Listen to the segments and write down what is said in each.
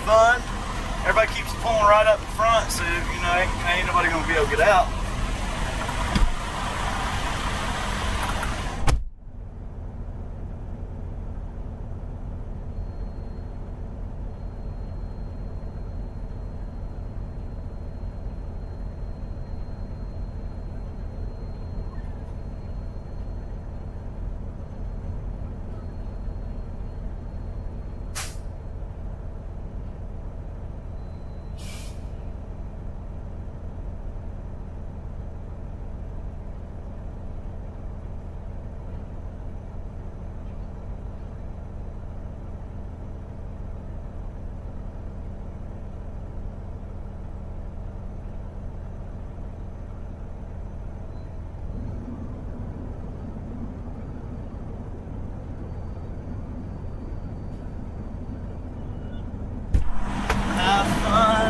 fun. Everybody keeps pulling right up in front, so you know ain't nobody gonna be able to get out.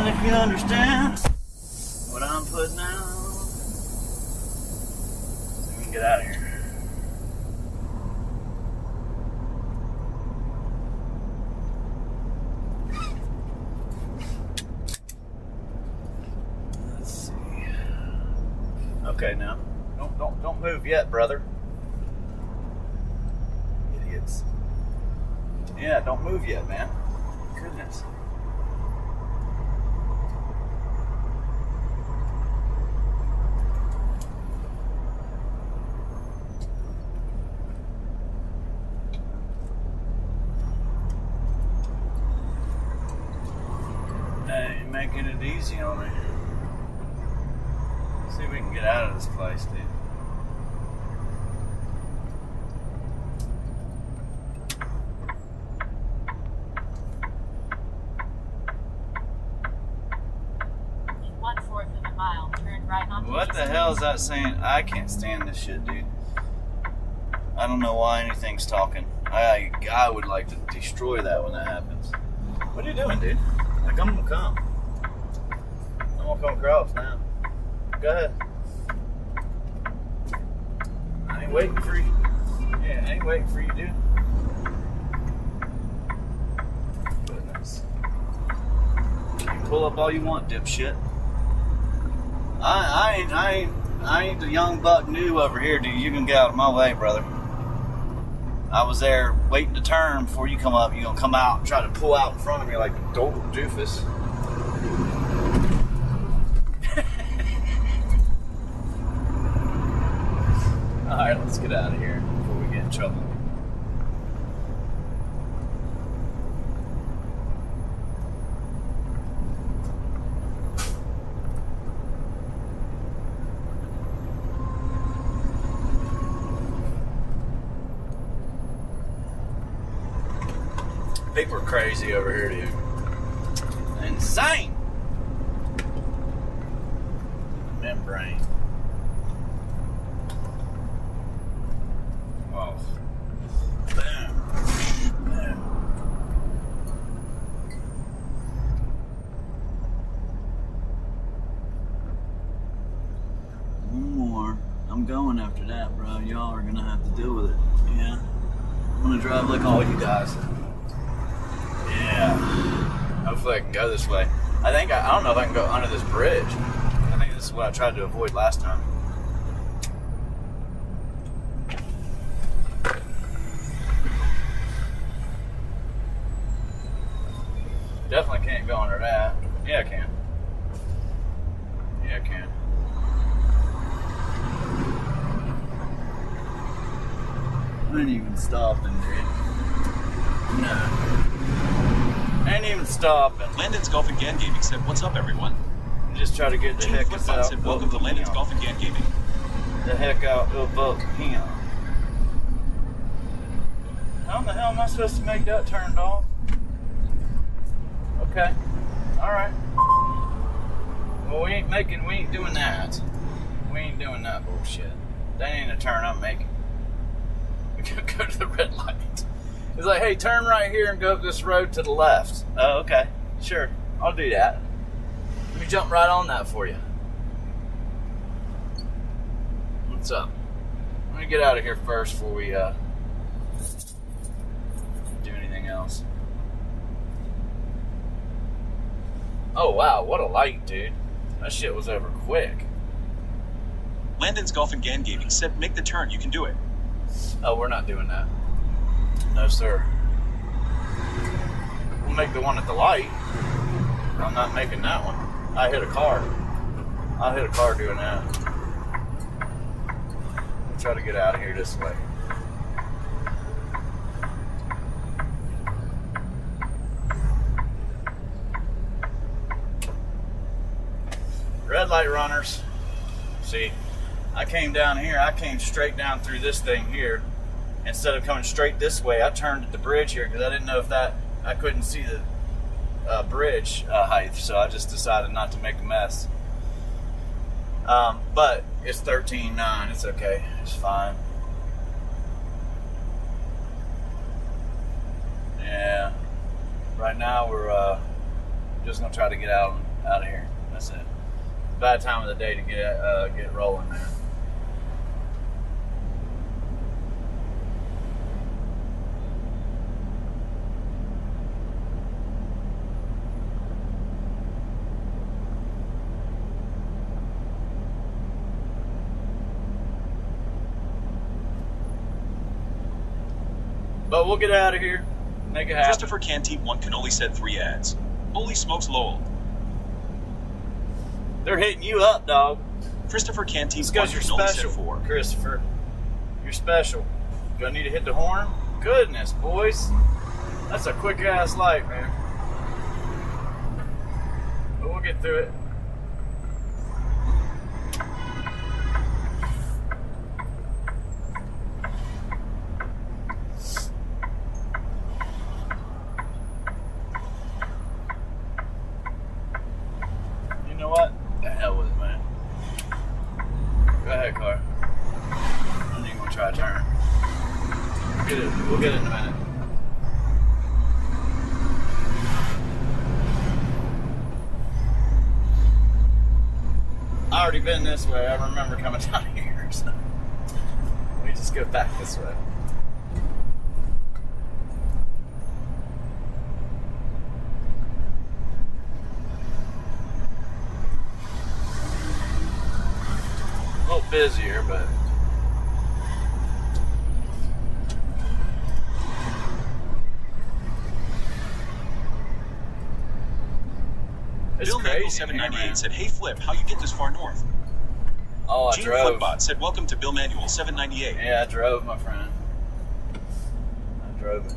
If you understand what I'm putting out, so we can get out of here. Let's see. Okay, now don't move yet, brother. Idiots. Yeah, don't move yet, man. Goodness. Making it easy on me. See if we can get out of this place, dude. In 1/4 of a mile, turn right on. What the hell is that saying? I can't stand this shit, dude. I don't know why anything's talking. I would like to destroy that when that happens. What are you doing, dude? Like, I'm gonna come. I'm gonna come across now. Go ahead. I ain't waiting for you. Yeah, I ain't waiting for you, dude. Goodness. You can pull up all you want, dipshit. I ain't the young buck new over here, dude. You can get out of my way, brother. I was there waiting to turn before you come up. You're gonna come out and try to pull out in front of me like a total doofus. Alright, let's get out of here before we get in trouble. People are crazy over here, dude. Insane! Membrane. Oh. Boom. Boom. One more. I'm going after that, bro. Y'all are gonna have to deal with it. Yeah. I'm gonna drive like all you guys. Yeah. Hopefully I can go this way. I don't know if I can go under this bridge. I think this is what I tried to avoid last time. Definitely can't go under that. Yeah, I can. Yeah, I can. I ain't even stopping, dude. No. Ain't even stopping. Landon's Golf and Gan Gaming said, "What's up, everyone?" Just try to get the Gene heck Football out. said, "Welcome to Landon's Golf and Gan Gaming." The heck out of him. How the hell am I supposed to make that turn, dog? Okay. Alright. Well, we ain't doing that. We ain't doing that bullshit. That ain't a turn I'm making. We gotta go to the red light. He's like, hey, turn right here and go up this road to the left. Oh, okay. Sure. I'll do that. Let me jump right on that for you. What's up? Let me get out of here first before we do anything else. Oh, wow. What a light, dude. That shit was over quick. Landon's Golf and Gan Gaming said make the turn, you can do it. Oh, we're not doing that. No, sir. We'll make the one at the light. I'm not making that one. I hit a car. I'll hit a car doing that. We'll try to get out of here this way. Red light runners. See, I came down here. I came straight down through this thing here. Instead of coming straight this way, I turned at the bridge here because I didn't know if I couldn't see the bridge height, so I just decided not to make a mess. But it's 13.9. It's okay. It's fine. Yeah. Right now we're just gonna try to get out of here. That's it. Bad time of the day to get rolling, man. But we'll get out of here. Make it happen. Christopher Canty 1 Cannoli said 3 ads. Holy smokes, Lowell. They're hitting you up, dog. Christopher Canty 1 Because you're Cannoli said special, 4. Christopher. You're special. Do I need to hit the horn? Goodness, boys. That's a quick-ass light, man. But we'll get through it. You know what? The hell with it, man. Go ahead, car. I'm even gonna try a turn. We'll get it in a minute. I already been this way. I remember coming down here, so let me just go back this way. A little busier, but it's Bill crazy. Manuel 798 said, hey Flip, how you get this far north? Oh, I Gene drove. Flipbot said, welcome to Bill Manuel 798. Yeah, I drove, my friend. I drove it.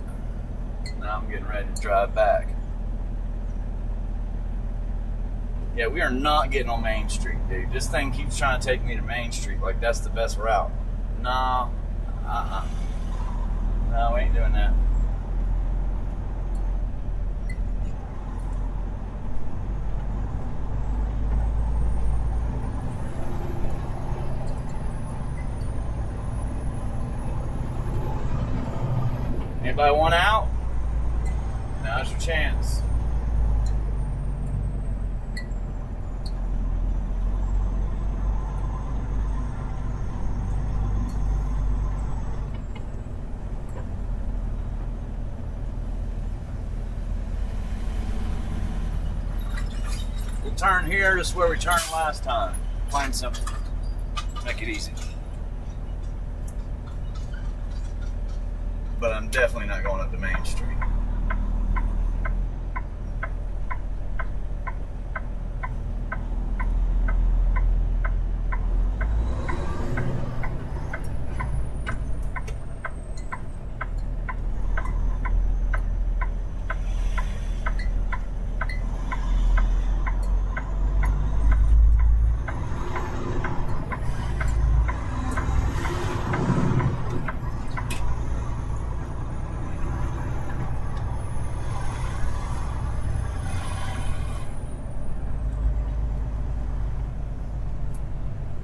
Now I'm getting ready to drive back. Yeah, we are not getting on Main Street, dude. This thing keeps trying to take me to Main Street like that's the best route. Nah. No, we ain't doing that. Anybody want out? Now's your chance. We'll turn here. This is where we turned last time. Plain simple. Make it easy. But I'm definitely not going up to Main Street.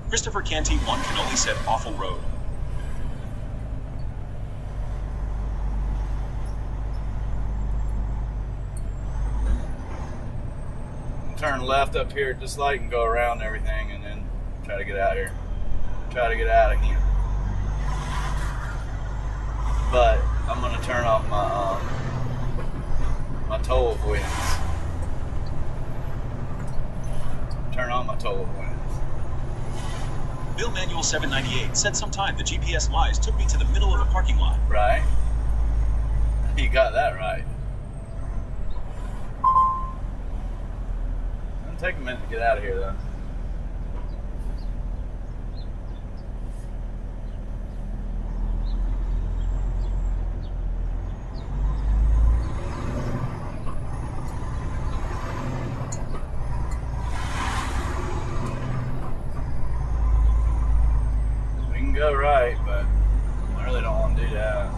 Christopher Canty 1 Cannoli said awful road. Turn left up here at this light and go around everything and then try to get out here. Try to get out of here. But I'm gonna turn off my my toll avoidance. don't tell what point it Bill Manuel 798 said sometime the GPS lies took me to the middle of a parking lot. is. Right? You got that right. It'll take a minute to get out of here, though. We can go right, but I really don't want to do that.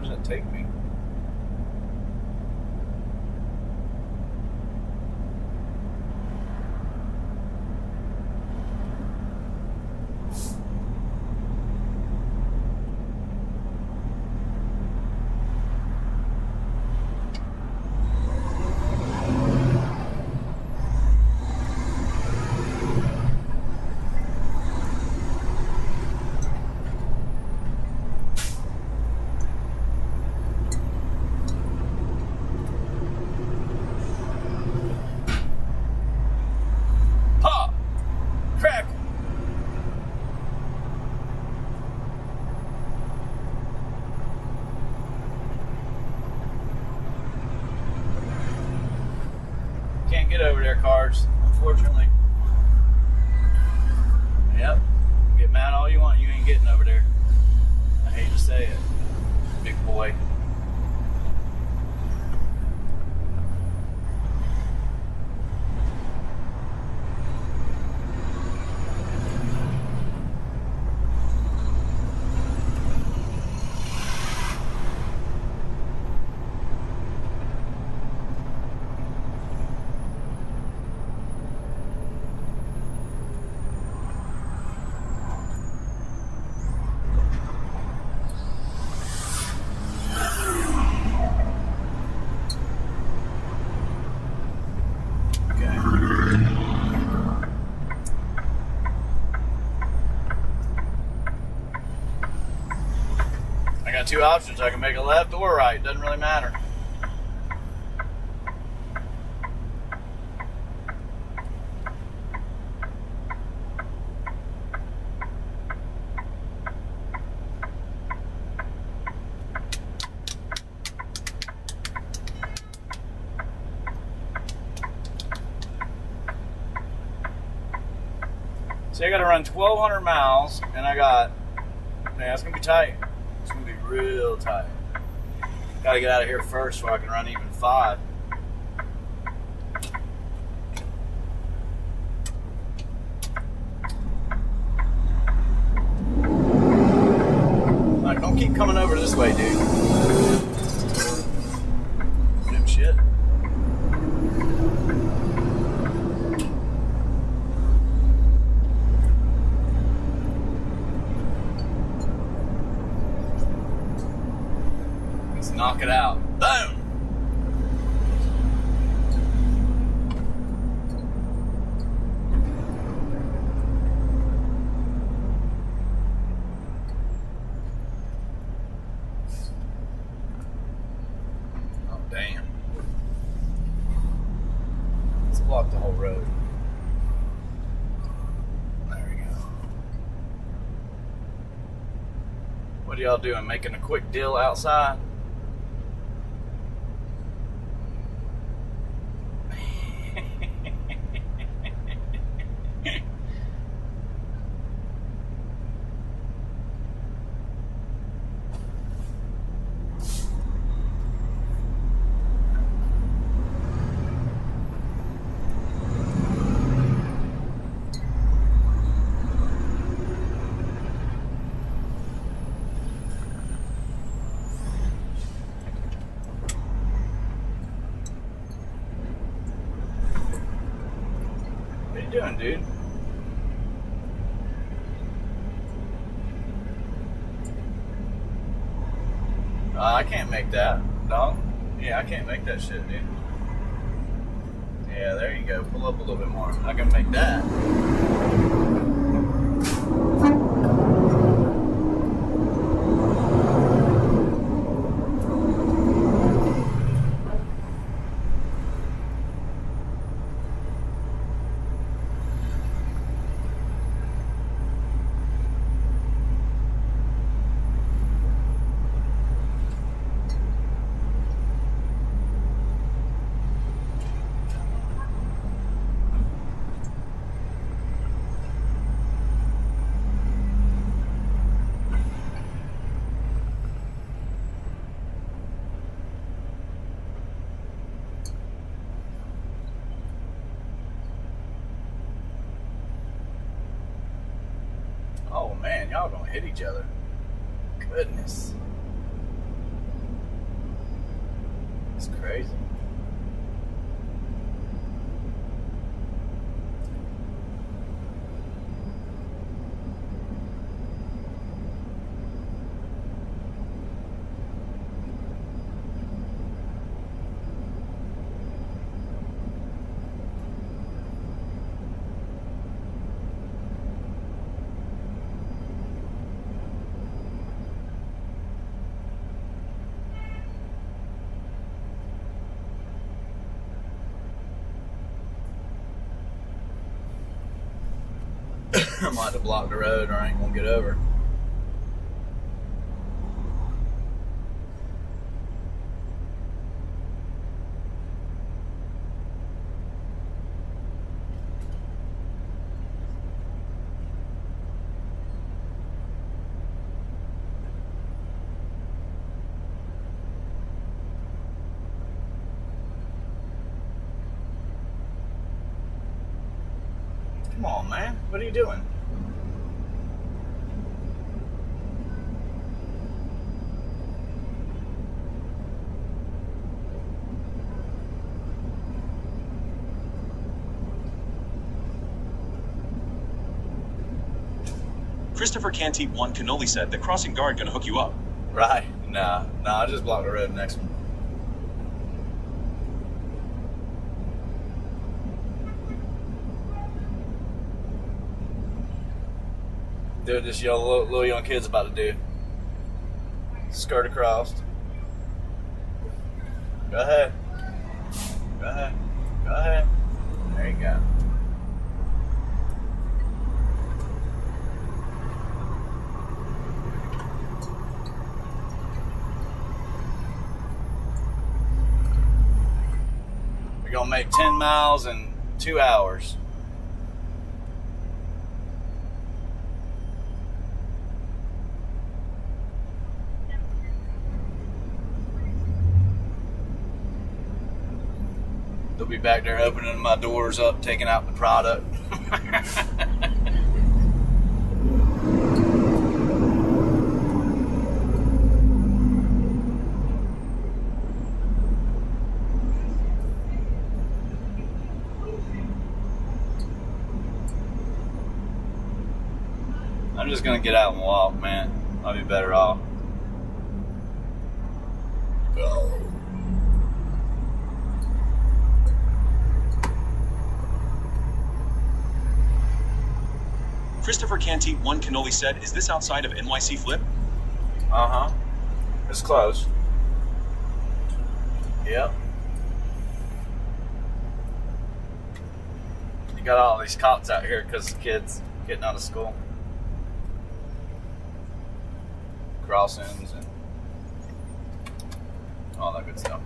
Where does that take me? Pop! Crack! Can't get over there, cars, unfortunately. Yep. Get mad all you want, you ain't getting over there. I hate to say it, big boy. I got two options. I can make a left or a right. Doesn't really matter. See, I got to run 1,200 miles, and I got, man, it's going to be tight. It's going to be real tight. Got to get out of here first so I can run even 5. Like, don't keep coming over this way, dude. Damn shit. Knock it out. Boom! Oh, damn. Let's block the whole road. There we go. What are y'all doing? Making a quick deal outside? doing, dude? I can't make that, dog. Yeah, I can't make that shit, dude. Yeah, there you go. Pull up a little bit more. I can make that. Oh man, y'all gonna hit each other. Goodness. It's crazy. I might have to block the road or I ain't gonna get over. Come on, man. What are you doing? Christopher Canty 1 Cannoli said the crossing guard gonna hook you up. Right. Nah, I just blocked the road next one. Do what this little young kid's about to do. Skirt across. Go ahead. Go ahead. Go ahead. There you go. We're gonna make 10 miles in 2 hours. They'll be back there opening my doors up, taking out the product. I'm just gonna get out and walk, man. I'll be better off. Christopher Canty 1 Cannoli said, is this outside of NYC Flip? Uh-huh. It's close. Yep. You got all these cops out here because the kids getting out of school. Crossings and all that good stuff.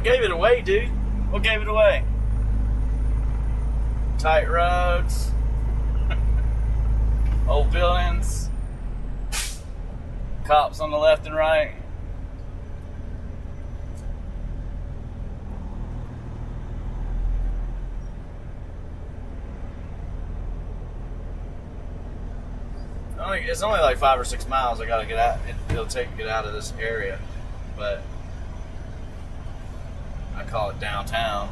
gave it away, dude? What gave it away? Tight roads, old buildings, cops on the left and right. It's only like 5 or 6 miles I gotta get out. It'll take to get out of this area, but I call it downtown.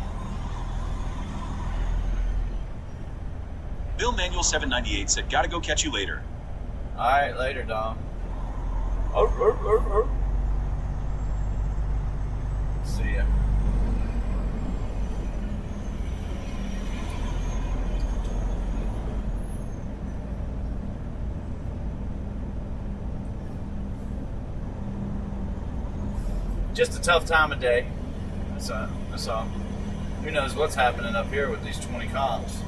Bill Manuel 798 said, "Gotta go, catch you later." All right, later, Dom. See ya. Just a tough time of day. That's all. Who knows what's happening up here with these 20 cops?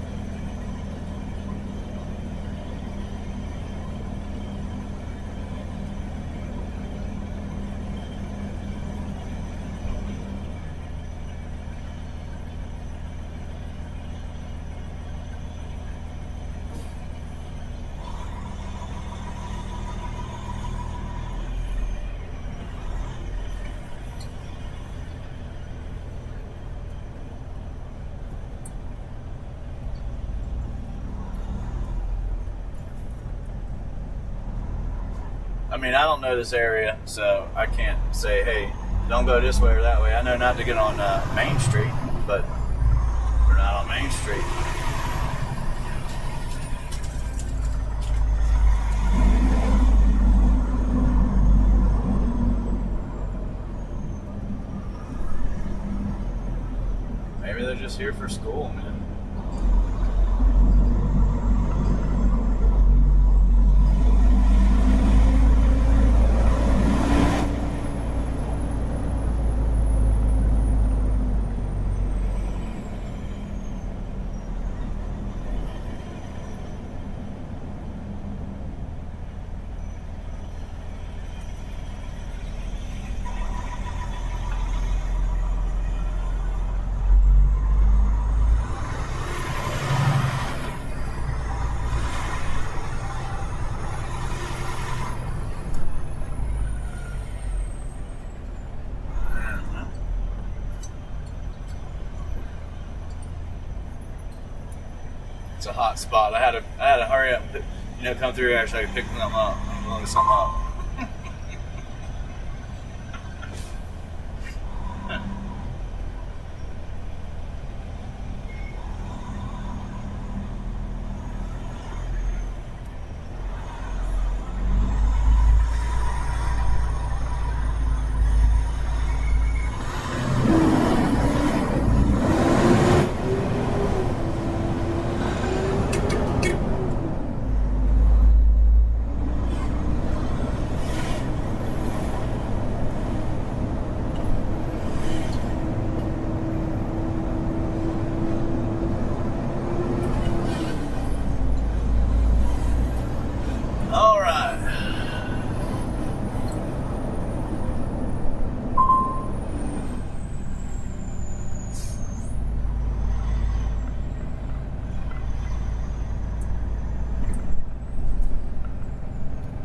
I mean, I don't know this area, so I can't say, hey, don't go this way or that way. I know not to get on Main Street, but we're not on Main Street. Maybe they're just here for school, man. It's a hot spot. I had to hurry up, come through here so I could pick them up. Load some up.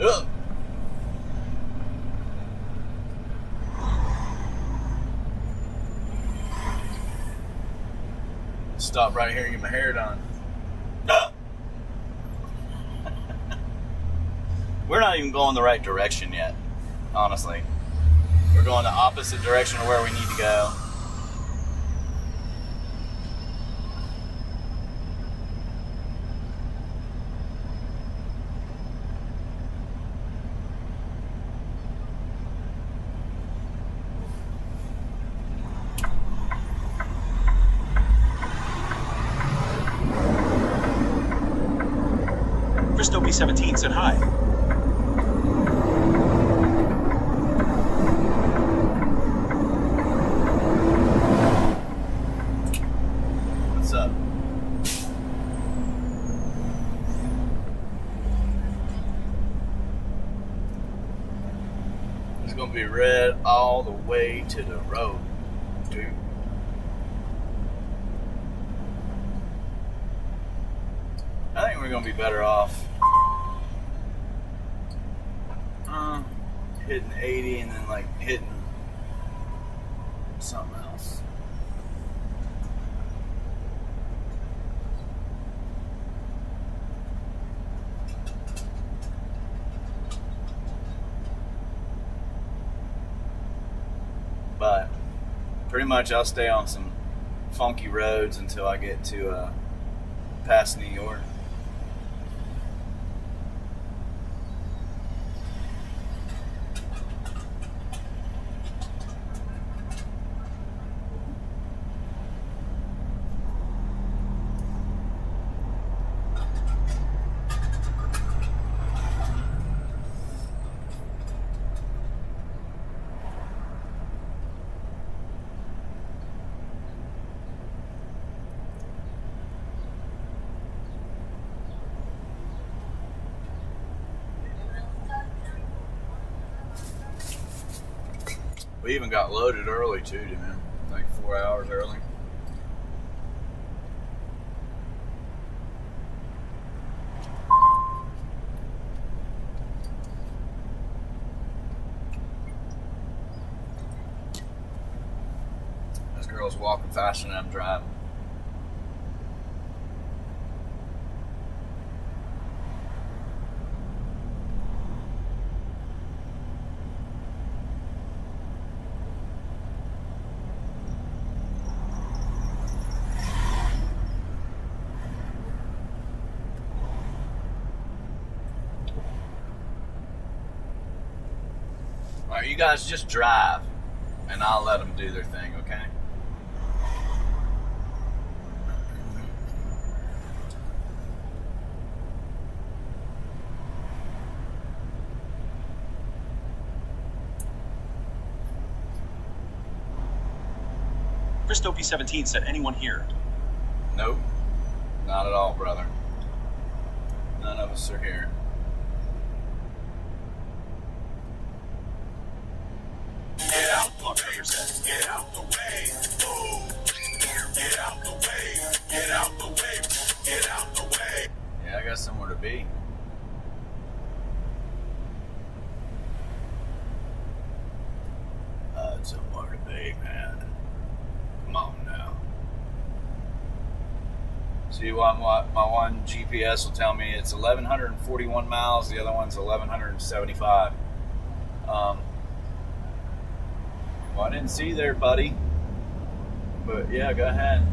Ugh. Stop right here and get my hair done. We're not even going the right direction yet, honestly. We're going the opposite direction of where we need to go. Christo B17 said hi. What's up? It's gonna be red all the way to the road. dude. I think we're gonna be better off hitting 80 and then like hitting something else. But pretty much I'll stay on some funky roads until I get to past New York. We even got loaded early too, man. Like 4 hours early. This girl's walking faster than I'm driving. Alright, you guys just drive, and I'll let them do their thing, okay? Christo P17 said, anyone here? Nope. Not at all, brother. None of us are here. Get out the way, get out the way, move. Get out the way, get out the way, get out the way. Yeah, I got somewhere to be. Somewhere to be, man. Come on now. See what my one GPS will tell me? It's 1,141 miles. The other one's 1,175. Well, I didn't see you there, buddy. But yeah, go ahead.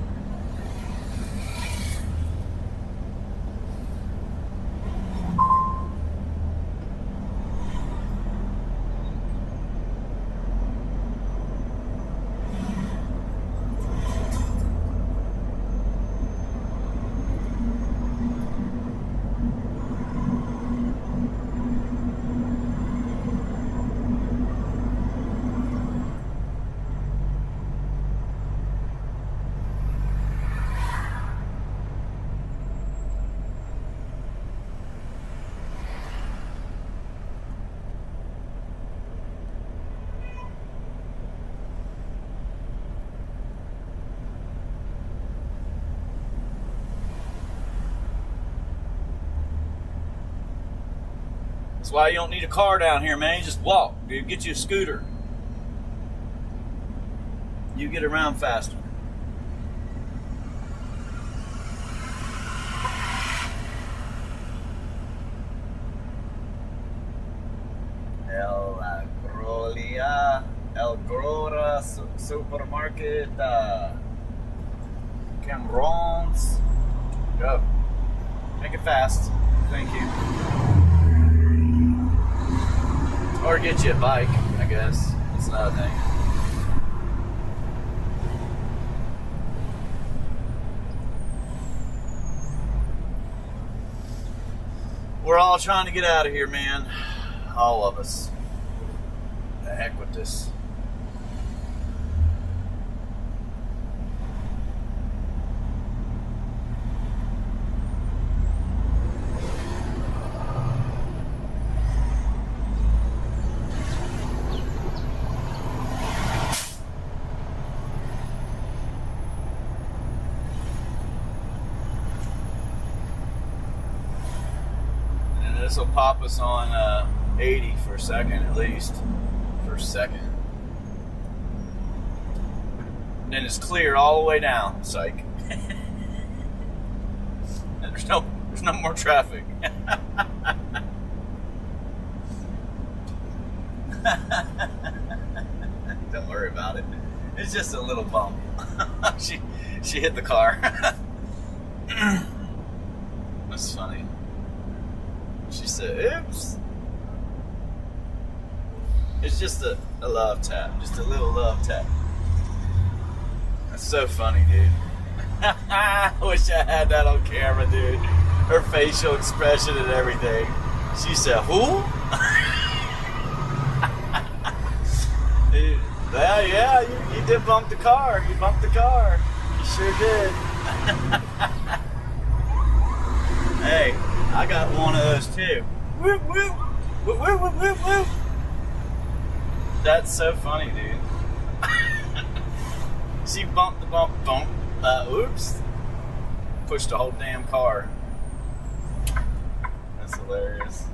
That's why you don't need a car down here, man. You just walk. You get you a scooter. You get around faster. El Grora Supermarket, Camerons. Go. Make it fast. Thank you. Or get you a bike, I guess. That's another thing. We're all trying to get out of here, man. All of us. The heck with this. This will pop us on 80 for a second at least. For a second. And then it's clear all the way down. Psych. There's no more traffic. Don't worry about it. It's just a little bump. She hit the car. That's funny. She said, oops. It's just a love tap. Just a little love tap. That's so funny, dude. I wish I had that on camera, dude. Her facial expression and everything. She said, who? Dude, well, yeah, you did bump the car. You bumped the car. You sure did. Hey, I got one of those too. Whoop, whoop. Whoop, whoop, whoop, whoop, whoop. That's so funny, dude. She bumped the bump. Oops. Pushed the whole damn car. That's hilarious.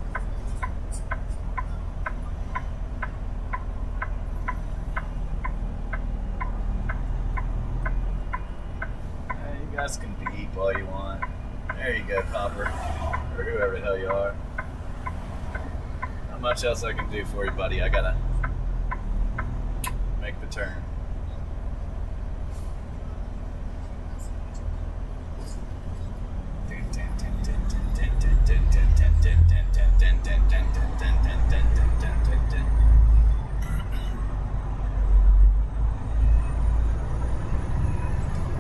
Hey, you guys can beep all you want. There you go, Copper. Or whoever the hell you are. Not much else I can do for you, buddy. I gotta make the turn.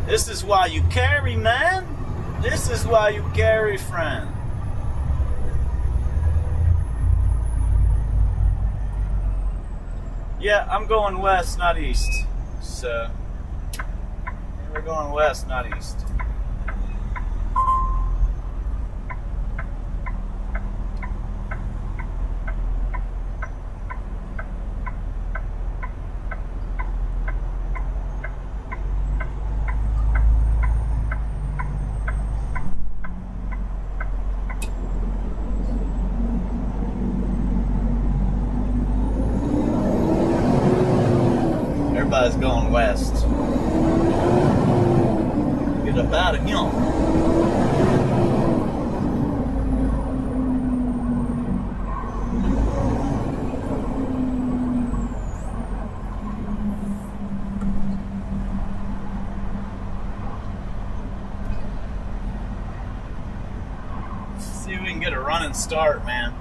This is why you carry, man. This is why you carry, friend. Yeah, I'm going west, not east. So, we're going west, not east. Everybody's going west. Get up out of him. See if we can get a running start, man.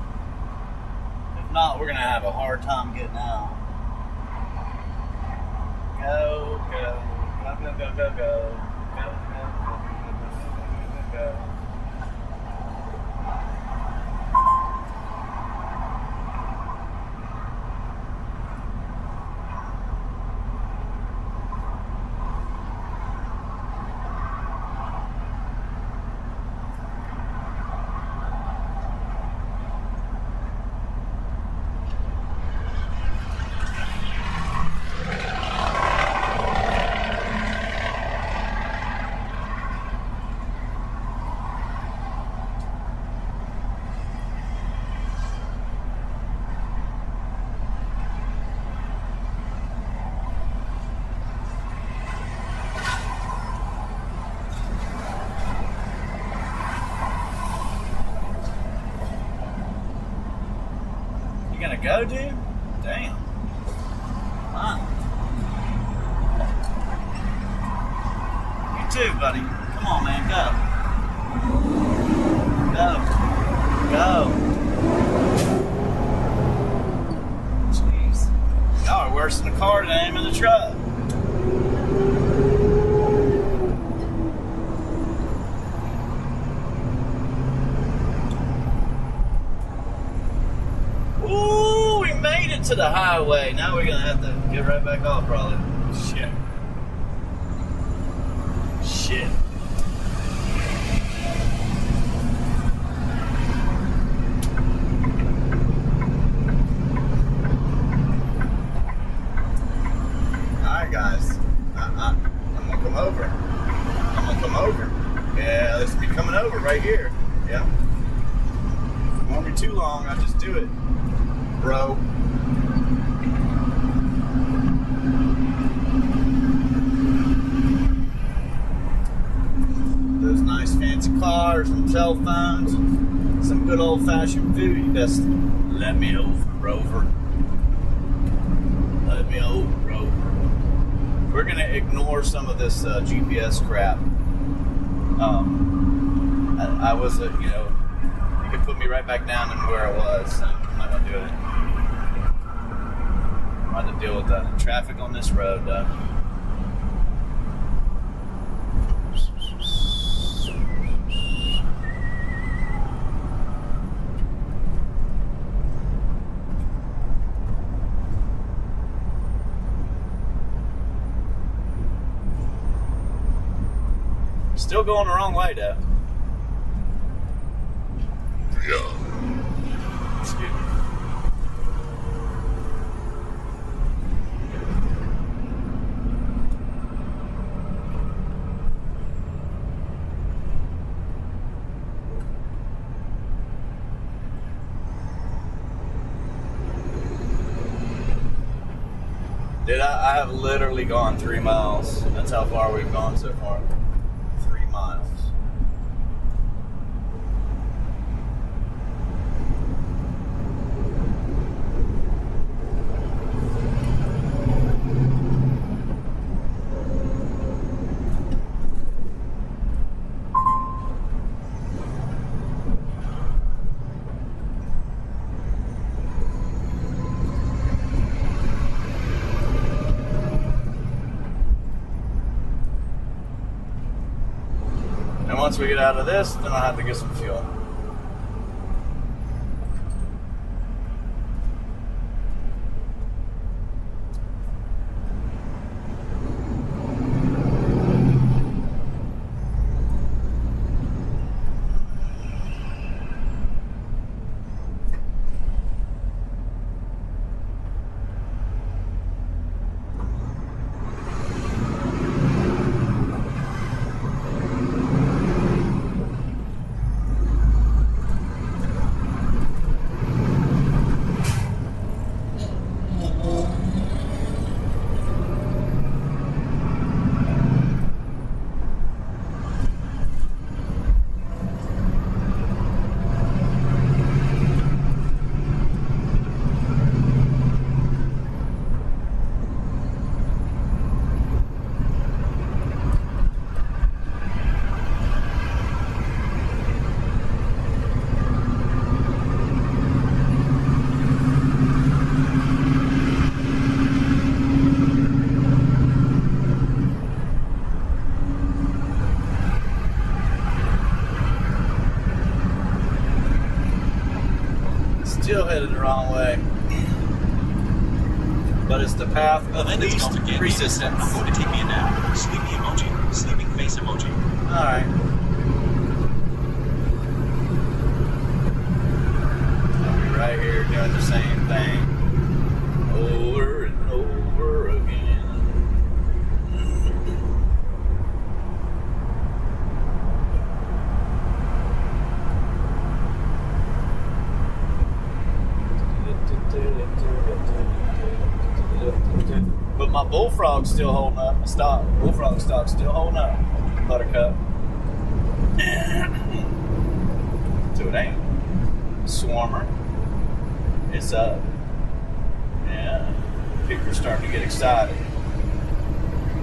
If not, we're gonna have a hard time getting out. Go, go, go, go, go, go, go, go, go, go, go, go, go. Gonna go, dude? Damn. Huh. You too, buddy. Come on, man. Go. Go. Jeez. Y'all are worse in the car than I am in the truck. Ooh, we made it to the highway. Now we're gonna have to get right back off, probably. Shit. Alright, guys. I'm gonna come over. Yeah, let's be coming over right here. Yeah. What are we take too long. I just do it, bro. Those nice fancy cars and cell phones and some good old-fashioned food. You best let me over, Rover. Let me over, Rover. We're gonna ignore some of this GPS crap. I was, you could put me right back down in where I was. So I'm not gonna do it. I'm going to deal with the traffic on this road, though. Still going the wrong way, though. Yeah. Excuse me. Dude, I have literally gone 3 miles. That's how far we've gone so far. 3 miles. And once we get out of this, then I'll have to get some fuel. Still headed the wrong way. But it's the path of Then it's least going to get resistance. I'm going to take me a nap. Sleepy emoji. Sleeping face emoji. Alright. I'll be right here doing the same thing. Over and over again. But my bullfrog's still holding up. Bullfrog stock's still holding up. Buttercup. So it ain't. Swarmer. It's up. Yeah. People are starting to get excited.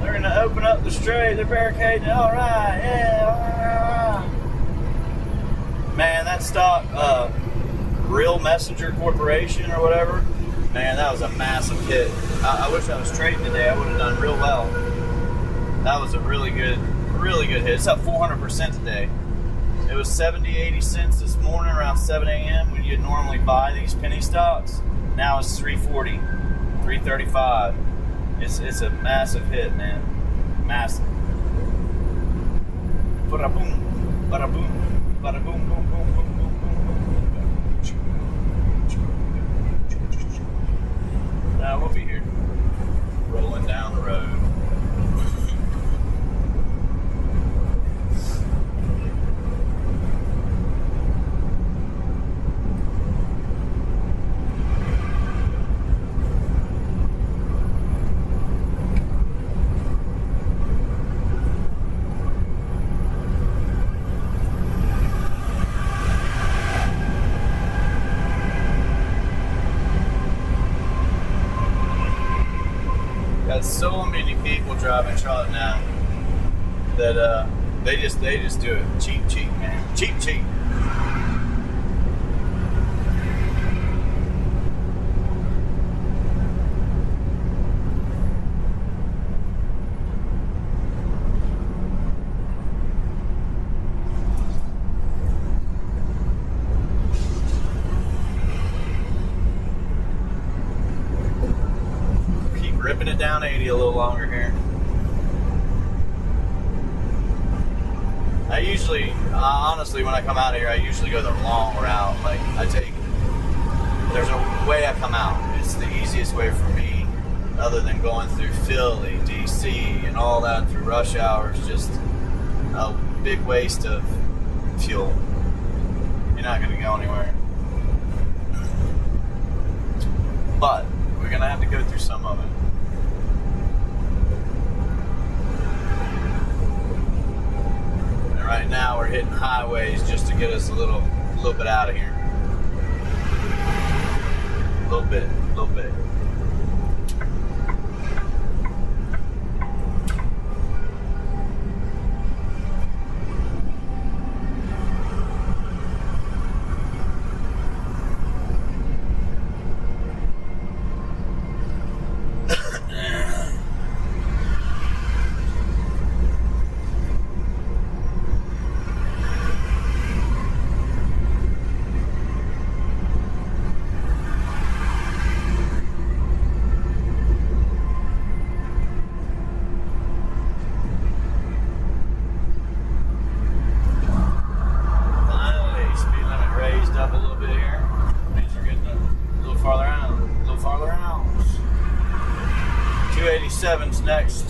They're gonna open up the straight. They're barricading. All right. Yeah. All right. Man, that stock, Real Messenger Corporation or whatever. Man, that was a massive hit. I wish I was trading today. I would have done real well. That was a really good hit. It's up 400% today. It was 70, 80 cents this morning around 7 a.m. when you'd normally buy these penny stocks. Now it's 340, 335. It's a massive hit, man. Massive. Bada boom, bada boom, bada boom, boom, boom, boom, boom, boom, boom, boom. Now we'll be here, rolling down the road. got so many people driving truck now that they just do it cheap, man. Cheap. Ripping it down 80 a little longer here. Honestly, when I come out of here, I usually go the long route. Like, there's a way I come out. It's the easiest way for me, other than going through Philly, DC, and all that through rush hours. Just a big waste of fuel. You're not going to go anywhere. But we're going to have to go through some of it. Right now we're hitting highways just to get us a little bit out of here. A little bit. Seven's next.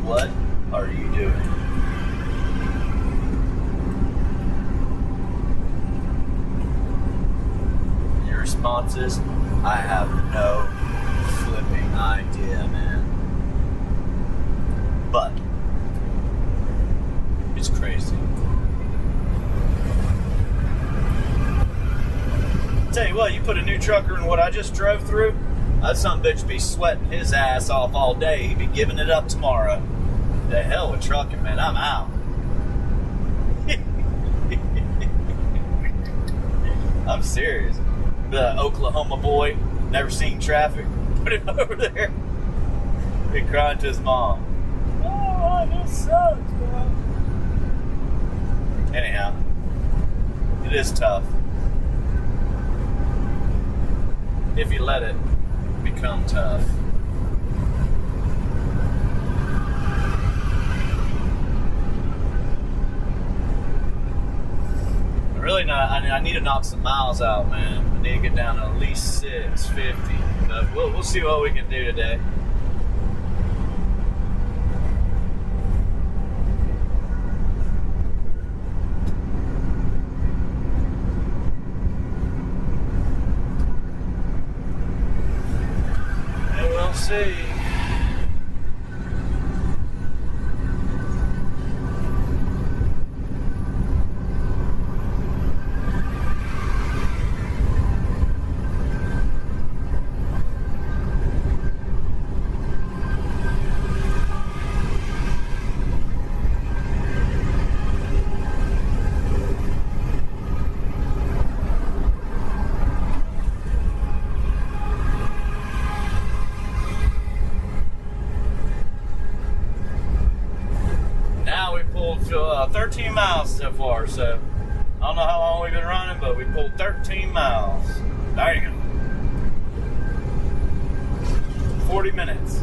What are you doing? Your response is, I have no flipping idea, man. But it's crazy. Tell you what, you put a new trucker in what I just drove through, that son bitch be sweating his ass off all day. He'd be giving it up tomorrow. The hell with trucking, man. I'm out. I'm serious. The Oklahoma boy, never seen traffic. Put him over there. He crying to his mom. Oh, this sucks, bro. Anyhow, it is tough. If you let it become tough. Really not. I need to knock some miles out, man. I need to get down to at least 650. But we'll see what we can do today. And we'll see. miles so far, so I don't know how long we've been running, but we pulled 13 miles. There you go. 40 minutes.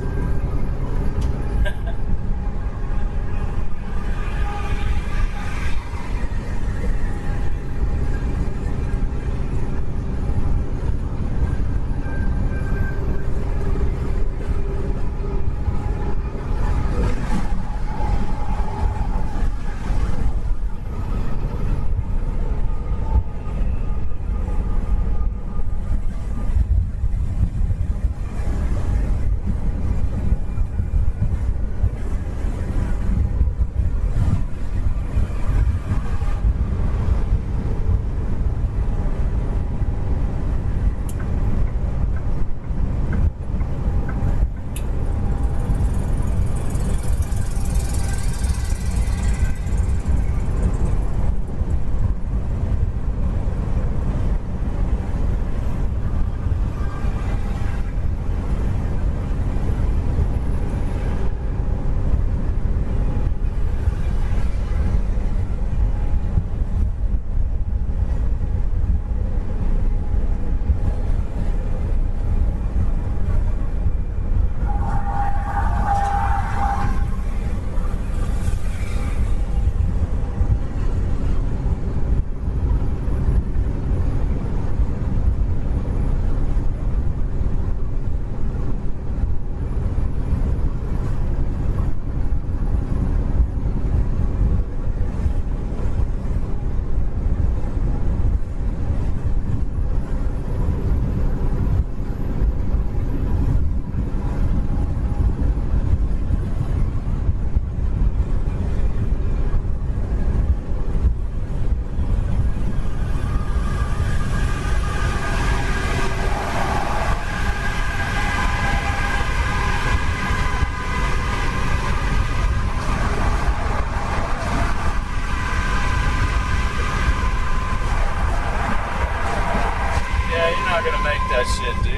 That shit, dude.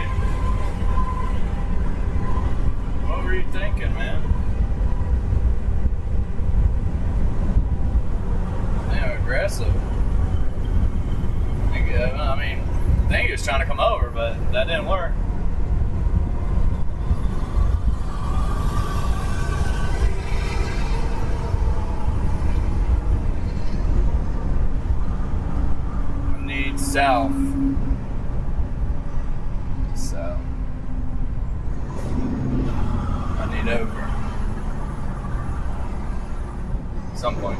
What were you thinking, man? Damn aggressive. I mean, I think he was trying to come over, but that didn't work. I need south. Over at some point.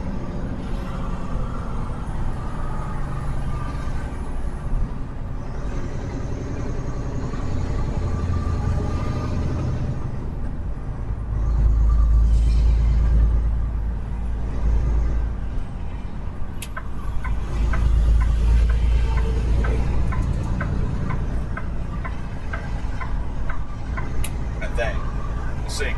I think. We'll see.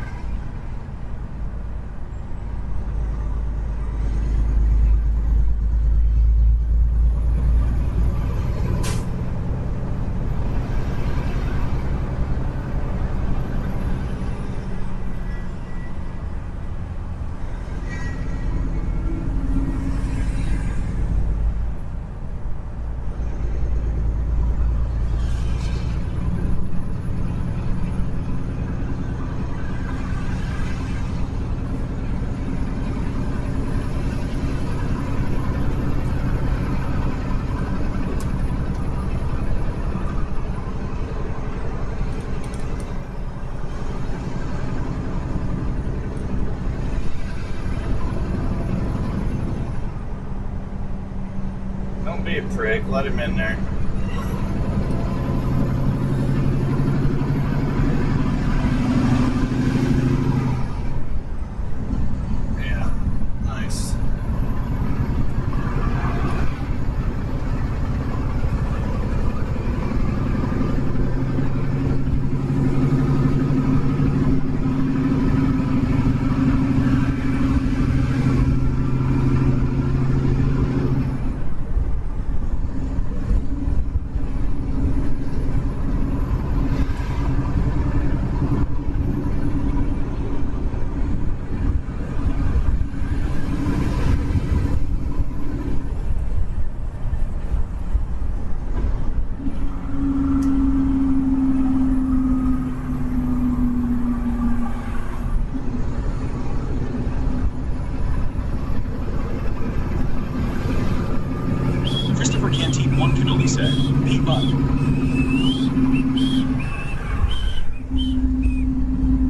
Don't be a prick. Let him in there. Yeah. Nice. One cannoli said, Pete Buck.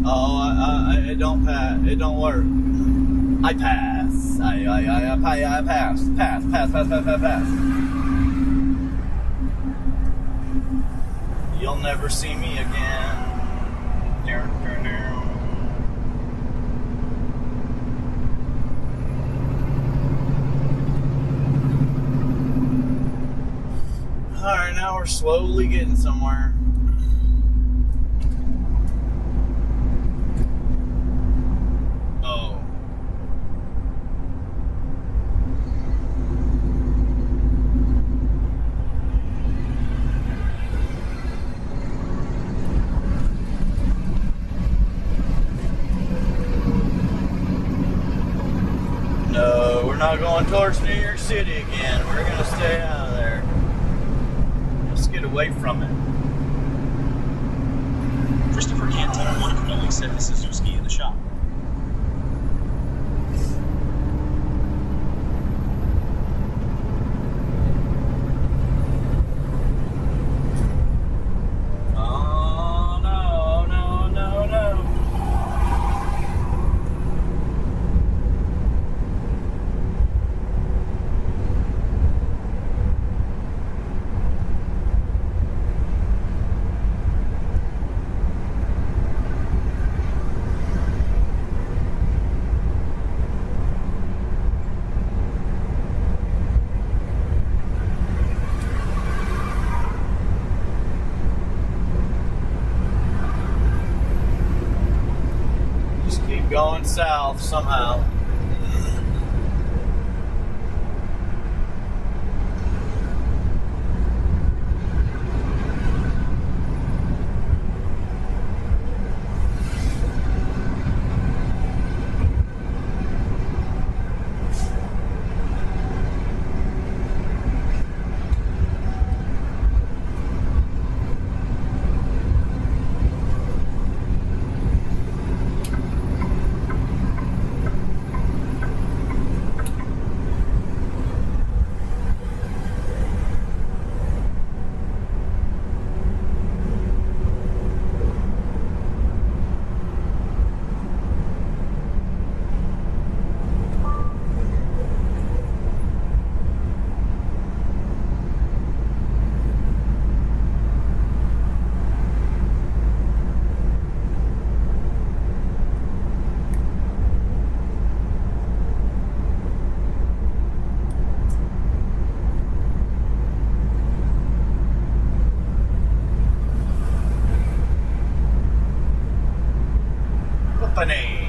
Oh, it don't pass. It don't work. I pass. I pass. Pass. You'll never see me again. Alright, now we're slowly getting somewhere. Oh. No, we're not going towards New York City again. We're going to stay out of there. Let's get away from it. Christopher Canty, one cannoli said to Suzuki in the shop. Oh, no. Just keep going south somehow. Company.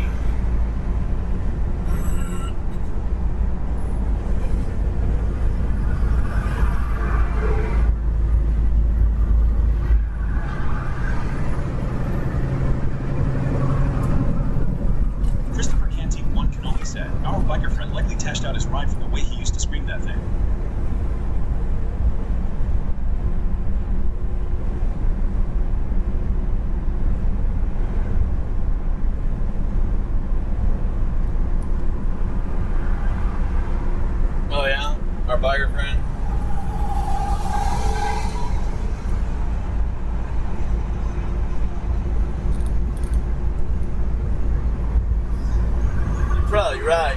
Christopher Canty, one cannoli said, our biker friend likely tashed out his ride from the way he used to scream that thing. Oh yeah, our biker friend. You're probably right.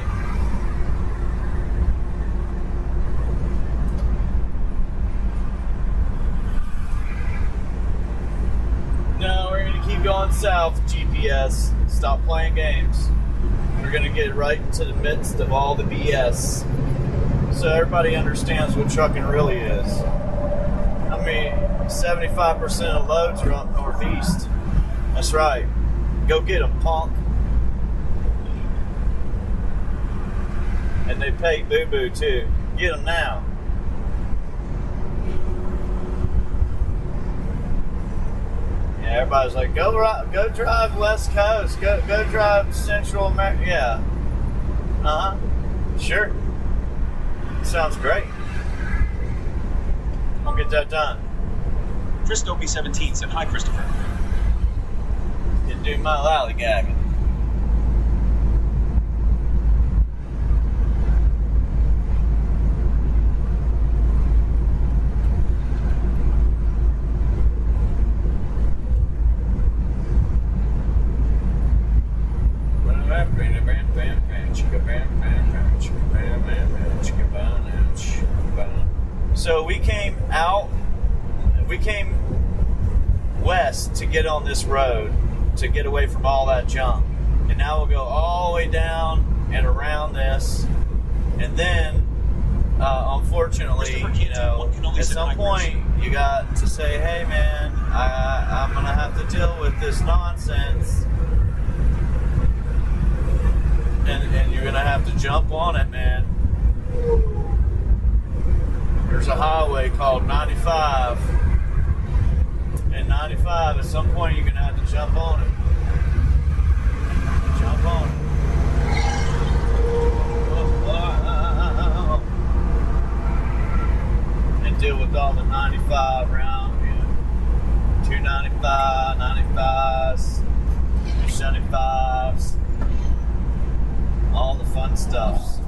No, we're gonna keep going south, GPS. Stop playing games. We're gonna get right into the midst of all the BS. So everybody understands what trucking really is. I mean, 75% of loads are up northeast. That's right. Go get them, punk. And they pay boo-boo too. Get them now. Yeah, everybody's like, go drive West Coast. Go drive Central America. Yeah. Uh-huh. Sure. Sounds great. I'll get that done. Chris Dopey 17 said, hi, Christopher. You do my lollygagging. So we came west to get on this road to get away from all that junk. And now we'll go all the way down and around this. And then, unfortunately, you know, at some point you got to say, hey man, I'm going to have to deal with this nonsense. And you're going to have to jump on it, man. There's a highway called 95. And 95, at some point, you're going to have to jump on it. Jump on it. And deal with all the 95 around, you know, 295, 95s, 275s, all the fun stuffs.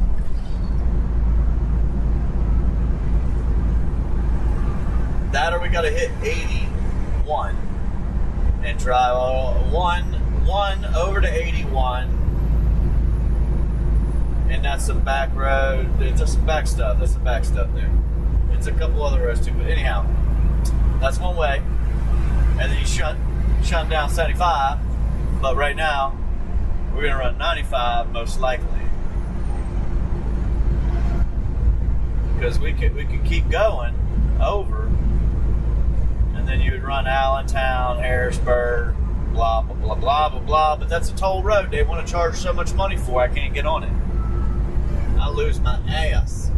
That or we got to hit 81 and drive one over to 81, and that's some back road. It's just some back stuff. That's some back stuff there. It's a couple other roads too, but anyhow, that's one way. And then you shut down 75. But right now, we're gonna run 95 most likely, because we could keep going over. And then you would run Allentown, Harrisburg, blah, blah, blah, blah, blah, blah. But that's a toll road they want to charge so much money for, I can't get on it. I lose my ass.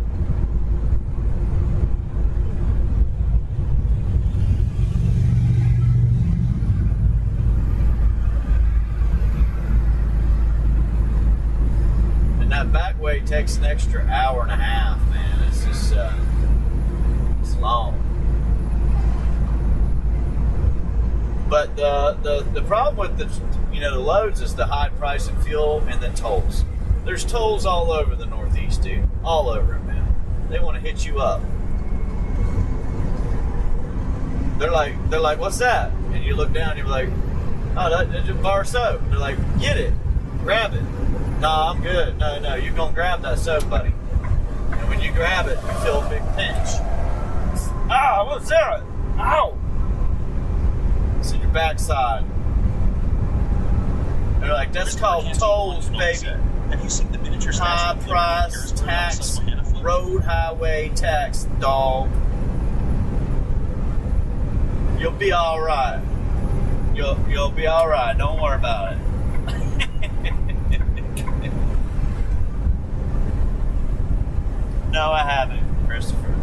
And that back way takes an extra hour and a half, man. It's just, it's long. But the problem with the loads is the high price of fuel and then tolls. There's tolls all over the Northeast, dude. All over it, man. They want to hit you up. They're like, what's that? And you look down, and you're like, oh, that's a bar of soap. They're like, get it, grab it. No, I'm good. No, you're gonna grab that soap, buddy. And when you grab it, you feel a big pinch. Ah, what's that? Ow! It's in your backside. They're like, that's called tolls, baby. Have you seen the miniature High price tax, road highway tax, dog. You'll be all right. You'll be all right. Don't worry about it. No, I haven't, Christopher.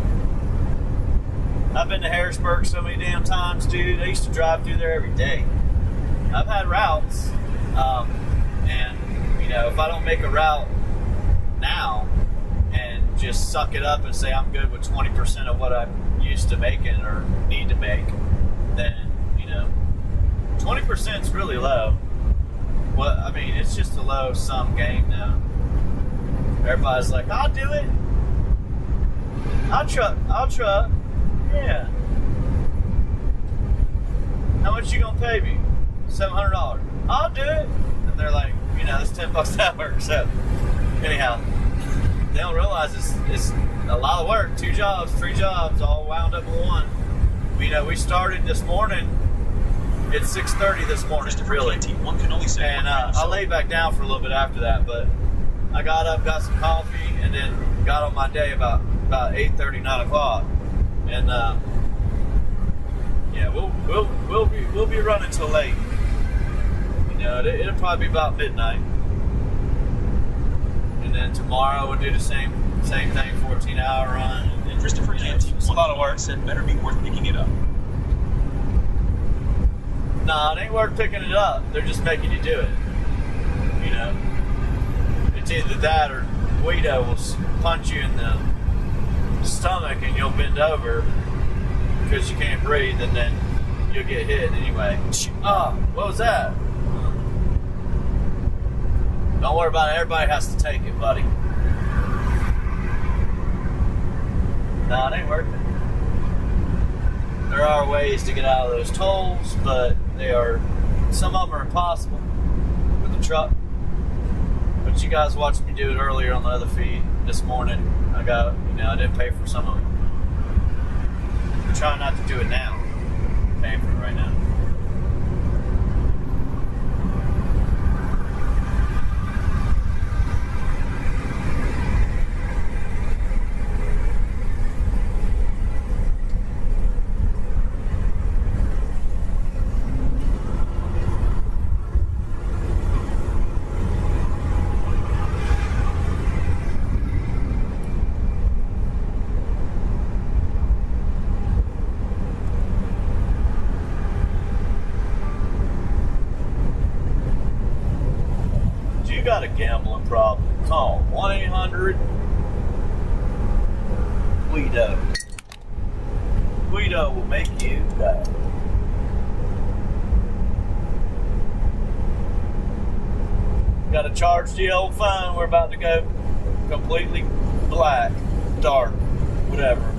I've been to Harrisburg so many damn times, dude. I used to drive through there every day. I've had routes, and if I don't make a route now and just suck it up and say I'm good with 20% of what I'm used to making or need to make, then 20% is really low. Well, I mean, it's just a low sum game now. Everybody's like, I'll do it. I'll truck. Yeah. How much you gonna pay me? $700. I'll do it. And they're like, it's $10 an hour. So, anyhow, they don't realize it's a lot of work. 2 jobs, 3 jobs, all wound up in one. We started this morning at 6:30 this morning, really. One can only say and I laid back down for a little bit after that, but I got up, got some coffee, and then got on my day about 8:30, 9 o'clock. And we'll be running till late. It'll probably be about midnight. And then tomorrow we'll do the same thing, 14-hour run. And Christopher Canty, it's a lot of work. Said better be worth picking it up. Nah, it ain't worth picking it up. They're just making you do it. It's either that or Guido will punch you in the stomach and you'll bend over because you can't breathe, and then you'll get hit anyway. What was that? Don't worry about it. Everybody has to take it, buddy. No, it ain't worth it. There are ways to get out of those tolls, but some of them are impossible with the truck. But you guys watched me do it earlier on the other feed this morning. I didn't pay for some of them. I'm trying not to do it now. I'm paying for it right now. Got a gambling problem, call 1-800-GUIDO. Guido will make you pay. Got to charge the old phone. We're about to go completely black, dark, whatever.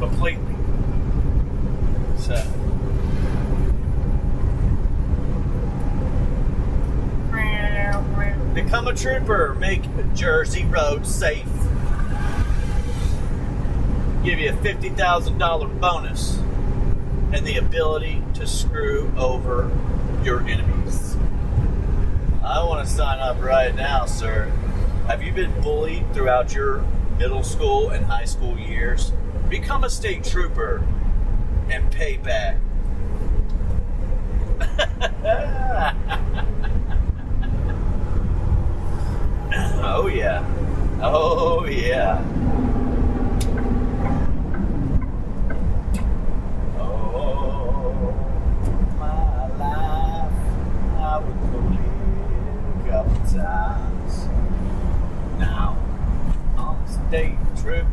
Completely. So. Become a trooper. Make Jersey roads safe. Give you a $50,000 bonus and the ability to screw over your enemies. I want to sign up right now, sir. Have you been bullied throughout your middle school and high school years? Become a state trooper and pay back. Oh yeah. Oh yeah. Oh, my life, I would go in a couple times. Now, I'm a state trooper,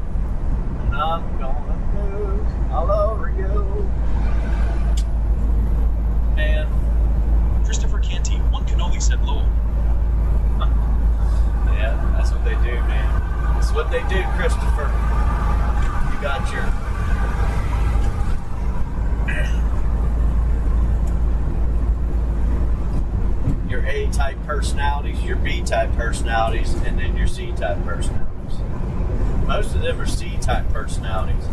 and I'm gonna move all over you. Man. Christopher Canty, one can only said Lowell. Yeah, that's what they do, man. That's what they do, Christopher. You got your A-type personalities, your B-type personalities, and then your C-type personalities. Most of them are C-type personalities.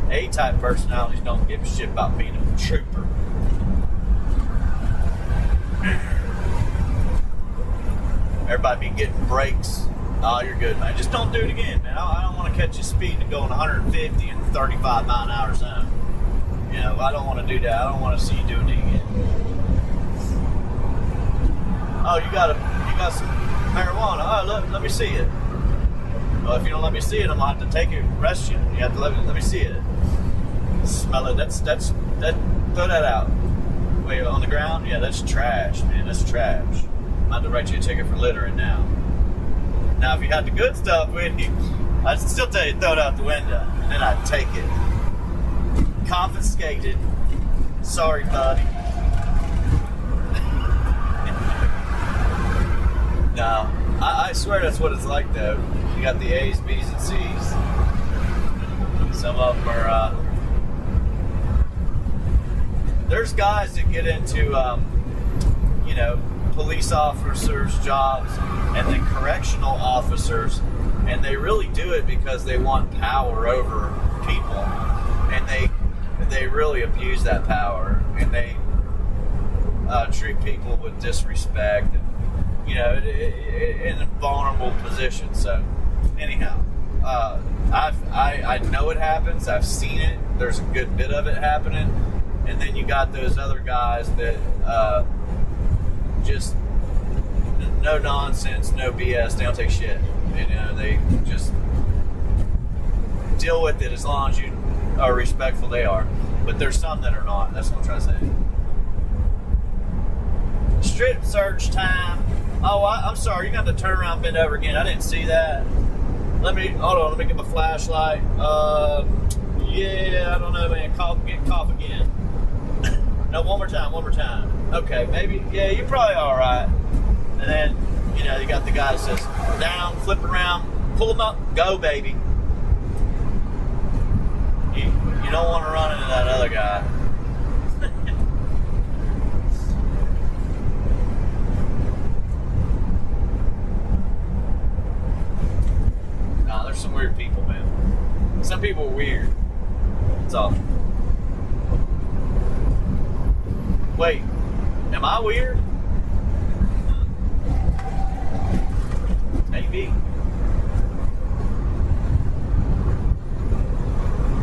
A-type personalities don't give a shit about being a trooper. Everybody be getting breaks. Oh, you're good, man. Just don't do it again, man. I don't want to catch you speeding and going 150 in 35 mile an hour zone. You know, I don't want to do that. I don't want to see you doing it again. Oh, you got some marijuana. Oh, let me see it. Well, if you don't let me see it, I'm gonna have to take it, arrest you. You have to let me see it. Smell it. That. Throw that out. Wait, on the ground? Yeah, that's trash, man. That's trash. I'm about to write you a ticket for littering now. Now, if you had the good stuff with you, I'd still tell you to throw it out the window, and then I'd take it. Confiscated. Sorry, buddy. No, I swear that's what it's like, though. You got the A's, B's, and C's. Some of them are, there's guys that get into, police officers' jobs and then correctional officers, and they really do it because they want power over people, and they really abuse that power, and they treat people with disrespect, and in a vulnerable position. So anyhow, I know it happens. I've seen it. There's a good bit of it happening, and then you got those other guys that just no nonsense, no BS. They don't take shit. They just deal with it as long as you are respectful. They are, but there's some that are not. That's what I'm trying to say. Strip search time. Oh, I'm sorry. You got to turn around, bend over again. I didn't see that. Hold on. Let me get my flashlight. Yeah, I don't know, man. Get cough again. No, one more time. Okay, maybe. Yeah, you're probably all right. And then, you got the guy that says, down, flip around, pull them up, go, baby. You don't want to run into that other guy. Nah, there's some weird people, man. Some people are weird. It's off. Wait, am I weird? Maybe.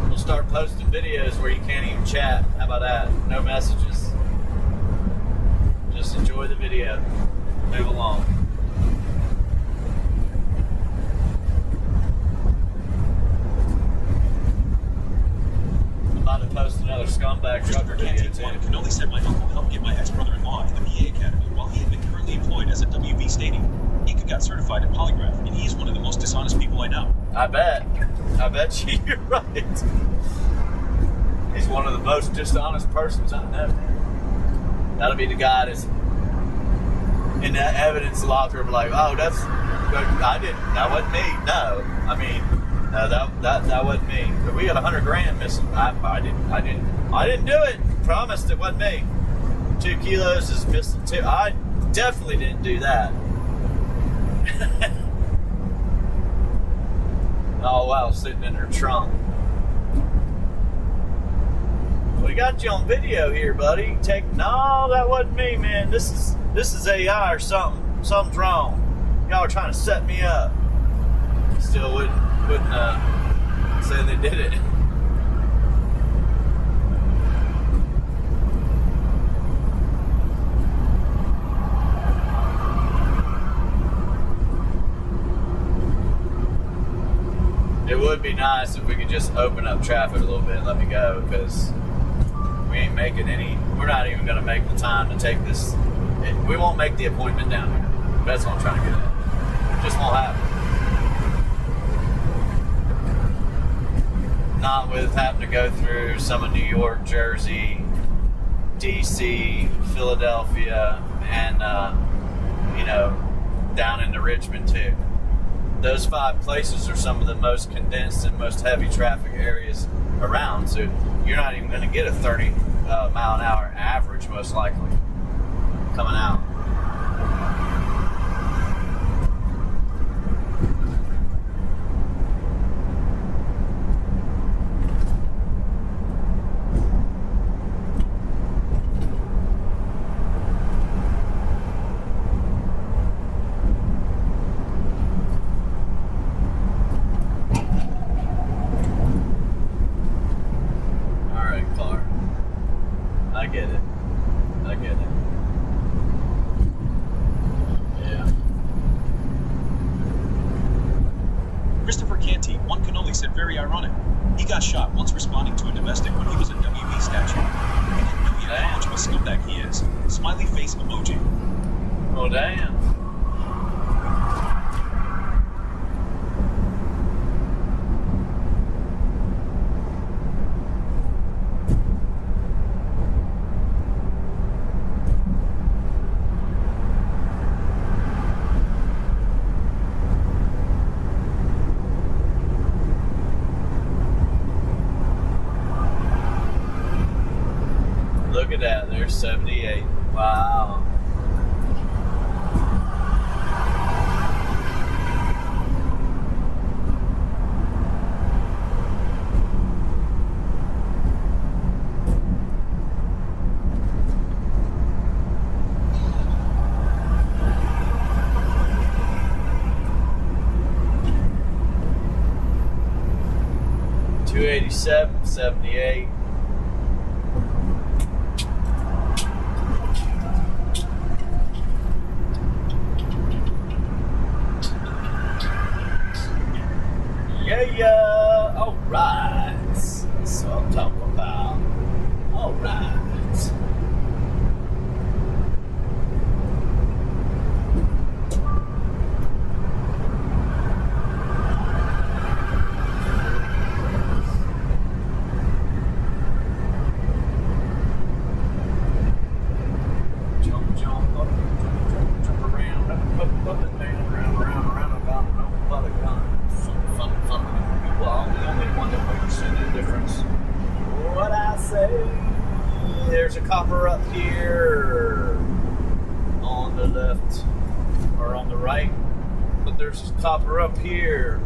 We'll start posting videos where you can't even chat. How about that? No messages. Just enjoy the video. Move along. I'm about to post another scumbag trucker video One too. can only said my uncle helped get my ex-brother-in-law in the PA Academy while he had been currently employed as a WV stadium. He got certified in polygraph, and he's one of the most dishonest people I know. I bet you're right. He's one of the most dishonest persons I know. That'll be the guy that's in that evidence locker, like, oh, that wasn't me. No, I mean, no, that wasn't me. But we got $100,000 missing. I didn't do it. Promised it wasn't me. 2 kilos is missing too. I definitely didn't do that. Oh wow, sitting in her trunk. We got you on video here, buddy. No, that wasn't me, man. This is AI or something. Something's wrong. Y'all are trying to set me up. Still wouldn't say they did it. It would be nice if we could just open up traffic a little bit and let me go, because we ain't making any. We're not even going to make the time to take this. We won't make the appointment down here. That's what I'm trying to get at. It just won't happen. Not with having to go through some of New York, Jersey, DC, Philadelphia, and down into Richmond too. Those 5 places are some of the most condensed and most heavy traffic areas around, so you're not even going to get a 30 mile an hour average, most likely, coming out. Very ironic. He got shot once responding to a domestic when he was a WV statue. He didn't know yet how much of a scumbag he is. Smiley face emoji. Oh, damn. Look at that, there's 78. Wow. $287, 78. Yeah, alright. That's what I'm talking about. Alright. Jump around, up and down, round, about, and gun. Well, the only one that makes any difference. What I say? There's a copper up here on the left or on the right, but there's a copper up here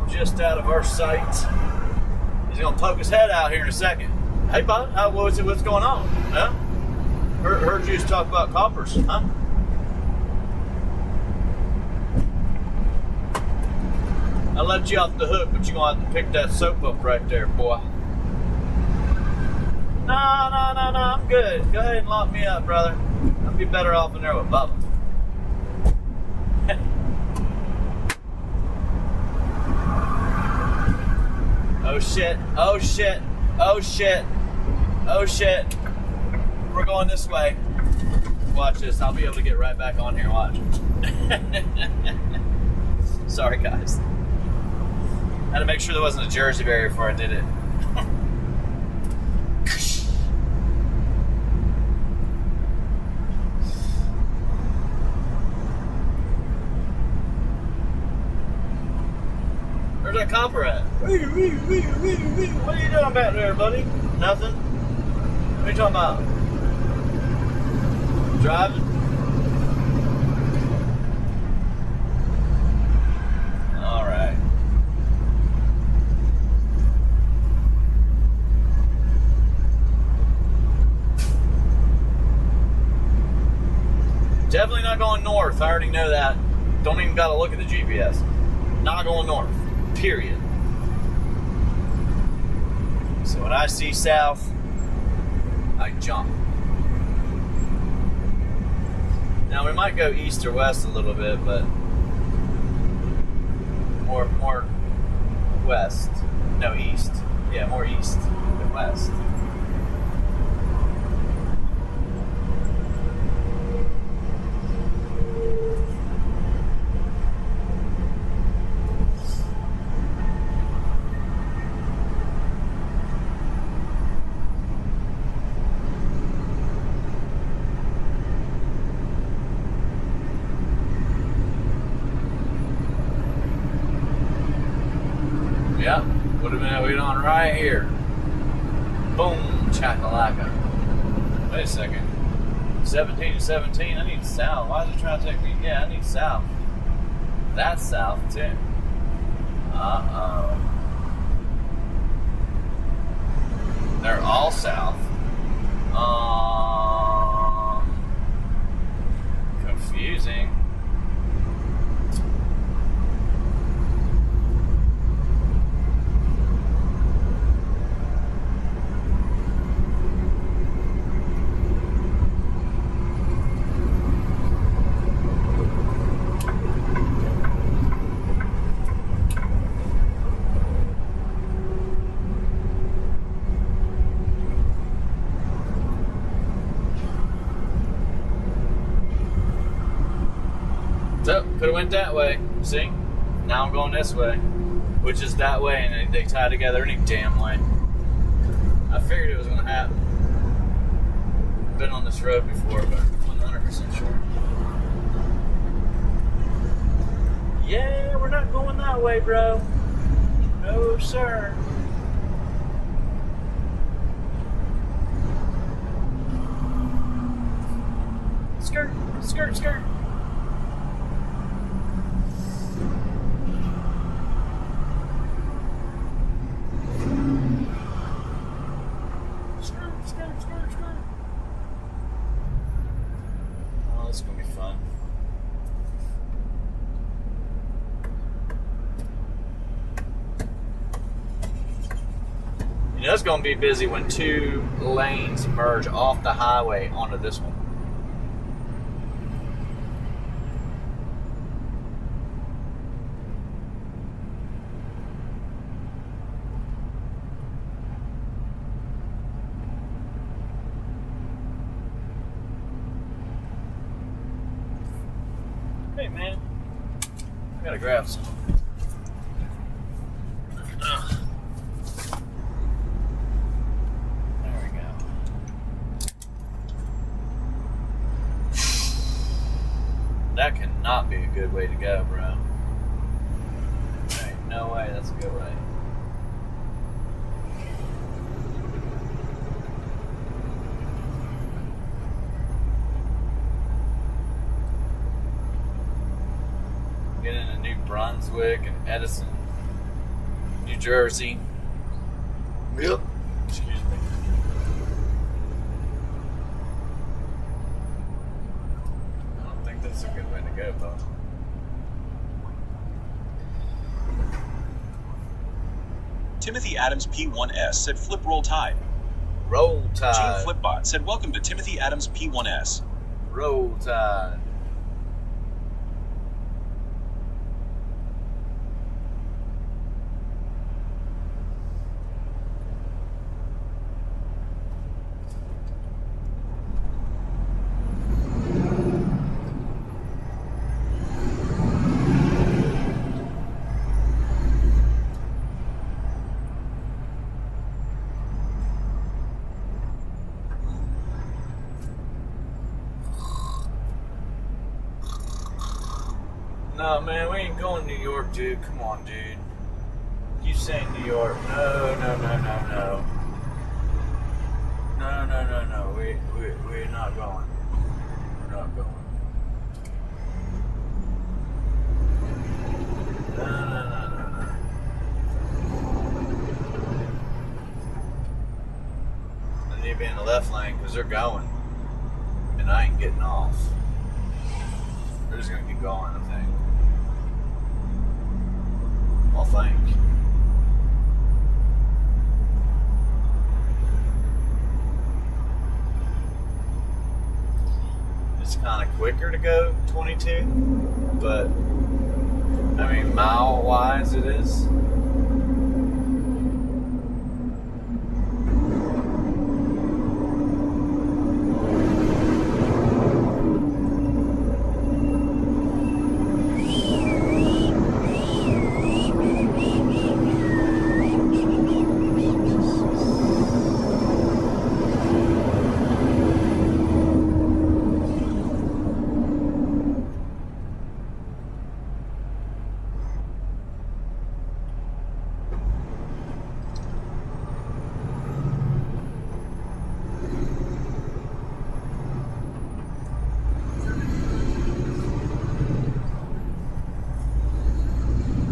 just out of our sight. He's gonna poke his head out here in a second. Hey, bud, what's going on? Huh? Heard you just talk about coppers, huh? I let you off the hook, but you're gonna have to pick that soap up right there, boy. No, I'm good. Go ahead and lock me up, brother. I'll be better off in there with Bubba. Oh shit, oh shit, oh shit, oh shit. We're going this way. Watch this, I'll be able to get right back on here, watch. Sorry guys. Had to make sure there wasn't a Jersey barrier before I did it. Where's that copper at? What are you doing back there, buddy? Nothing? What are you talking about? Driving? Alright. Definitely not going north. I already know that. Don't even gotta look at the GPS. Not going north. Period. So when I see south, I jump. Now we might go east or west a little bit, but more west. No, east. Yeah, more east than west. Yep, would have been waiting on right here. Boom, chakalaka. Wait a second. 17 to 17, I need south. Why is it trying to take me? Yeah, I need south. That's south too. Uh-oh. They're all south. Confusing. So, could have went that way, see? Now I'm going this way, which is that way, and they tie together any damn way. I figured it was going to happen. Been on this road before, but I'm 100% sure. Yeah, we're not going that way, bro. No, sir. Skirt, skirt, skirt. Oh, this is gonna be fun. You know, it's gonna be busy when two lanes merge off the highway onto this one. Hey man, I gotta grab some. There we go. That cannot be a good way to go, bro. There ain't no way that's a good way. Get into New Brunswick and Edison, New Jersey. Yep. Excuse me. I don't think that's a good way to go, though. Timothy Adams P1S said flip roll tide. Roll Gene Tide. Flipbot said welcome to Timothy Adams P1S. Roll Tide. No, man, we ain't going to New York, dude. Come on, dude. You saying New York? No. No. We're not going. We're not going. No. I need to be in the left lane because they're going. And I ain't getting off. They're just going to keep going, I think. Well, think. It's kind of quicker to go 22, but I mean, mile-wise, it is.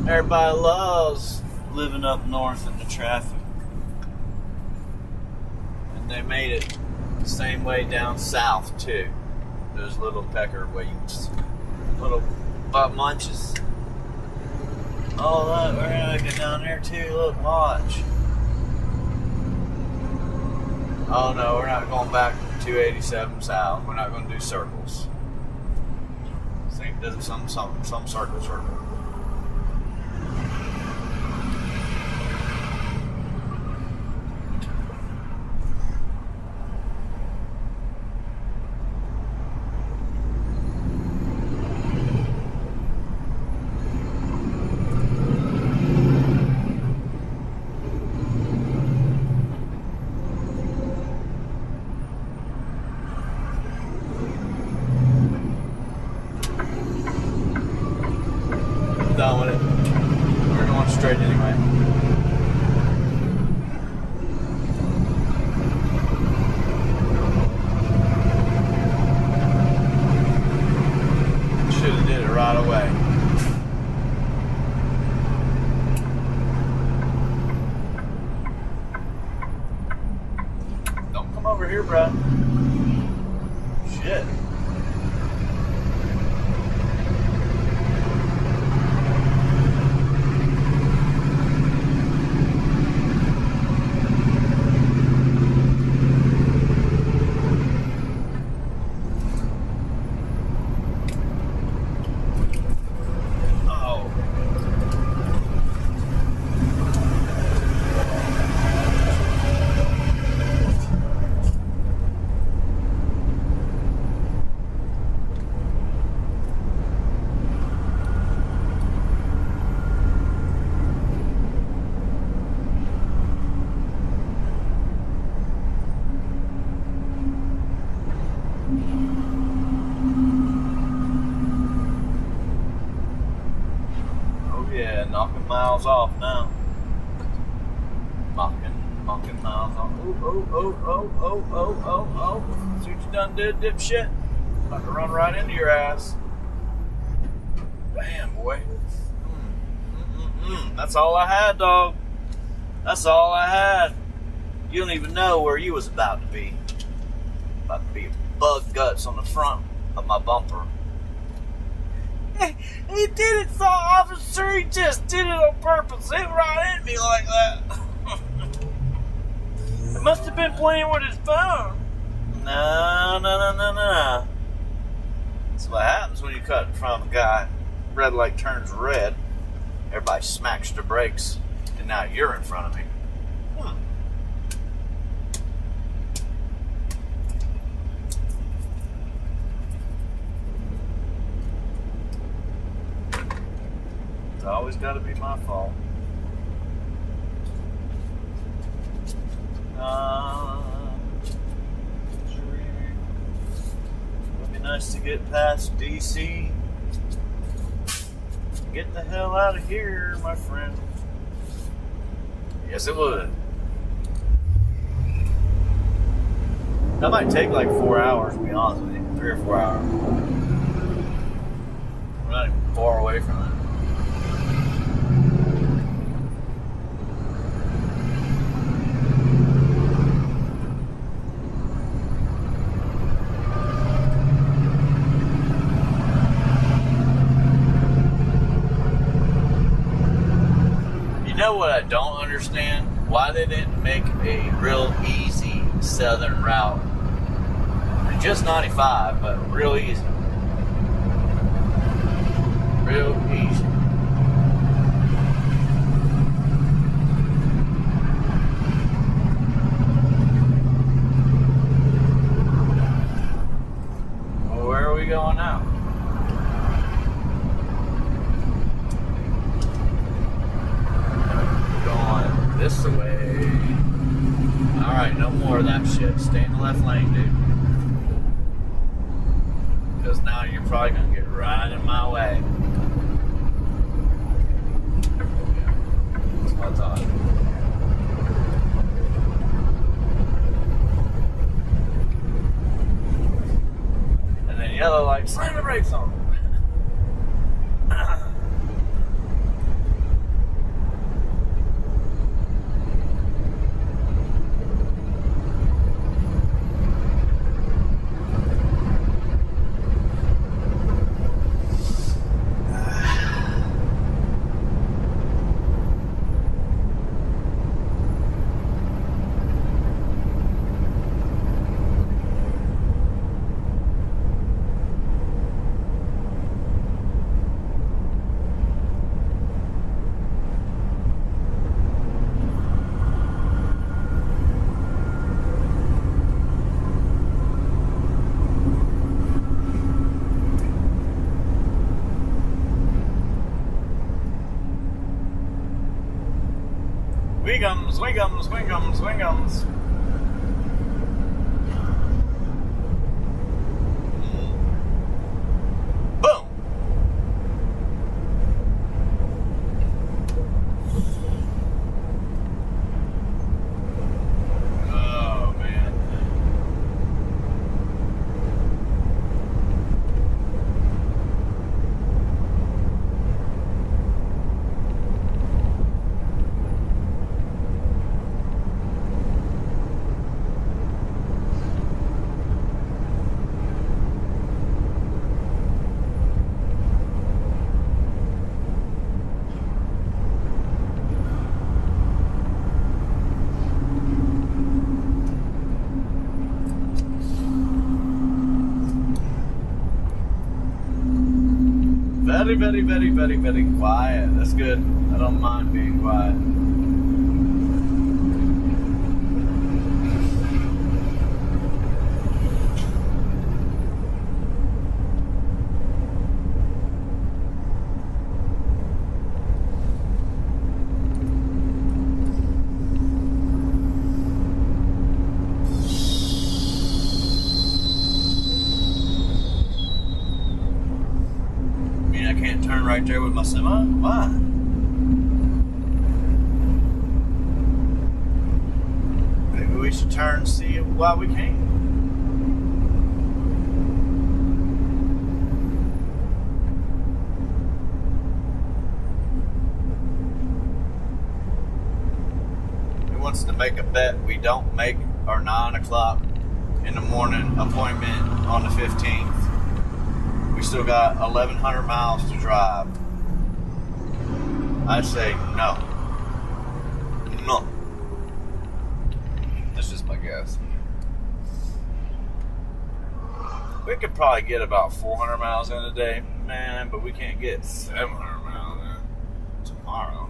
Everybody loves living up north in the traffic. And they made it the same way down south, too. Those little pecker weights. Little butt munches. Oh, look, we're going to go down there, too. Look, watch. Oh, no, we're not going back 287 south. We're not going to do circles. I think there's some circle. Done with it. We're going straight anyway. Should have did it right away. Don't come over here, bro. Shit. Knocking miles off now. Knocking miles off. Oh. See what you done did, dipshit? About to run right into your ass. Damn, boy. That's all I had, dog. That's all I had. You don't even know where you was about to be. About to be bug guts on the front of my bumper. He did it, so officer. He just did it on purpose. Hit right at me like that. It must have been playing with his phone. No. That's what happens when you cut in front of a guy. Red light turns red. Everybody smacks their brakes. And now you're in front of me. It's always got to be my fault. Would be nice to get past DC. Get the hell out of here, my friend. Yes, it would. That might take like 4 hours, to be honest with you. 3 or 4 hours. We're not even far away from it. You know what I don't understand? Why they didn't make a real easy southern route. Just 95, but real easy. Real easy. Well, where are we going now? Going this way. Alright, no more of that shit. Stay in the left lane, dude. Because now you're probably going to get right in my way. That's what I thought. And then yellow light, slam the brakes on. Swingums. Boom. Oh, man. Very quiet. That's good. I don't mind being quiet. Right there with my semi? Why? Maybe we should turn and see why we can't. We wants to make a bet we don't make our 9 o'clock in the morning appointment on the 15th. We still got 1,100 miles to drive. I say no. No. That's just my guess. We could probably get about 400 miles in a day, man, but we can't get 700 miles in tomorrow.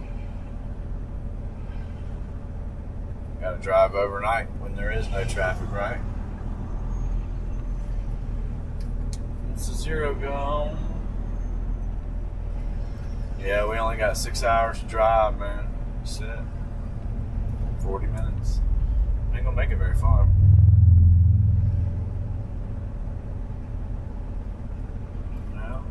Gotta drive overnight when there is no traffic, right? It's a zero go. Yeah, we only got 6 hours to drive, man. That's it. 40 minutes. Ain't gonna make it very far. No.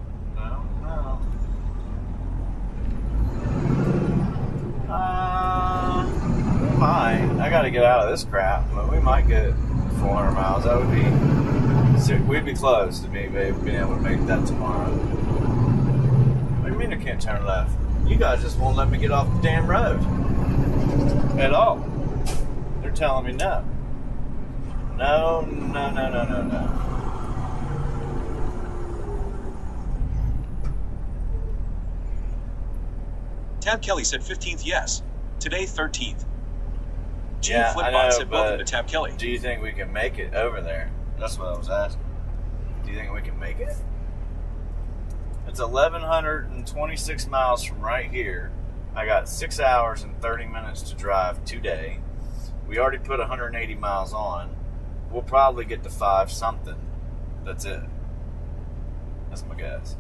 We might. I gotta get out of this crap, but we might get 400 miles. That would be... We'd be close to me, babe, being able to make that tomorrow. What do you mean I can't turn left? You guys just won't let me get off the damn road. At all. They're telling me no. No. Tab Kelly said 15th yes. Today 13th. Gene Yeah, I Flipbot know, said welcome but to Tab Kelly. do you think we can make it over there? That's what I was asking. Do you think we can make it? It's 1,126 miles from right here. I got 6 hours and 30 minutes to drive today. We already put 180 miles on. We'll probably get to 5 something. That's it. That's my guess.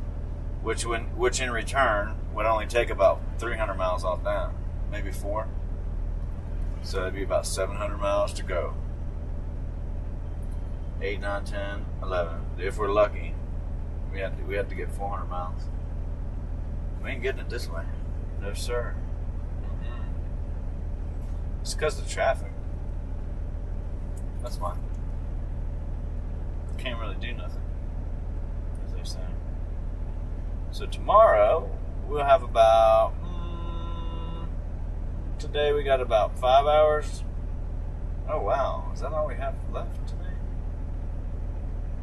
Which in return would only take about 300 miles off down. Maybe 4. So that'd be about 700 miles to go. 8, 9, 10, 11. If we're lucky, we have to get 400 miles. We ain't getting it this way. No, sir. It's because of the traffic. That's why. Can't really do nothing, as they say. So tomorrow, we'll have about... today we got about 5 hours. Oh, wow. Is that all we have left today?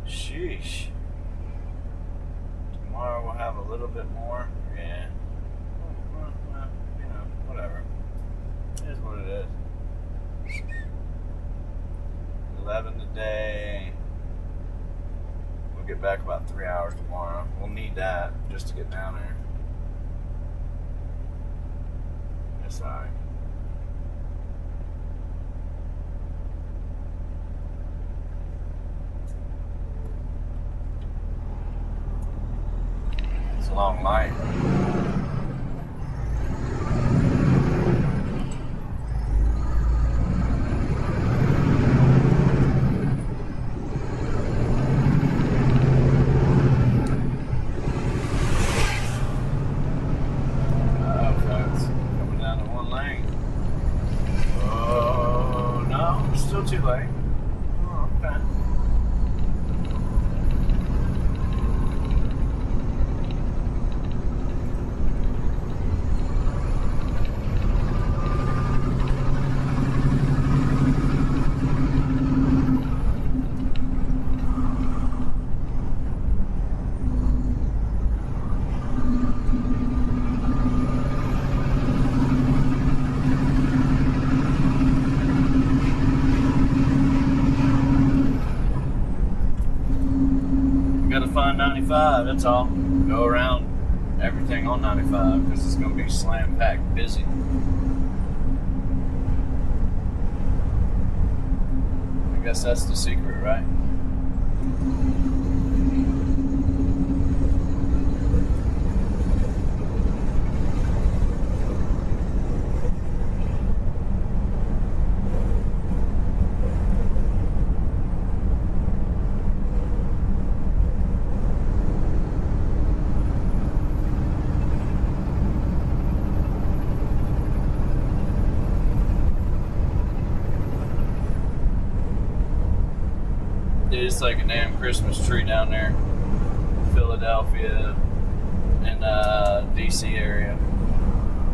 Sheesh. Tomorrow we'll have a little bit more. Yeah. Well, you know, whatever. It is what it is. 11 today. We'll get back about 3 hours tomorrow. We'll need that just to get down there. It's alright. It's a long line. Too late. Oh, okay. Find 95, that's all. Go around everything on 95 because it's going to be slam packed busy. I guess that's the secret, right? It's like a damn Christmas tree down there, Philadelphia and DC area,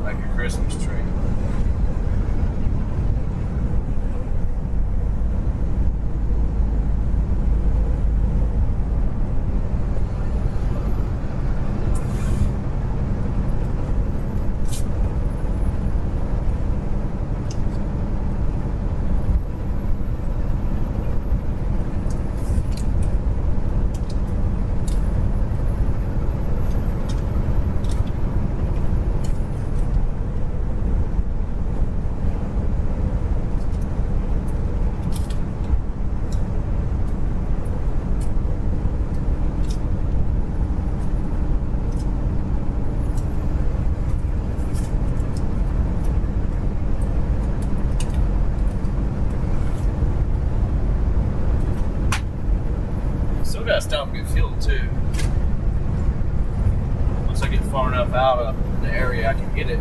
like a Christmas tree. gotta stop and get fuel too. Once I get far enough out of the area, I can get it.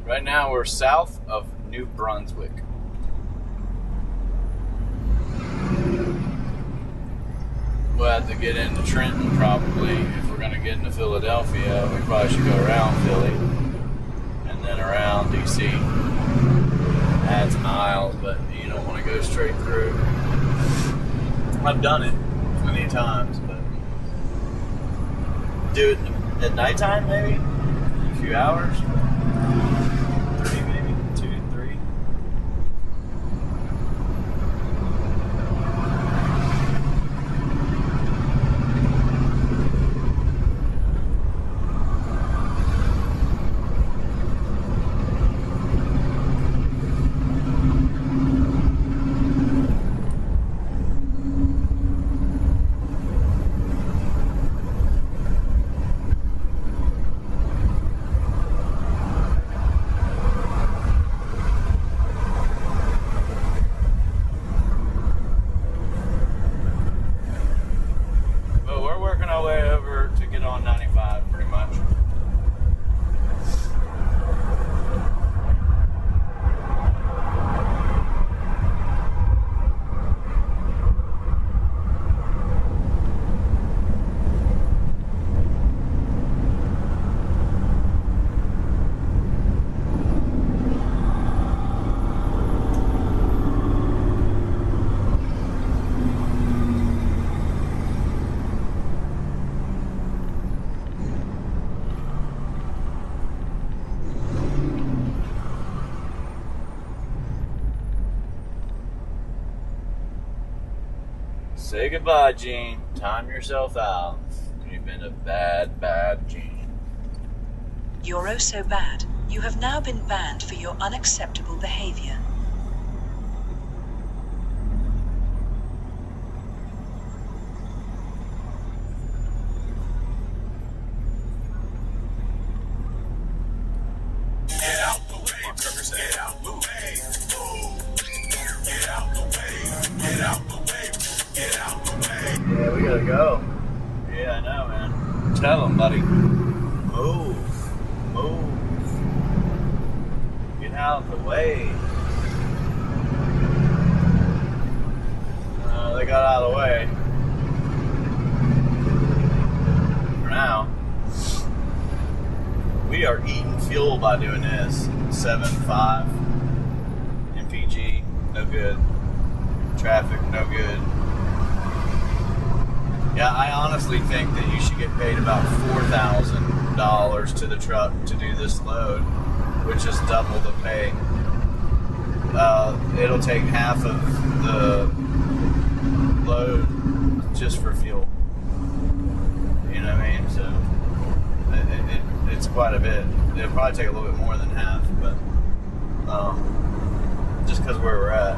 Right now we're south of New Brunswick. We'll have to get into Trenton probably. If we're going to get into Philadelphia, we probably should go around Philly and then around DC. Adds miles, but you don't want to go straight through. I've done it plenty of times, but do it at nighttime maybe? A few hours? 3 maybe? 2, 3? Say goodbye, Gene. Time yourself out. You've been a bad, bad Gene. You're oh so bad. You have now been banned for your unacceptable behavior. Get out the way, get out the way, move. Get out the way, get out the way, get out. go. Yeah, I know, man. Tell him, buddy. Move. Move. Get out of the way. They got out of the way. For now. We are eating fuel by doing this. 7.5 MPG, no good. Traffic, no good. Yeah, I honestly think that you should get paid about $4,000 to the truck to do this load, which is double the pay. It'll take half of the load just for fuel. You know what I mean? So it's quite a bit. It'll probably take a little bit more than half, but just because where we're at.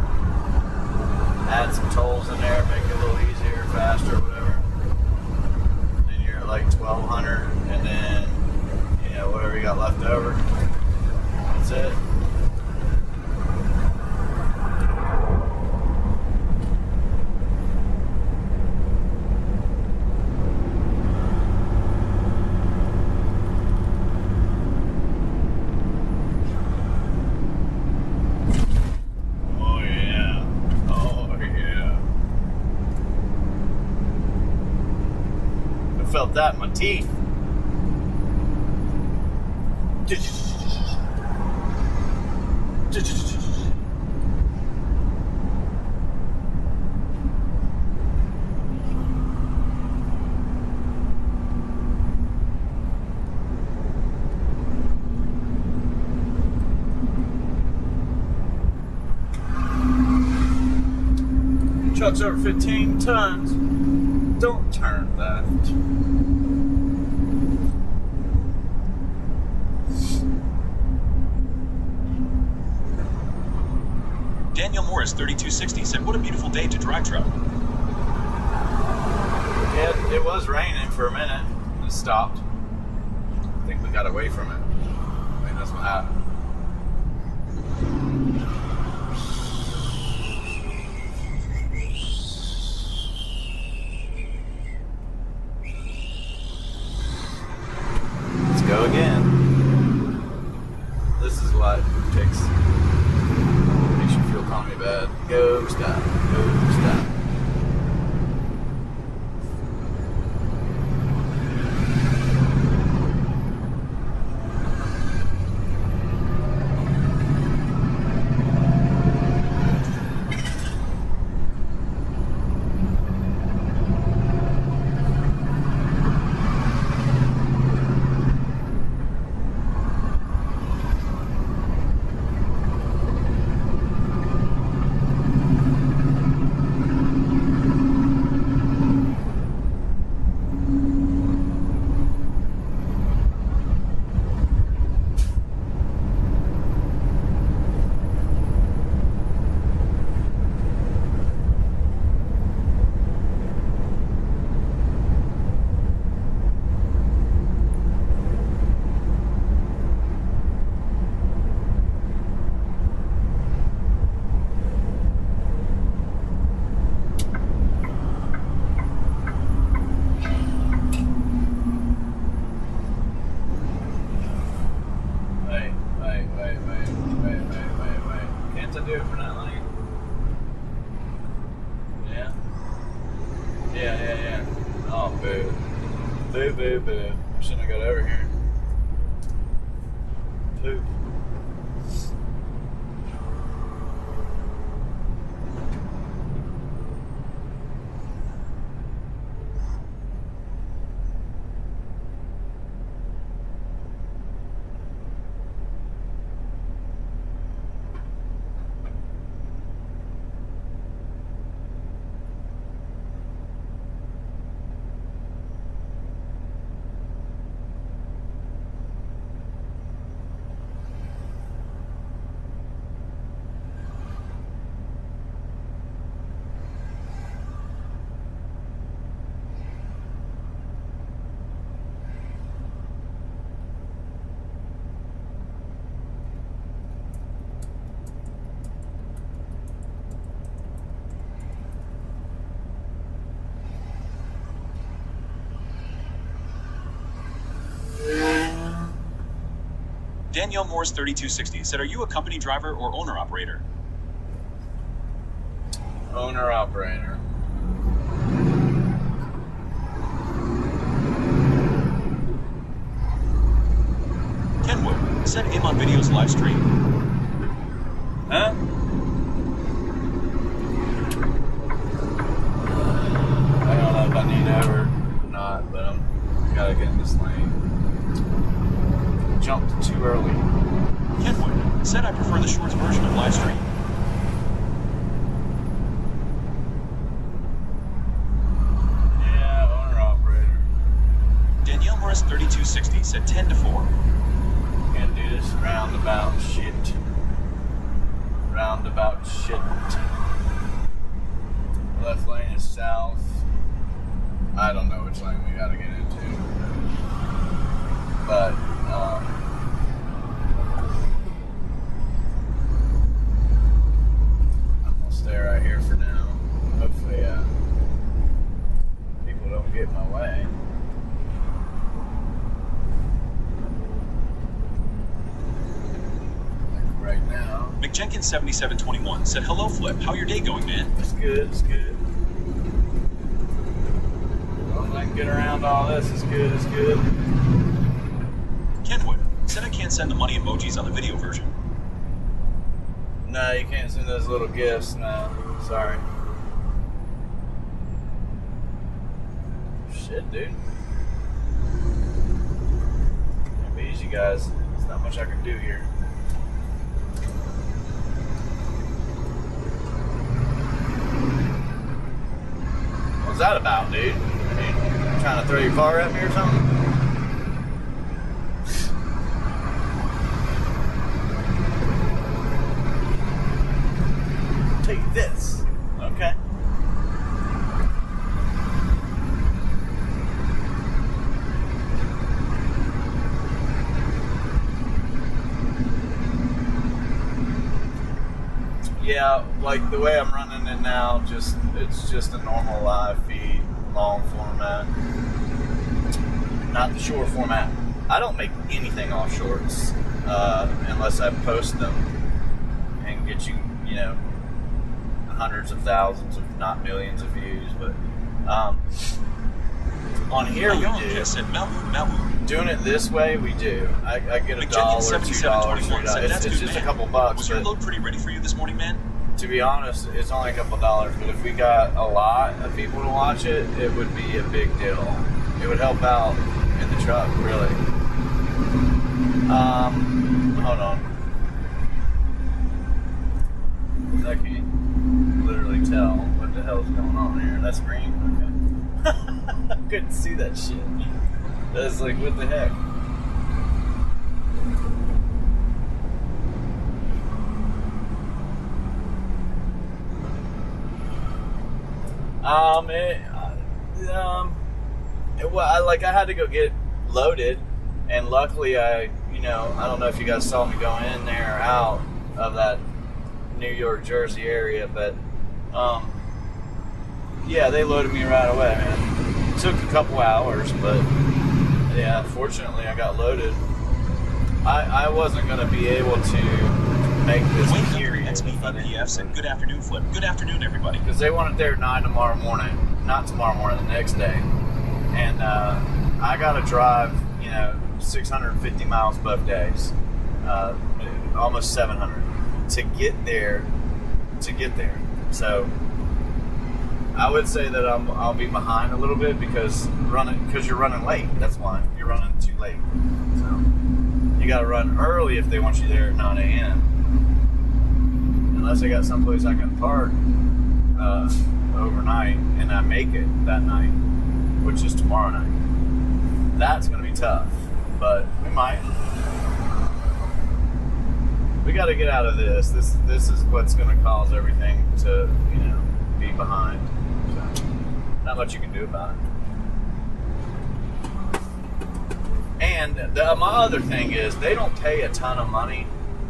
Add some tolls in there, make it a little easier, faster, whatever. Then you're at like 1,200, and then whatever you got left over. That's it. Felt that in my teeth. Truck's over 15 tons. Don't turn left. Daniel Morris, 3260, said, "What a beautiful day to drive truck." Yeah, it was raining for a minute. It stopped. I think we got away from it. I think that's what happened. Go again. This is what makes your fuel economy bad. Go stop. Go stop. Boo, boo, boo. Shouldn't have got over here. Poop. Danielle Morris 3260 said, "Are you a company driver or owner operator?" Owner operator. Kenwood said, "Aim on Video's live stream." Huh? I don't know if I need over or not, but I gotta get in this lane. Jumped too early. Kenwood said, "I prefer the shorts version of live stream." Yeah, owner operator. Danielle Morris 3260 said 10 to 4. Can't do this roundabout shit. Roundabout shit. Left lane is south. I don't know which lane we gotta get into. But, I'm gonna stay right here for now. Hopefully, people don't get in my way. Like right now. McJenkins 7721 said, "Hello, Flip. How your day going, man?" It's good, it's good. As long as I can get around all this, it's good, it's good. Kenwood said, "I can't send the money emojis on the video version." No, you can't send those little gifts, no. Sorry. Shit, dude. Can't be easy, guys. There's not much I can do here. What's that about, dude? I mean, trying to throw your car at me or something? Take this. Okay. Yeah, like the way I'm running it now, it's just a normal live feed, long format, not the short format. I don't make anything off shorts unless I post them and get you hundreds of thousands, if not millions of views. But on here we do. Said, Malbu. Doing it this way, we do. I get $1, $2, $3. It's just a couple bucks. Was your load pretty ready for you this morning, man? To be honest, it's only a couple dollars. But if we got a lot of people to watch it, it would be a big deal. It would help out in the truck, really. Hold on. I can't literally tell what the hell's going on here. That's green? Okay. I couldn't see that shit. That's like, what the heck? I had to go get loaded, and luckily I don't know if you guys saw me go in there or out of that New York, Jersey area, but yeah, they loaded me right away, man. It took a couple hours, but yeah, fortunately I got loaded. I wasn't going to be able to make this period. XBPF said, "Good afternoon, Flip. Good afternoon, everybody." Because they want it there at 9 tomorrow morning. Not tomorrow morning, the next day. And I got to drive, 650 miles both days. Almost 700 to get there. So I would say that I'll be behind a little bit because you're running late. That's why. You're running too late. So you got to run early if they want you there at 9 a.m. Unless I got someplace I can park overnight and I make it that night, which is tomorrow night. That's going to be tough, but we might. We got to get out of this. This is what's going to cause everything to, be behind. So, not much you can do about it. And my other thing is they don't pay a ton of money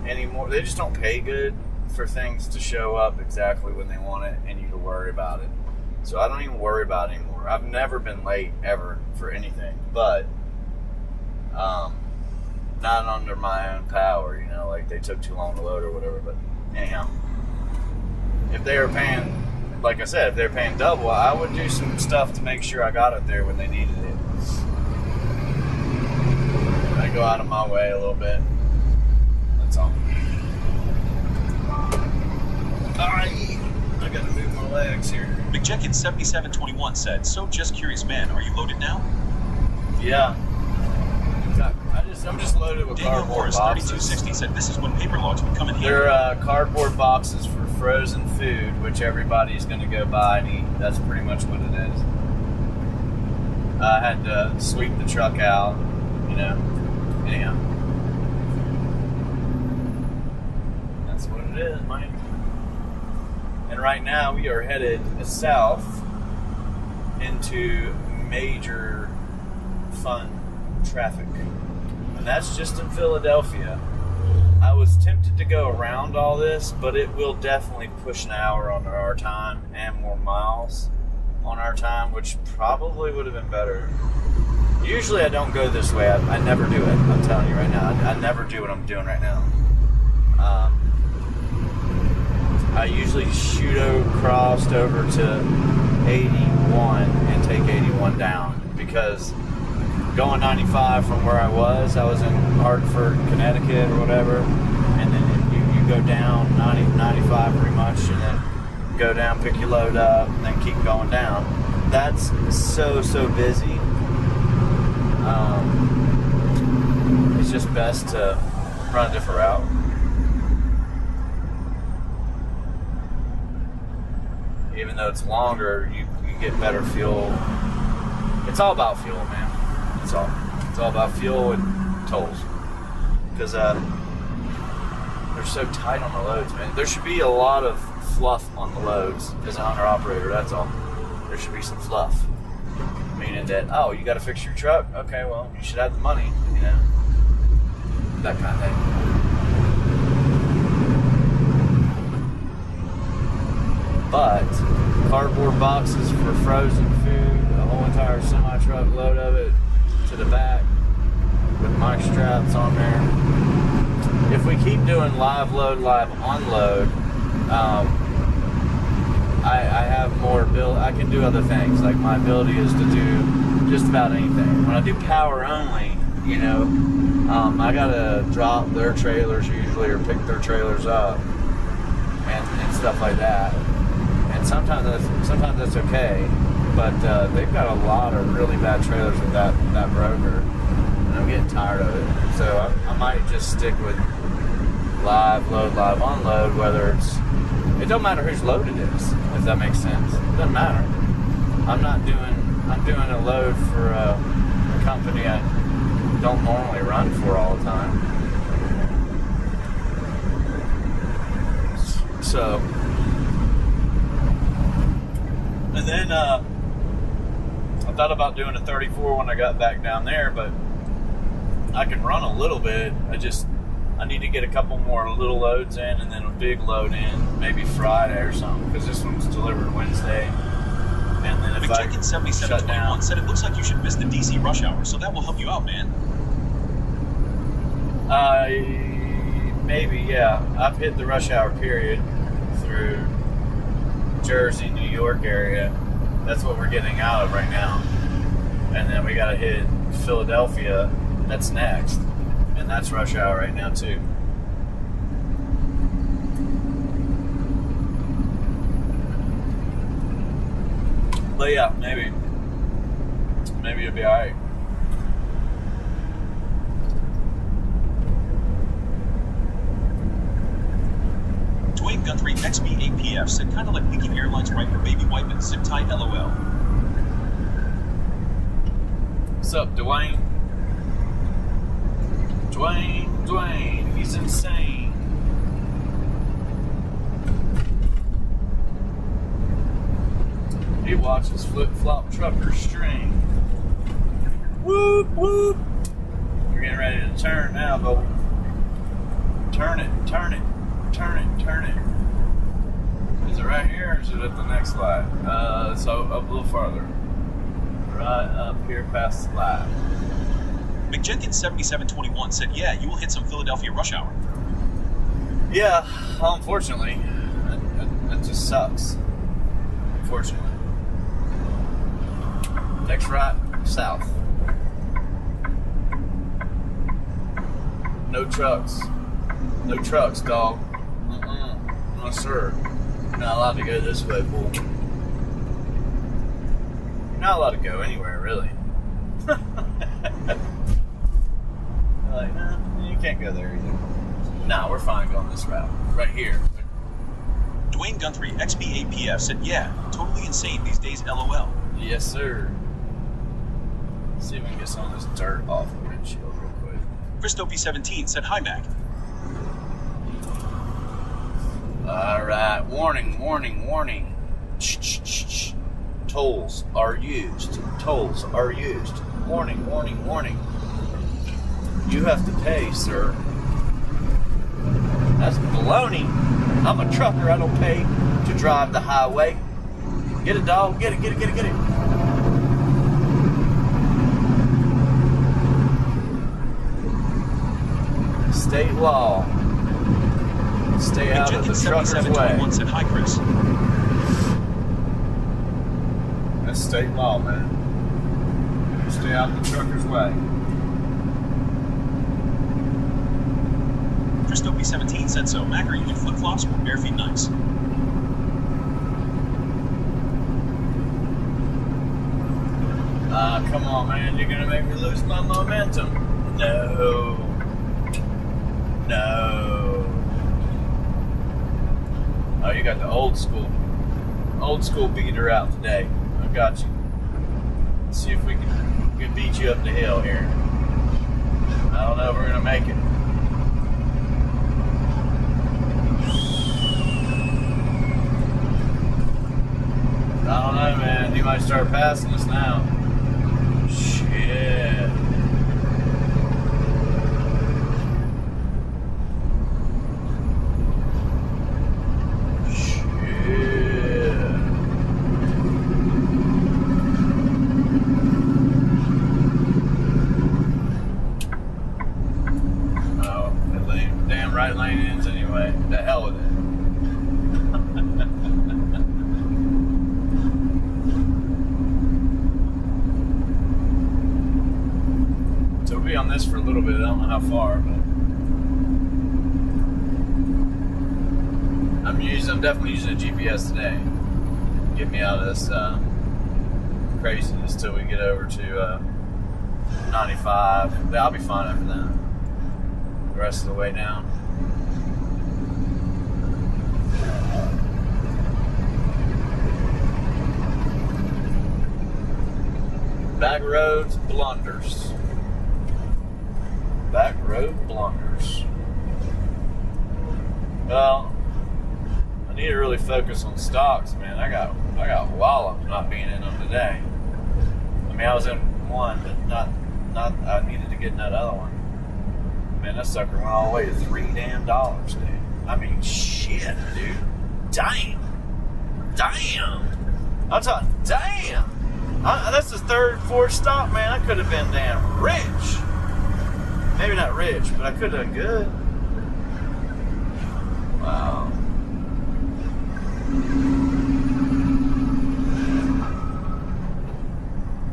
anymore. They just don't pay good for things to show up exactly when they want it and you to worry about it. So I don't even worry about it anymore. I've never been late ever for anything, but not under my own power, you know, like they took too long to load or whatever. But anyhow, if they were paying, like I said, if they're paying double, I would do some stuff to make sure I got it there when they needed it. I go out of my way a little bit. That's all. Alright, I gotta move my legs here. McJekin7721 said, "So just curious, man, are you loaded now?" Yeah. I'm just loaded with Daniel cardboard Morris boxes. 3260 said, "This is when paper logs would come in handy." They're cardboard boxes for frozen food, which everybody's going to go buy and eat. That's pretty much what it is. I had to sweep the truck out, you know. Anyhow. That's what it is, man. And right now we are headed south into major fun traffic. And that's just in Philadelphia. I was tempted to go around all this, but it will definitely push an hour on our time and more miles on our time, which probably would have been better. Usually I don't go this way. I never do it. I'm telling you right now. I never do what I'm doing right now. I usually shoot across over to 81 and take 81 down, because going 95 from where I was in Hartford, Connecticut or whatever, and then you go down 90, 95 pretty much, and then go down, pick your load up, and then keep going down. That's so busy. It's just best to run a different route. Even though it's longer, you get better fuel. It's all about fuel, man. It's all about fuel and tolls. Because they're so tight on the loads, man. There should be a lot of fluff on the loads as an owner-operator, that's all. There should be some fluff. Meaning that, oh, you got to fix your truck? Okay, well, you should have the money, you know? That kind of thing. But cardboard boxes for frozen food, a whole entire semi-truck load of it to the back with mic straps on there. If we keep doing live load, live unload, I have more ability. I can do other things. Like my ability is to do just about anything. When I do power only, you know, I gotta drop their trailers usually, or pick their trailers up and stuff like that. And sometimes that's okay, but they've got a lot of really bad trailers with that broker, and I'm getting tired of it. So I might just stick with live load, live unload. It don't matter whose load it is, if that makes sense. It doesn't matter. I'm doing a load for a company I don't normally run for all the time. So. And then I thought about doing a 34 when I got back down there, but I can run a little bit. I need to get a couple more little loads in, and then a big load in maybe Friday or something, because this one's delivered Wednesday. And then if I shut down, said it looks like you should miss the DC rush hour, so that will help you out, man. Maybe, yeah. I've hit the rush hour period through Jersey, New York area. That's what we're getting out of right now. And then we got to hit Philadelphia. That's next. And that's rush hour right now too. But yeah, maybe it'll be alright. Dwayne Guthrie XB8PF said, "Kind of like leaking airlines wiper, baby wipe, and zip tie, LOL." What's up, Dwayne? Dwayne, he's insane. He watches flip-flop trucker string. Whoop, whoop. We're getting ready to turn now, but turn it. Is it right here, or is it at the next light? So up a little farther. Right up here past the light. McJenkins 7721 said, yeah, you will hit some Philadelphia rush hour. Yeah, unfortunately, that just sucks. Unfortunately. Next right, south. No trucks. No trucks, dog. No, sir. You're not allowed to go this way, bull. You're not allowed to go anywhere, really. Like, nah, you can't go there either. Nah, we're fine going this route. Right here. Dwayne Guthrie, XBAPF, said, yeah, totally insane these days, LOL. Yes, sir. Let's see if we can get some of this dirt off the windshield real quick. Christo P17 said, hi, Mac. Alright, warning, warning, warning. Shh. Tolls are used. Tolls are used. Warning, warning, warning. You have to pay, sir. That's baloney. I'm a trucker. I don't pay to drive the highway. Get it, dog. Get it. State law. Stay out of the trucker's way. Said, hi, Chris. That's state law, man. Stay out of the trucker's way. Christo P17 said so. Mac, are you in flip-flops or bare feet nice? Come on, man. You're going to make me lose my momentum. No. Oh, you got the old school beater out today. I got you. Let's see if we can beat you up the hill here. I don't know if we're going to make it. I don't know, man. You might start passing us now. Shit. Oh, that damn right lane ends anyway. The hell with it. Be on this for a little bit. I don't know how far, but I'm definitely using a GPS today. Get me out of this craziness till we get over to 95. But I'll be fine after that. The rest of the way down. Back roads, blunders. Back road blunders. Well, I need to really focus on stocks, man. I got wallop not being in them today. I mean, I was in one, but not. I needed to get in that other one. Man, that sucker went all the way to $3 damn, dude. I mean, shit, dude. Damn. I'm talking, damn. That's the third, fourth stop, man. I could have been damn rich. Maybe not rich, but I could have done good. Wow.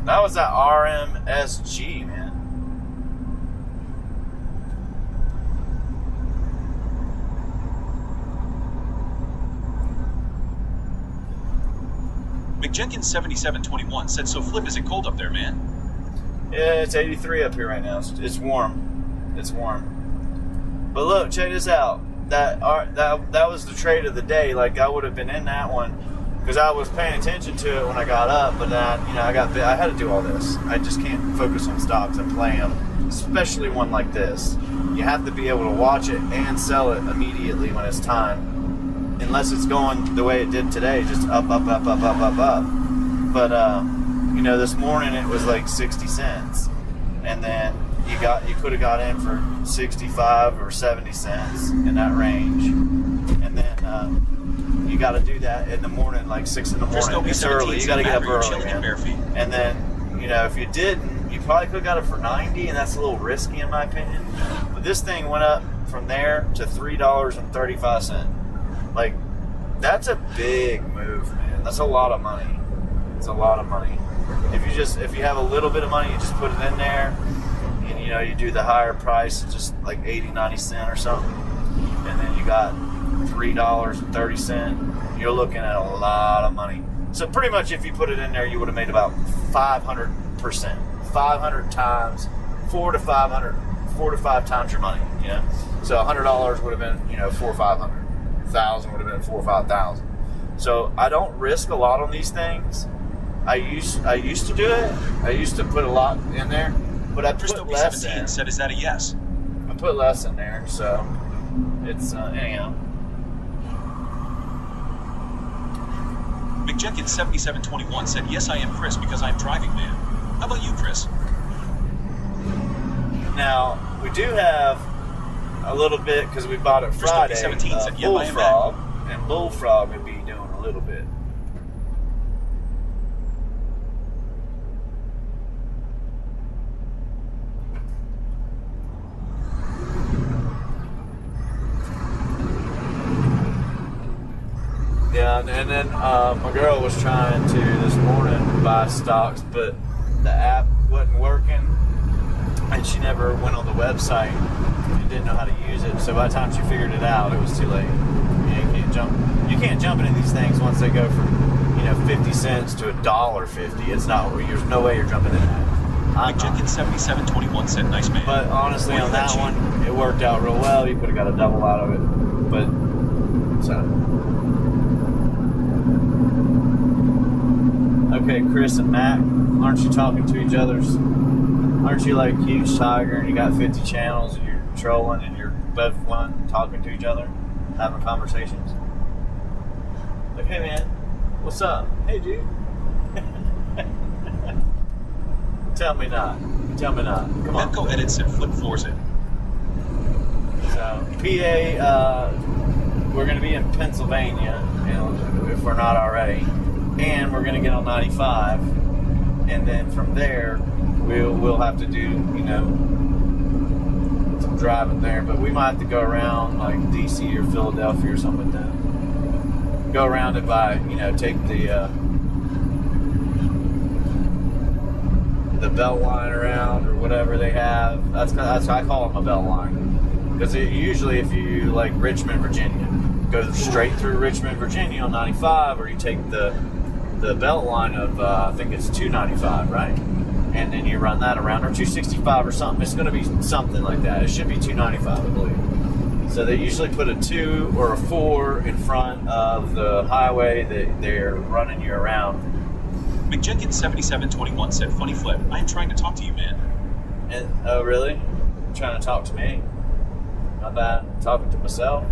That was that RMSG, man. McJenkins 7721 said, so Flip, is it cold up there, man? Yeah, it's 83 up here right now. It's warm. It's warm. But look, check this out. That was the trade of the day. Like, I would have been in that one because I was paying attention to it when I got up. But then, I had to do all this. I just can't focus on stocks and play them, especially one like this. You have to be able to watch it and sell it immediately when it's time, unless it's going the way it did today, just up. But this morning it was like 60 cents, and then you could have got in for 65 or 70 cents in that range, and then you got to do that in the morning, like 6 in the morning. It's early. You got to get up early, man. And then if you didn't, you probably could have got it for $90, and that's a little risky in my opinion. But this thing went up from there to $3.35. Like, that's a big move, man. That's a lot of money. It's a lot of money. If you have a little bit of money, you just put it in there, and you do the higher price, just like 80-90 cents or something, and then you got $3.30. You're looking at a lot of money. So pretty much, if you put it in there, you would have made about 500%, 500 times, 4 to 5 times your money. So $100 would have been 4 or 500. 1,000 would have been 4 or 5,000. So I don't risk a lot on these things. I used to do it. I used to put a lot in there, but I put less in. Said, "Is that a yes?" I put less in there, so it's anyhow. McJenkins7721 said, "Yes, I am Chris because I am driving, man." How about you, Chris? Now we do have a little bit because we bought it Friday. 17 said, "Yeah, Bullfrog, and Bullfrog would be doing a little bit. Yeah, and then my girl was trying to this morning buy stocks, but the app wasn't working, and she never went on the website and didn't know how to use it. So by the time she figured it out, it was too late. You can't jump into these things once they go from 50 cents to $1.50. It's not. There's no way you're jumping in that. McJenkins7721 said, "Nice man." But honestly, on that one, it worked out real well. You could have got a double out of it, but so. Okay, Chris and Matt, aren't you talking to each other's? Aren't you like Huge Tiger and you got 50 channels and you're trolling and you're both one talking to each other, having conversations? Like, hey man, what's up? Hey dude. Tell me not. Come on. Menko Edit said, "Flip floors it." So, PA, we're going to be in Pennsylvania, if we're not already. And we're going to get on 95, and then from there we'll have to do some driving there, but we might have to go around like DC or Philadelphia or something like that. Go around it by take the belt line around or whatever they have. That's I call them a belt line, because usually if you like Richmond, Virginia, go straight through Richmond, Virginia on 95, or you take the belt line of I think it's 295, right? And then you run that around, or 265 or something. It's going to be something like that. It should be 295, I believe. So they usually put a 2 or a 4 in front of the highway that they're running you around. McJenkins7721 said, "Funny flip. I am trying to talk to you, man." And oh really? You're trying to talk to me? Not bad. Talking to myself.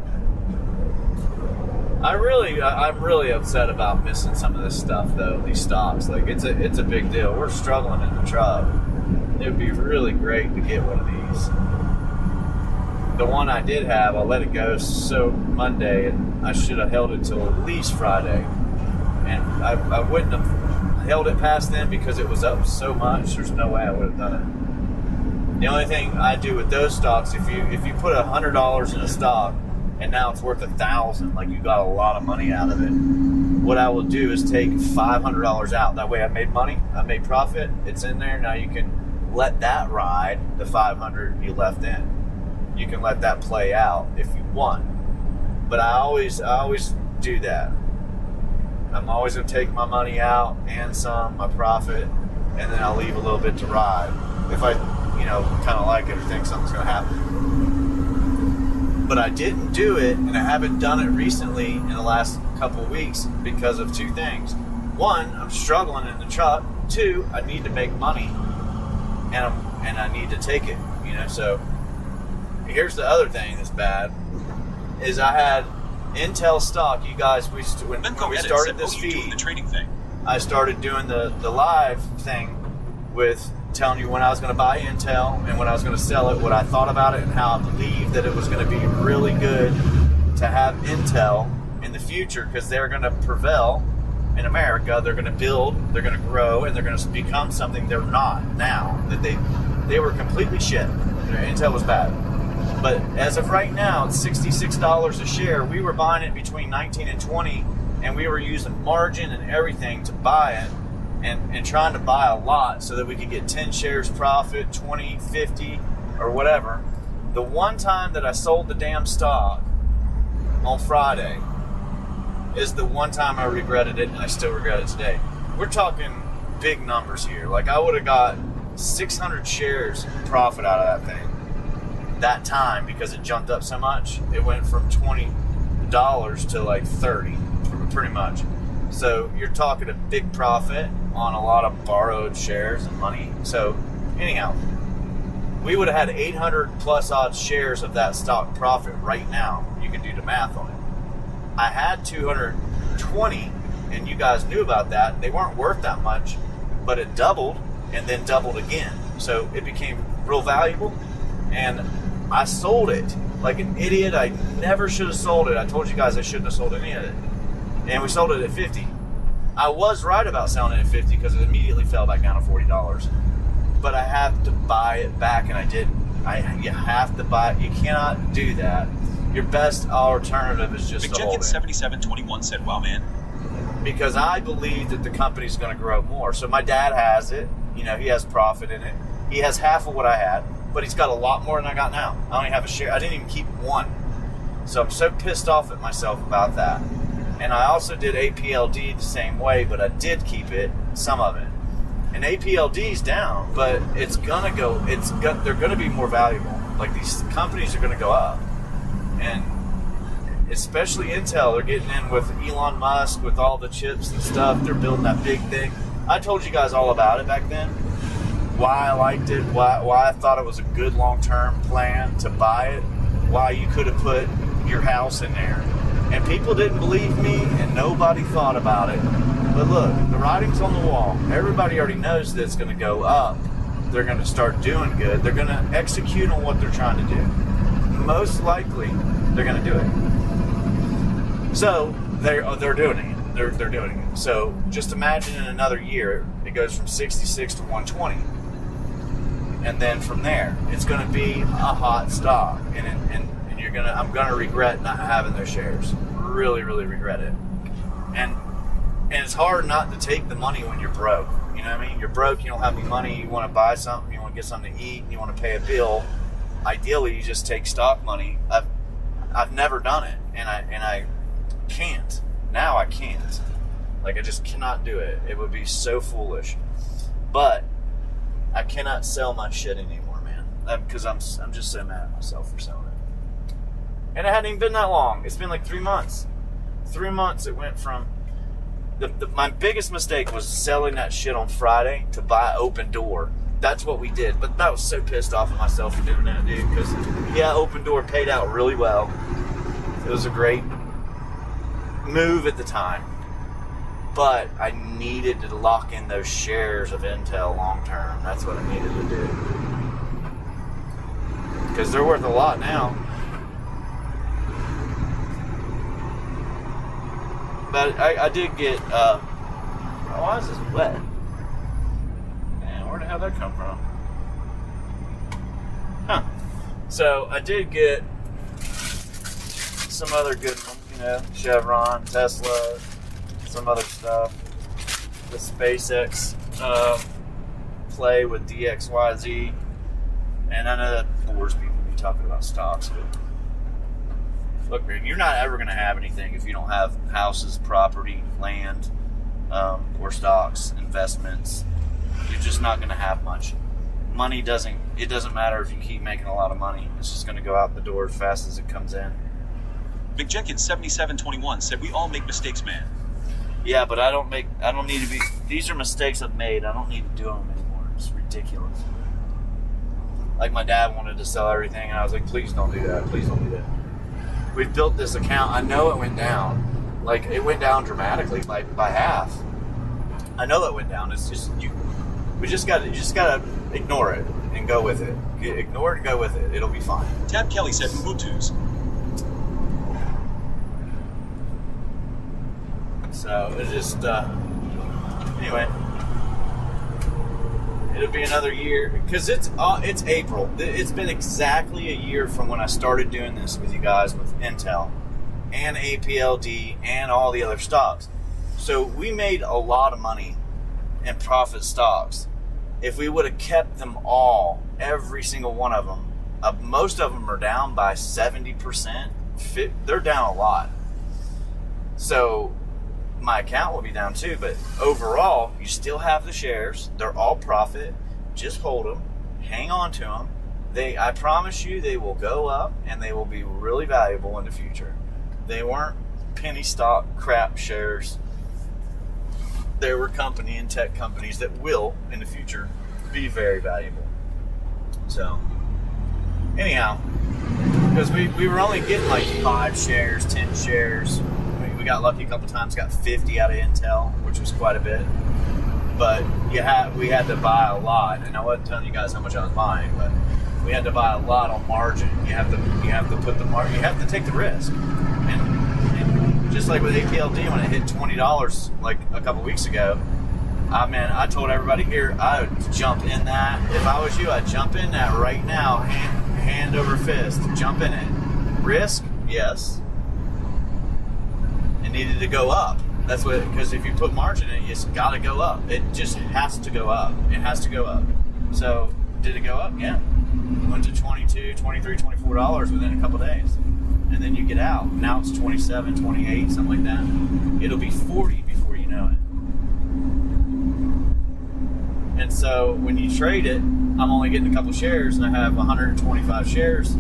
I'm really upset about missing some of this stuff though. These stocks, like it's a big deal. We're struggling in the truck. It would be really great to get one of these. The one I did have, I let it go so Monday, and I should have held it till at least Friday. And I wouldn't have held it past then because it was up so much. There's no way I would have done it. The only thing I do with those stocks, if you put $100 in a stock, and now it's worth $1,000, like you got a lot of money out of it. What I will do is take $500 out. That way I made money, I made profit, it's in there. Now you can let that ride, the $500 you left in. You can let that play out if you want. But I always do that. I'm always going to take my money out and some, my profit, and then I'll leave a little bit to ride. If I, kind of like it or think something's going to happen. But I didn't do it, and I haven't done it recently in the last couple of weeks because of two things. One, I'm struggling in the truck. Two, I need to make money, and I need to take it. So here's the other thing that's bad is I had Intel stock. You guys, when we started this feed, the trading thing. I started doing the live thing with telling you when I was going to buy Intel and when I was going to sell it, what I thought about it, and how I believed that it was going to be really good to have Intel in the future because they're going to prevail in America, they're going to build, they're going to grow, and they're going to become something they're not now. That they were completely shit. Intel was bad. But as of right now, it's $66 a share. We were buying it between 19 and 20, and we were using margin and everything to buy it, and trying to buy a lot so that we could get 10 shares profit, 20, 50, or whatever. The one time that I sold the damn stock on Friday is the one time I regretted it, and I still regret it today. We're talking big numbers here. Like, I would have got 600 shares profit out of that thing that time because it jumped up so much. It went from $20 to like 30, pretty much. So you're talking a big profit on a lot of borrowed shares and money. So anyhow, we would have had 800 plus odd shares of that stock profit right now. You can do the math on it. I had 220, and you guys knew about that. They weren't worth that much, but it doubled and then doubled again. So it became real valuable, and I sold it like an idiot. I never should have sold it. I told you guys I shouldn't have sold any of it. And we sold it at 50. I was right about selling it at 50 because it immediately fell back down to $40. But I have to buy it back, and I didn't. You have to buy it. You cannot do that. Your best alternative is just to hold it. 7721 said, wow, man. Because I believe that the company's going to grow more. So my dad has it. You know, he has profit in it. He has half of what I had, but he's got a lot more than I got now. I only have a share. I didn't even keep one. So I'm so pissed off at myself about that. And I also did APLD the same way, but I did keep it, some of it. And APLD's down, but it's gonna go. They're gonna be more valuable. Like, these companies are gonna go up, and especially Intel. They're getting in with Elon Musk with all the chips and stuff. They're building that big thing. I told you guys all about it back then. Why I liked it. Why I thought it was a good long-term plan to buy it. Why you could have put your house in there. And people didn't believe me, and nobody thought about it. But look, the writing's on the wall. Everybody already knows that it's going to go up. They're going to start doing good. They're going to execute on what they're trying to do. Most likely, they're going to do it. So they're doing it. They're doing it. So just imagine in another year, it goes from 66 to 120, and then from there, it's going to be a hot stock, and I'm gonna regret not having those shares. Really, really regret it. And it's hard not to take the money when you're broke. You know what I mean? You're broke, you don't have any money, you want to buy something, you want to get something to eat, you want to pay a bill. Ideally, you just take stock money. I've never done it, and I can't. Now I can't. Like, I just cannot do it. It would be so foolish. But I cannot sell my shit anymore, man. Because I'm just so mad at myself for selling it. And it hadn't even been that long. It's been like 3 months. 3 months it went from... my biggest mistake was selling that shit on Friday to buy Open Door. That's what we did. But I was so pissed off at myself for doing that, dude. Because, yeah, Open Door paid out really well. It was a great move at the time. But I needed to lock in those shares of Intel long term. That's what I needed to do. Because they're worth a lot now. But I did get, why is this wet? Man, where the hell did that come from? Huh. So I did get some other good ones, you know, Chevron, Tesla, some other stuff. The SpaceX play with DXYZ. And I know that bores people when you talking about stocks, but look, man, you're not ever going to have anything if you don't have houses, property, land, or stocks, investments. You're just not going to have much. Money doesn't matter if you keep making a lot of money. It's just going to go out the door as fast as it comes in. Big Jenkins 7721 said, we all make mistakes, man. Yeah, but I don't need to be, these are mistakes I've made. I don't need to do them anymore. It's ridiculous. Like, my dad wanted to sell everything, and I was like, please don't do that. Please don't do that. We've built this account. I know it went down. Like, it went down dramatically by half. I know it went down. It's just, you just gotta ignore it and go with it. Ignore it and go with it. It'll be fine. Tab Kelly said, Ubuntu's. So it's just anyway. It'll be another year because it's April. It's been exactly a year from when I started doing this with you guys with Intel and APLD and all the other stocks. So we made a lot of money in profit stocks. If we would have kept them all, every single one of them, most of them are down by 70%. They're down a lot. So my account will be down too, but overall, you still have the shares. They're all profit. Just hold them. Hang on to them. I promise you, they will go up and they will be really valuable in the future. They weren't penny stock crap shares. There were company and tech companies that will, in the future, be very valuable. So, anyhow, because we were only getting like 5 shares, 10 shares. We got lucky a couple times, got 50 out of Intel, which was quite a bit. But we had to buy a lot, and I wasn't telling you guys how much I was buying, but we had to buy a lot on margin. You have to put the margin. You have to take the risk, and just like with APLD when it hit $20 like a couple weeks ago, I told everybody here I would jump in that. If I was you, I'd jump in that right now, hand over fist, jump in it. Risk, yes. Needed to go up. That's what, because if you put margin in it, it's got to go up. It just has to go up. It has to go up. So did it go up? Yeah. Went to $22, $23, $24 within a couple days. And then you get out. Now it's 27, 28, something like that. It'll be 40 before you know it. And so when you trade it, I'm only getting a couple shares and I have 125 shares.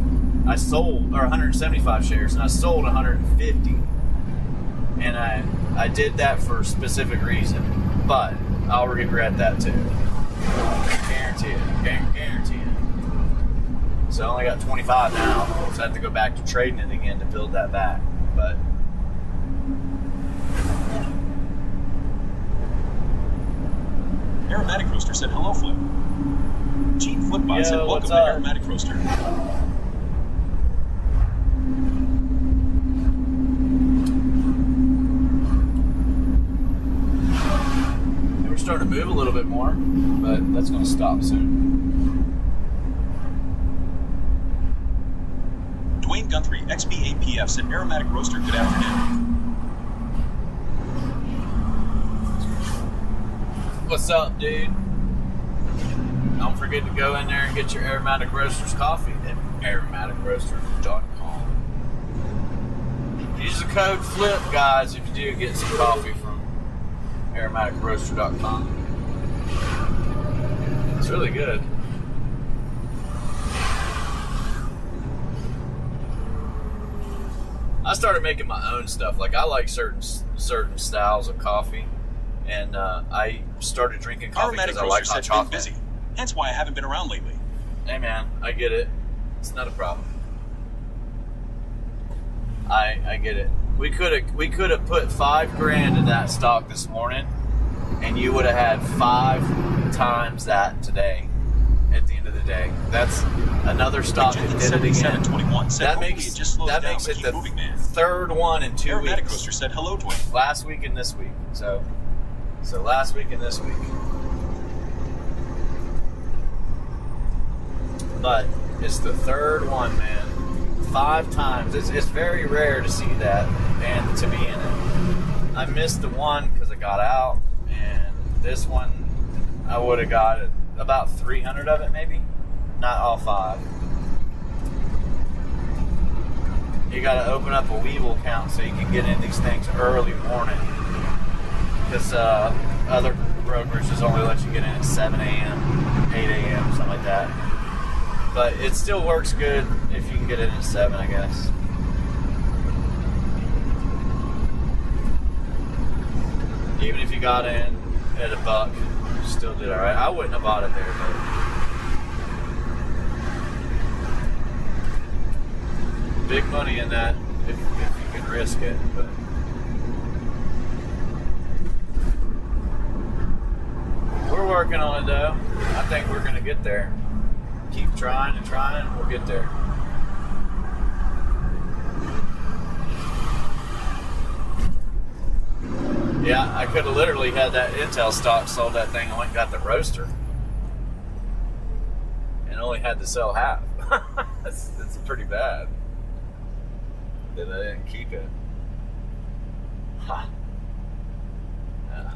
I sold, or 175 shares, and I sold 150. And I did that for a specific reason, but I'll regret that too. Guarantee it. Guarantee it. So I only got 25 now, so I have to go back to trading it again to build that back. But Aromatic Roaster said hello, Flip. Gene Flipbot said welcome to Aromatic Roaster. Starting to move a little bit more, but that's going to stop soon. Dwayne Guthrie, XBAPF, said Aromatic Roaster, good afternoon. What's up, dude? Don't forget to go in there and get your Aromatic Roasters coffee at aromaticroasters.com. Use the code FLIP, guys, if you do get some coffee from aromaticroaster.com. It's really good. I started making my own stuff. Like, I like certain styles of coffee, and I started drinking coffee because I like hot chocolate. Busy. Hence why I haven't been around lately. Hey man, I get it. It's not a problem. I get it. We could have put $5,000 in that stock this morning, and you would have had 5 times that today. At the end of the day, that's another stock that did it again. That makes it the third one in 2 weeks. Aromatic Roaster said hello, Dwayne. Last week and this week. So last week and this week. But it's the third one, man. 5 times. It's very rare to see that and to be in it. I missed the one because I got out, and this one I would have got about 300 of it, maybe. Not all 5. You got to open up a Weevil account so you can get in these things early morning, because other brokerages only let you get in at 7 a.m., 8 a.m., something like that. But it still works good if you can get in at 7, I guess. Even if you got in at $1, you still did alright. I wouldn't have bought it there, but big money in that if you can risk it. But we're working on it though. I think we're gonna get there. Keep trying and trying, we'll get there. Yeah, I could have literally had that Intel stock, sold that thing, and went and got the roaster. And only had to sell half. That's pretty bad. That I didn't keep it. Ha. Yeah.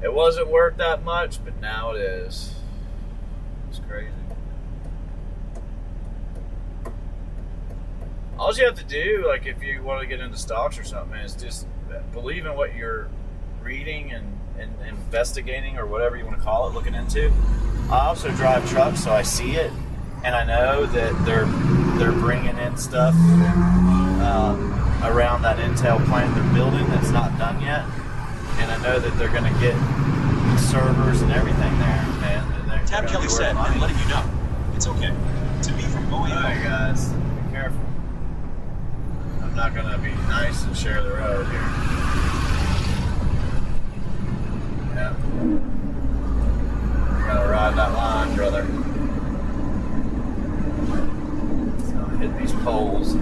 It wasn't worth that much, but now it is. It's crazy. All you have to do, like if you want to get into stocks or something, is just believe in what you're reading and investigating, or whatever you want to call it, looking into. I also drive trucks, so I see it, and I know that they're bringing in stuff around that Intel plant they're building that's not done yet, and I know that they're going to get servers and everything there, man. Tab Kelly said, I'm letting you know. It's okay. To be from OAO. Alright guys, be careful. I'm not going to be nice and share the road here. Yeah. You gotta ride that line, brother. So hit these poles.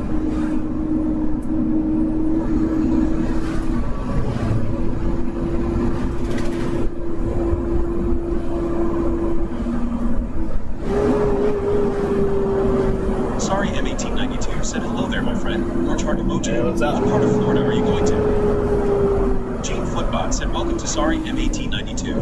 Sorry, M1892 said hello there, my friend. Large heart emoji. Hey, what's up? What part of Florida are you going to? Gene Footbot said, welcome to Sorry M1892.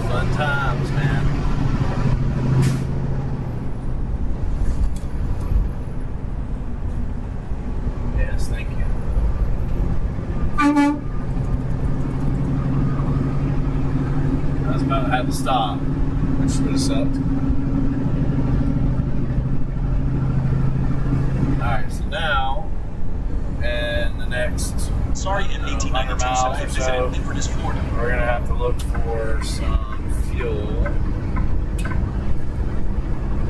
Fun times, man. Yes, thank you. I was about to have to stop, which would have sucked. Alright, so now, in the next Sorry M1892 said I visited Inverness, Florida. we're gonna have to look for some fuel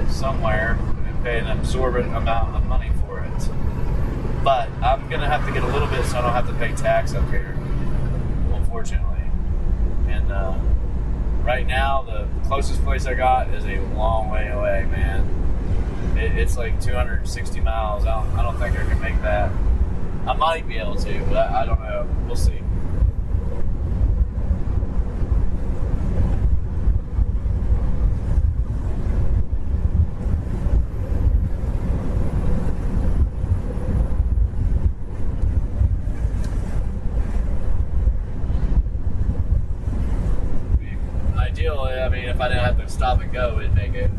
somewhere and pay an absorbent amount of money for it. But I'm gonna have to get a little bit so I don't have to pay tax up here, unfortunately. And right now, the closest place I got is a long way away, man. It's like 260 miles. I don't think I can make that. I might be able to, but I don't know. We'll see. Ideally, I mean, if I didn't have to stop and go, it'd make it.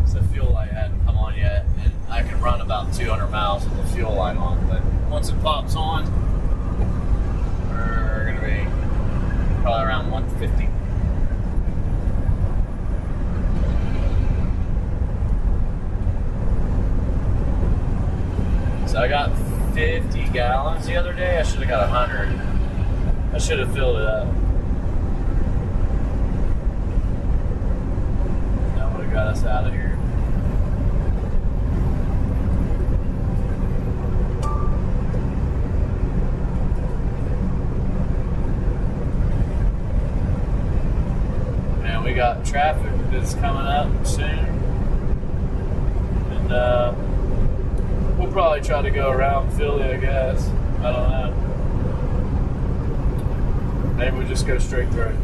So the fuel light hadn't come on yet, and I can run about 200 miles with the fuel light on. But once it pops on, we're gonna be probably around 150. So I got 50 gallons the other day. I should have got 100. I should have filled it up. That would have got us out of here. Man, we got traffic that's coming up soon. And we'll probably try to go around Philly, I guess. I don't know. Maybe we'll just go straight through.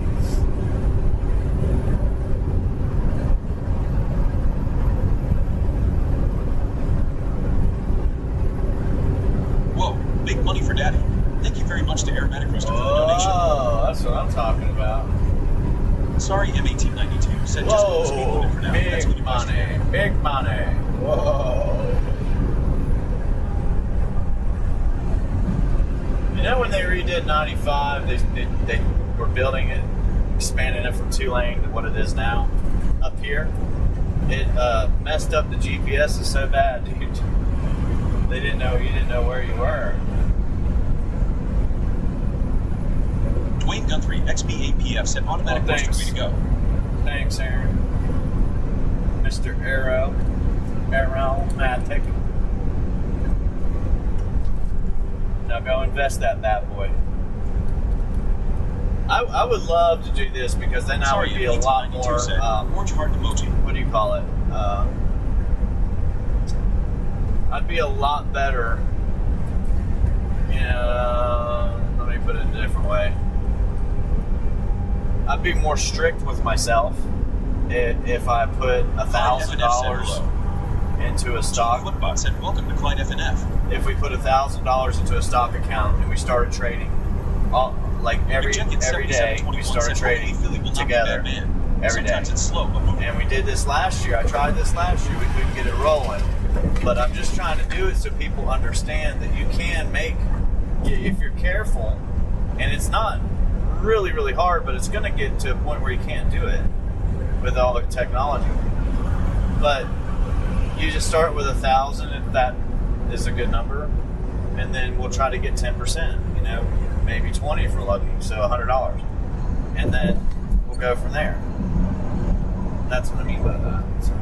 Whoa, big money for Daddy. Thank you very much to Aromatic Crystal for the donation. Oh, that's what I'm talking about. Sorry, M1892 said just go speed limit for now. That's Big good advice to money, have. big money. Whoa. did 95, they were building it, expanding it from 2-lane to what it is now up here. It messed up the GPS so bad, dude. You didn't know where you were. Dwayne Guthrie, XBAPF, said automatic push to way to go. Thanks, Aaron. Mr. Aeromatic. Now go invest that bad boy. I would love to do this because then I would be a lot more. Orange heart emoji. What do you call it? I'd be a lot better. Let me put it a different way. I'd be more strict with myself if I put $1,000 into a stock. Woodbot said, "Welcome to Clyde FNF." If we put $1,000 into a stock account and we started trading, every day we started trading together every day. It's slow, and we did this last year. I tried this last year. We couldn't get it rolling, but I'm just trying to do it so people understand that you can make, if you're careful, and it's not really, really hard, but it's going to get to a point where you can't do it with all the technology. But you just start with 1,000 if that is a good number, and then we'll try to get 10%, maybe 20 if we're lucky, so $100, and then we'll go from there. That's what I mean by that. So.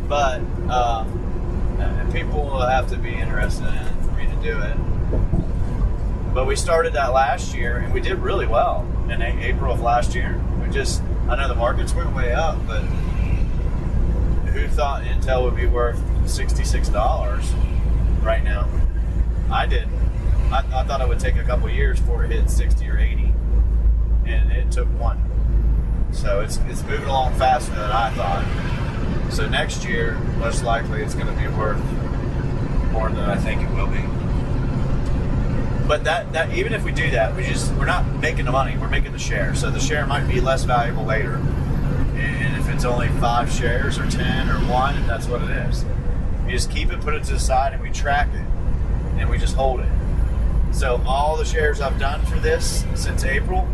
But people will have to be interested in it for me to do it. But we started that last year, and we did really well in April of last year. I know the markets went way up, but who thought Intel would be worth $66 right now? I did. I thought it would take a couple years before it hit 60 or 80, and it took one. So it's moving along faster than I thought. So next year, most likely, it's going to be worth more than I think it will be. But that even if we do that, we're not making the money. We're making the share. So the share might be less valuable later. And if it's only 5 shares or 10 or 1, that's what it is. You just keep it, put it to the side, and we track it, and we just hold it. So all the shares I've done for this since April,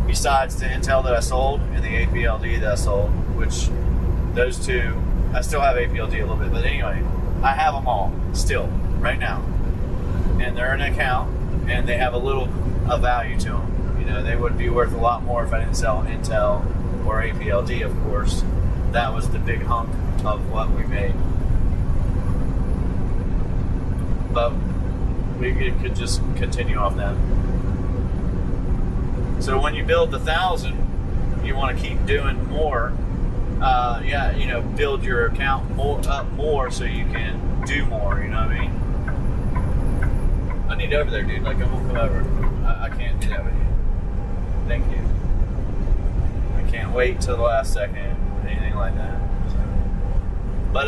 besides the Intel that I sold and the APLD that I sold, which those two, I still have APLD a little bit, but anyway, I have them all still right now, and they're in an account, and they have a little of value to them. They would be worth a lot more if I didn't sell Intel or APLD, of course. That was the big hunk of what we made. But we could just continue off that. So when you build the 1,000, you want to keep doing more. Build your account up more so you can do more. You know what I mean? I need over there, dude. I won't come over. I can't do that with you. Thank you. I can't wait till the last second, anything like that. But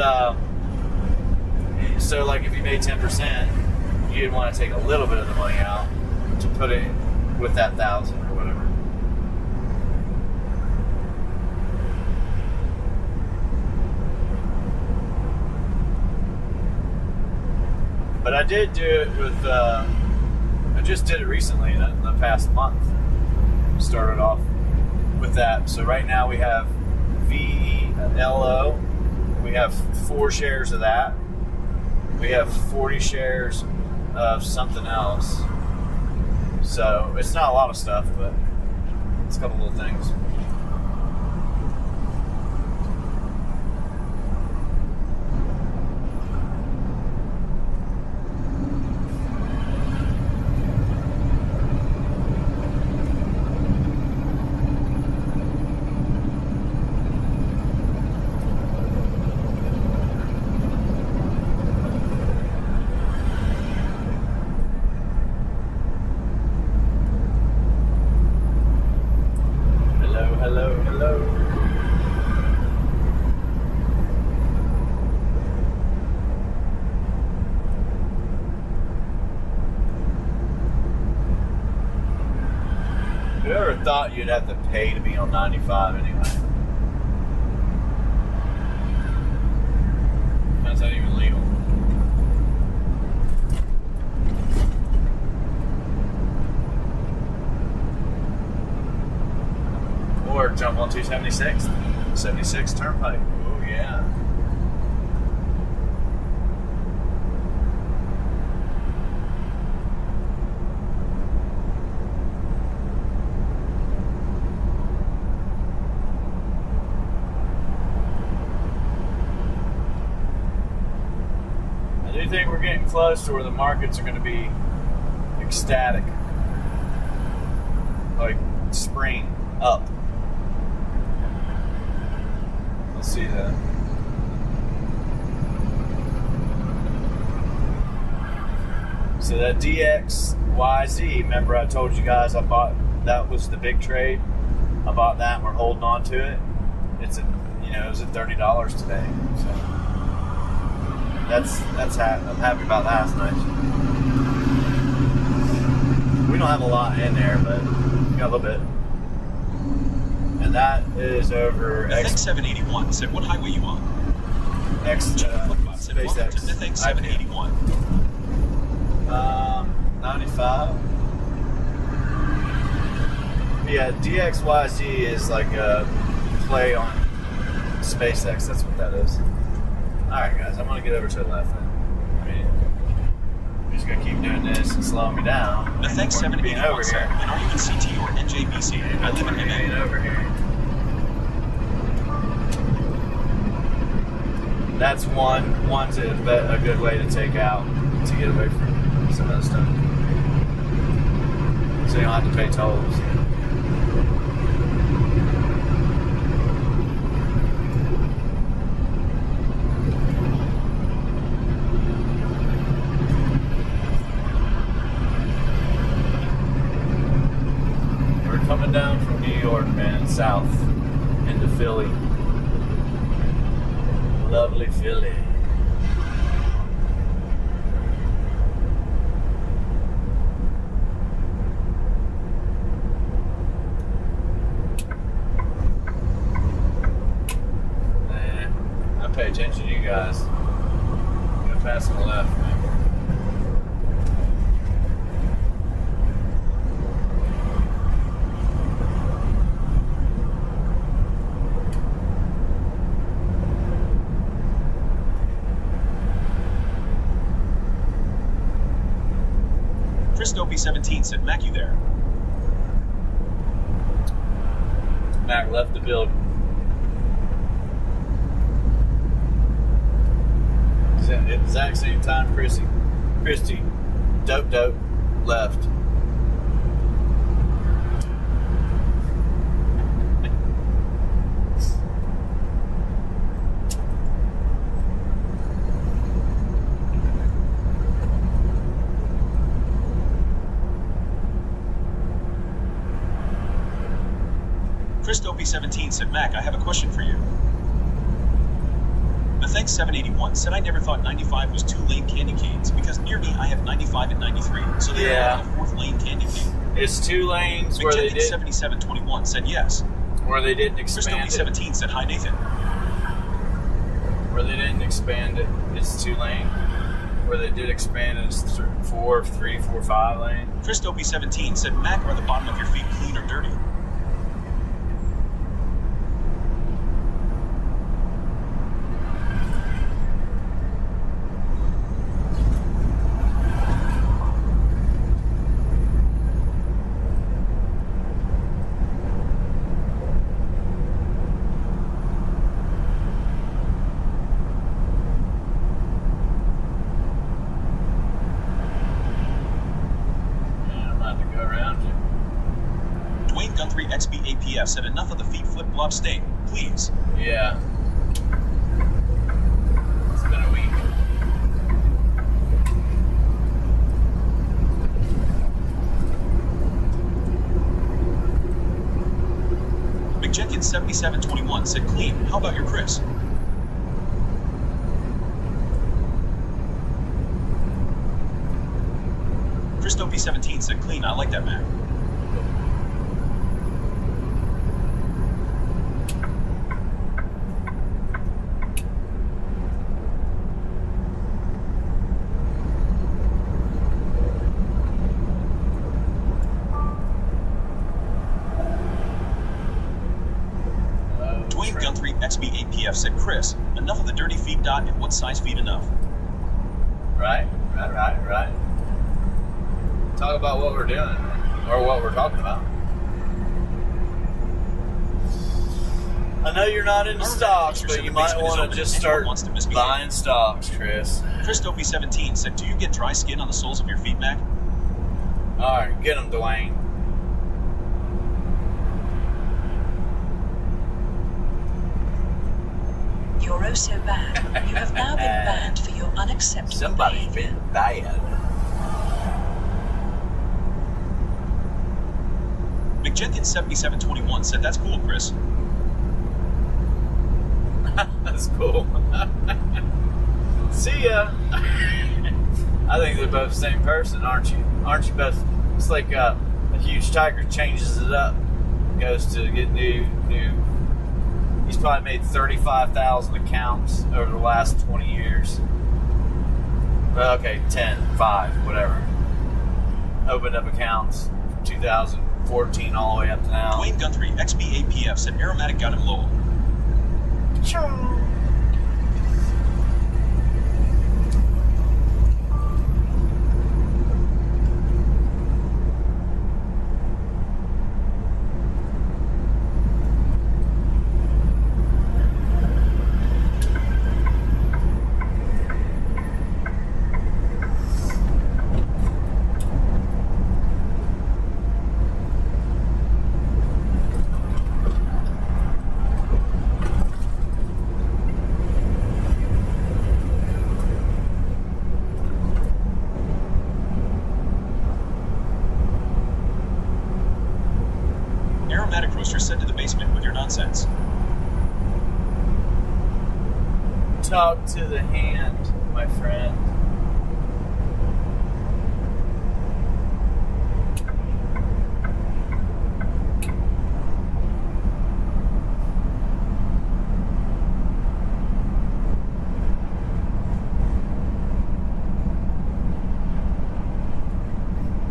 so if you made 10%, you'd want to take a little bit of the money out to put it with that 1,000 or whatever. But I did do it with, I just did it recently in the past month. Started off with that. So right now we have VLO. We have 4 shares of that. We have 40 shares of something else. So it's not a lot of stuff, but it's a couple little things. Whoever thought you'd have to pay to be on 95 anyway? How's that even legal? 276? 76 Turnpike. Oh, yeah. I do think we're getting close to where the markets are going to be ecstatic. Like spring up. Let's see that. So that DXYZ, remember I told you guys I bought, that was the big trade. I bought that and we're holding on to it. It's at, it was at $30 today. So I'm happy about that. That's nice. We don't have a lot in there, but we got a little bit. And that is over X 781 said, what highway you on? SpaceX. Nithink 781. 95. Yeah, DXYZ is like a play on SpaceX. That's what that is. Alright, guys, I'm going to get over to the left then. I'm just going to keep doing this and slowing me down. Nithink 781 said, and are you in CT or NJBC? I live in MA. Over here. That's one's a good way to take out to get away from some of that stuff. So you don't have to pay tolls. We're coming down from New York, man, south into Philly. Lovely Philly. I pay attention to you guys. I'm gonna pass on the left, man. Dopey 17 said, Mac, you there? Mac left the building. At the exact same time, Christy, dope, left. Dopey 17 said, Mac, I have a question for you. The Thanks 781 said I never thought 95 was 2-lane candy canes because near me I have 95 and 93, so they have a 4th lane candy cane. It's 2 lanes where they did. 7721 said yes. Where they didn't expand Dopey 17 said, hi Nathan. Where they didn't expand it, it's 2 lane. Where they did expand it, it's 4, 5 lane. Dopey 17 said, Mac, are the bottom of your feet clean or dirty? XBAPF said enough of the feet flip-flop state, please. Yeah. It's been a week. McJenkins 7721 said clean. How about your Chris? Dopey 17 said clean. I like that, man. APF said, Chris, enough of the dirty feed dot and what size feed enough? Right. Talk about what we're doing, or what we're talking about. I know you're not into stocks, but you might want to just start buying stocks, Chris. Chris Dopey17 said, do you get dry skin on the soles of your feet, Mac? All right, get him, Dwayne. You're oh so bad. You have now been banned for your unacceptable Somebody's behavior. been bad. McJenkins7721 said, that's cool, Chris. That's cool. See ya. I think they're both the same person, aren't you? Aren't you both? It's like a huge tiger changes it up, goes to get new. He's probably made 35,000 accounts over the last 20 years. Well, okay, 10, 5, whatever. Opened up accounts from 2014 all the way up to now. Dwayne Guthrie, XBAPF, said Aromatic got him low. Aromatic Roaster sent to the basement with your nonsense. Talk to the hand, my friend.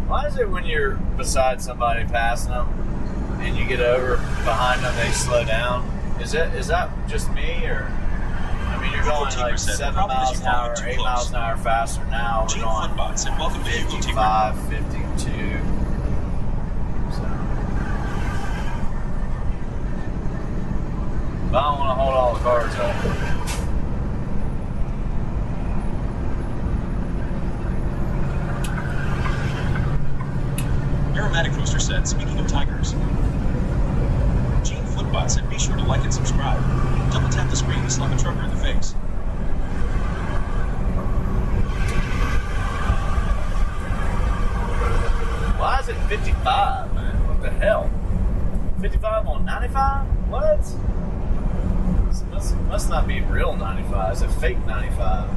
Why is it when you're beside somebody passing them and you get over behind them, they slow down? Is that just me, or? I mean, you're going like 7 miles an hour, 8 miles an hour faster now. We're going Footbot said, welcome to Hugo 55, 52. So. But I don't want to hold all the cars up. Aromatic Roaster said, speaking of tigers. Gene Footbot said, be sure to like and subscribe. Double tap the screen to slap a trucker in the face. Why is it 55, man? What the hell? 55 on 95? What? This must not be real 95. It's a fake 95.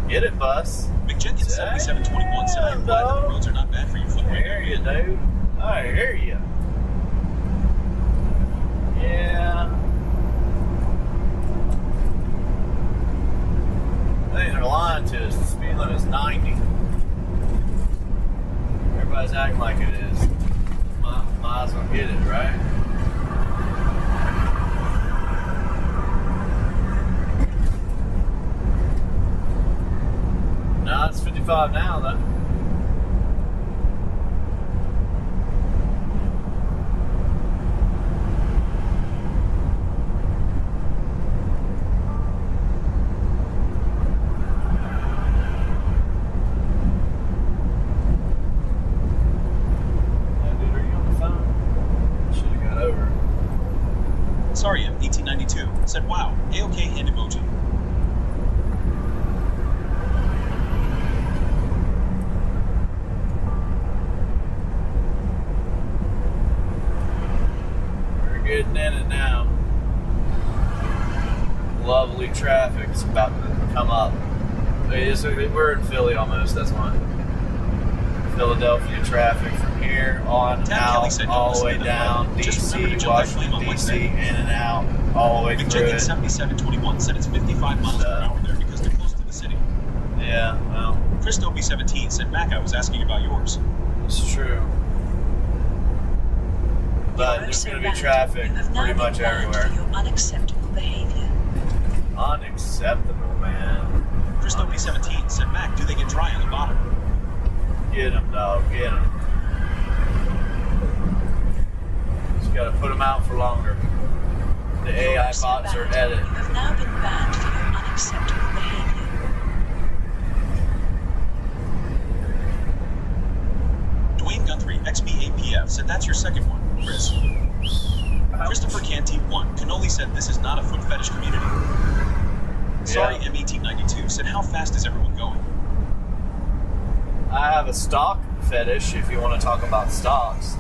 Get it, bus. McJenkins7721 said, I imply that the roads are not bad for your foot I right hear you, now. dude. I hear you. Yeah. I think they're lying to us. The speed limit is 90. Everybody's acting like it is. Might as well get it, right? No, it's 55 now, though. Sorry, M1892 said, wow, A-OK hand emoji. We're getting in it now. Lovely traffic is about to come up. We're in Philly almost, that's why. Philadelphia traffic from here on out, all the way down, DC, Washington, DC, in and out, all the way through it. McJenkins7721 said it's 55 miles per hour there because they're close to the city. Yeah, well. Chris Dopey17 said, Mac, I was asking about yours. It's true. But You're there's so going to be bad. traffic You have now pretty been much banned everywhere. for your unacceptable behavior. Unacceptable, man. Chris Dopey 17 said, Mac, do they get dry on the bottom? Get him, dog. Get him. Just got to put them out for longer. The You're AI so bots are bad. at it. You have now been banned for your unacceptable behavior. Dwayne Guthrie, XBAPF, said that's your second one, Chris. Christopher Canty 1, Cannoli said this is not a foot fetish community. Sorry, Yeah. M1892 said how fast is everyone going? I have a stock fetish. If you want to talk about stocks,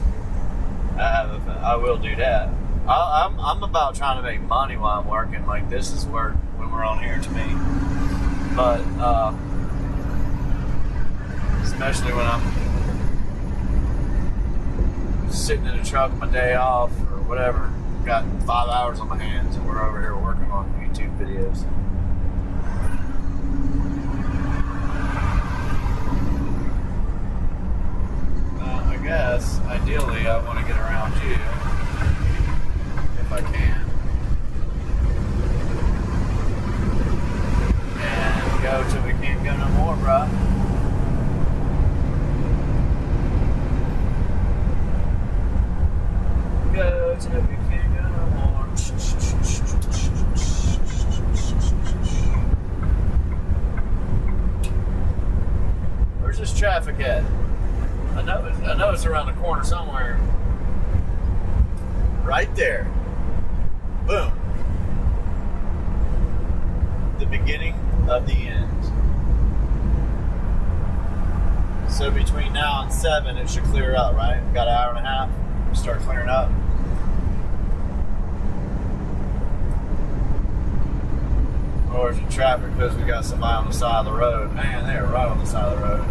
I will do that. I'm about trying to make money while I'm working. Like, this is work when we're on here to me. But especially when I'm sitting in the truck my day off or whatever, got 5 hours on my hands and we're over here working on YouTube videos. I guess ideally I want to get around you if I can and go till we can't go no more, bruh. Go till we can't go no more. Where's this traffic at? I know it's around the corner somewhere. Right there. Boom. The beginning of the end. So between now and 7, it should clear up, right? Got an hour and a half. Start clearing up. Or is it traffic because we got somebody on the side of the road? Man, they're right on the side of the road.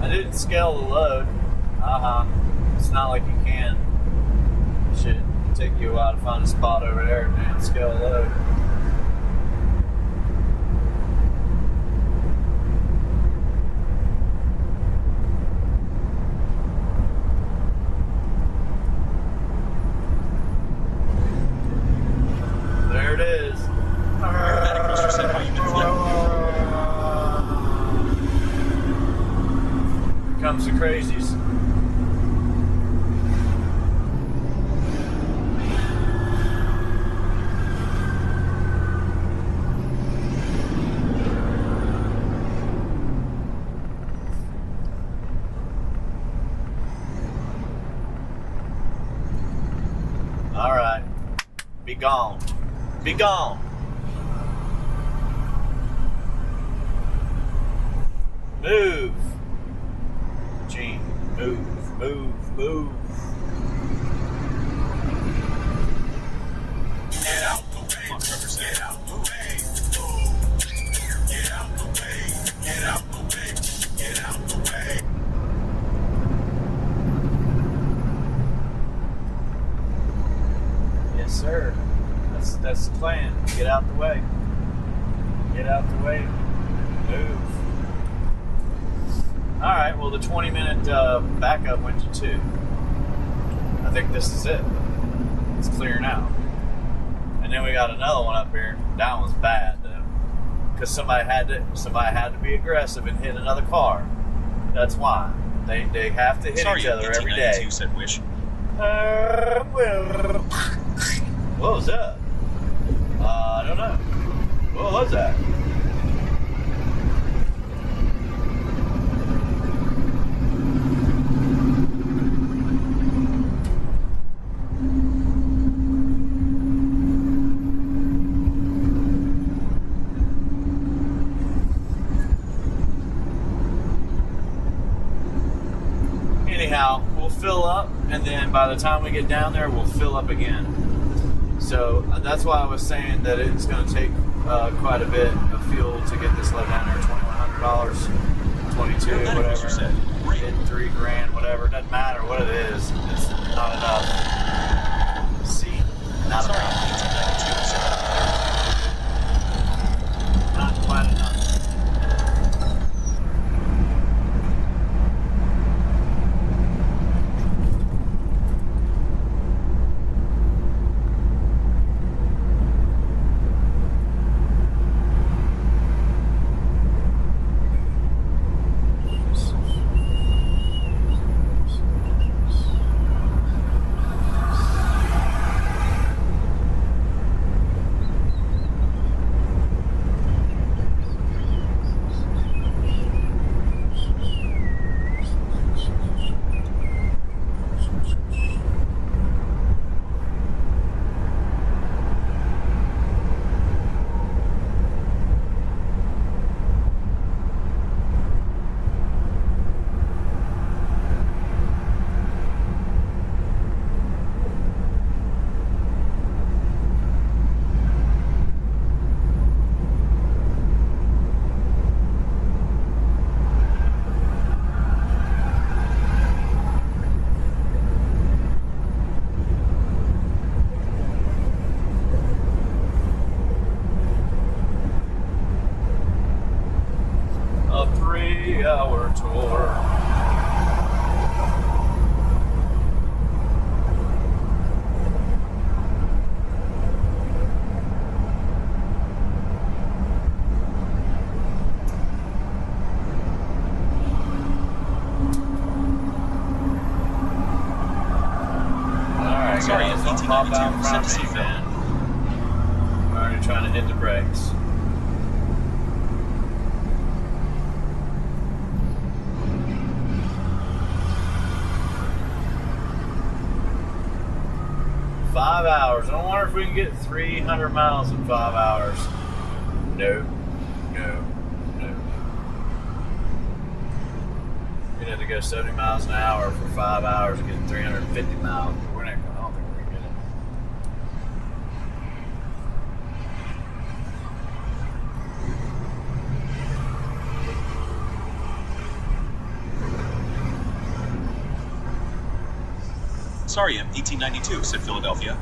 I didn't scale the load. It's not like you can. Shit, it'll take you a while to find a spot over there and scale the load. There it is. Dramatic Coaster said how you been flipping. Here comes the crazies. All right, be gone. Be gone. Move. Gene, move, move, move. Get out the way. Get out the way. Move. Get out the way. Get out the way. Get out the way. Yes, sir. That's the plan. Get out the way. Get out the way. Move. All right. Well, the 20-minute backup went to 2. I think this is it. It's clearing out. And then we got another one up here. That one's bad though, because somebody had to be aggressive and hit another car. That's why they have to hit Sorry, each other every day. M1892 said Wish. What was that? I don't know. What was that? Anyhow, we'll fill up, and then by the time we get down there, we'll fill up again. So that's why I was saying that it's going to take quite a bit of fuel to get this load down there. $2,100, 22, Medical whatever. officer said, great. Hit $3,000, whatever. It doesn't matter what it is. It's not enough. See, not Sorry, enough. 1892 said Not quite enough. A 3-hour tour. Alright, Sorry, guys, don't pop out 1892 sent to see front of me. fan. I'm already trying to hit the brakes. Five hours. I wonder if we can get 300 miles in 5 hours. No. We'd have to go 70 miles an hour for 5 hours to get 350 miles. We're not gonna, I don't think we're gonna get it. Sorry, M. 1892 said Philadelphia.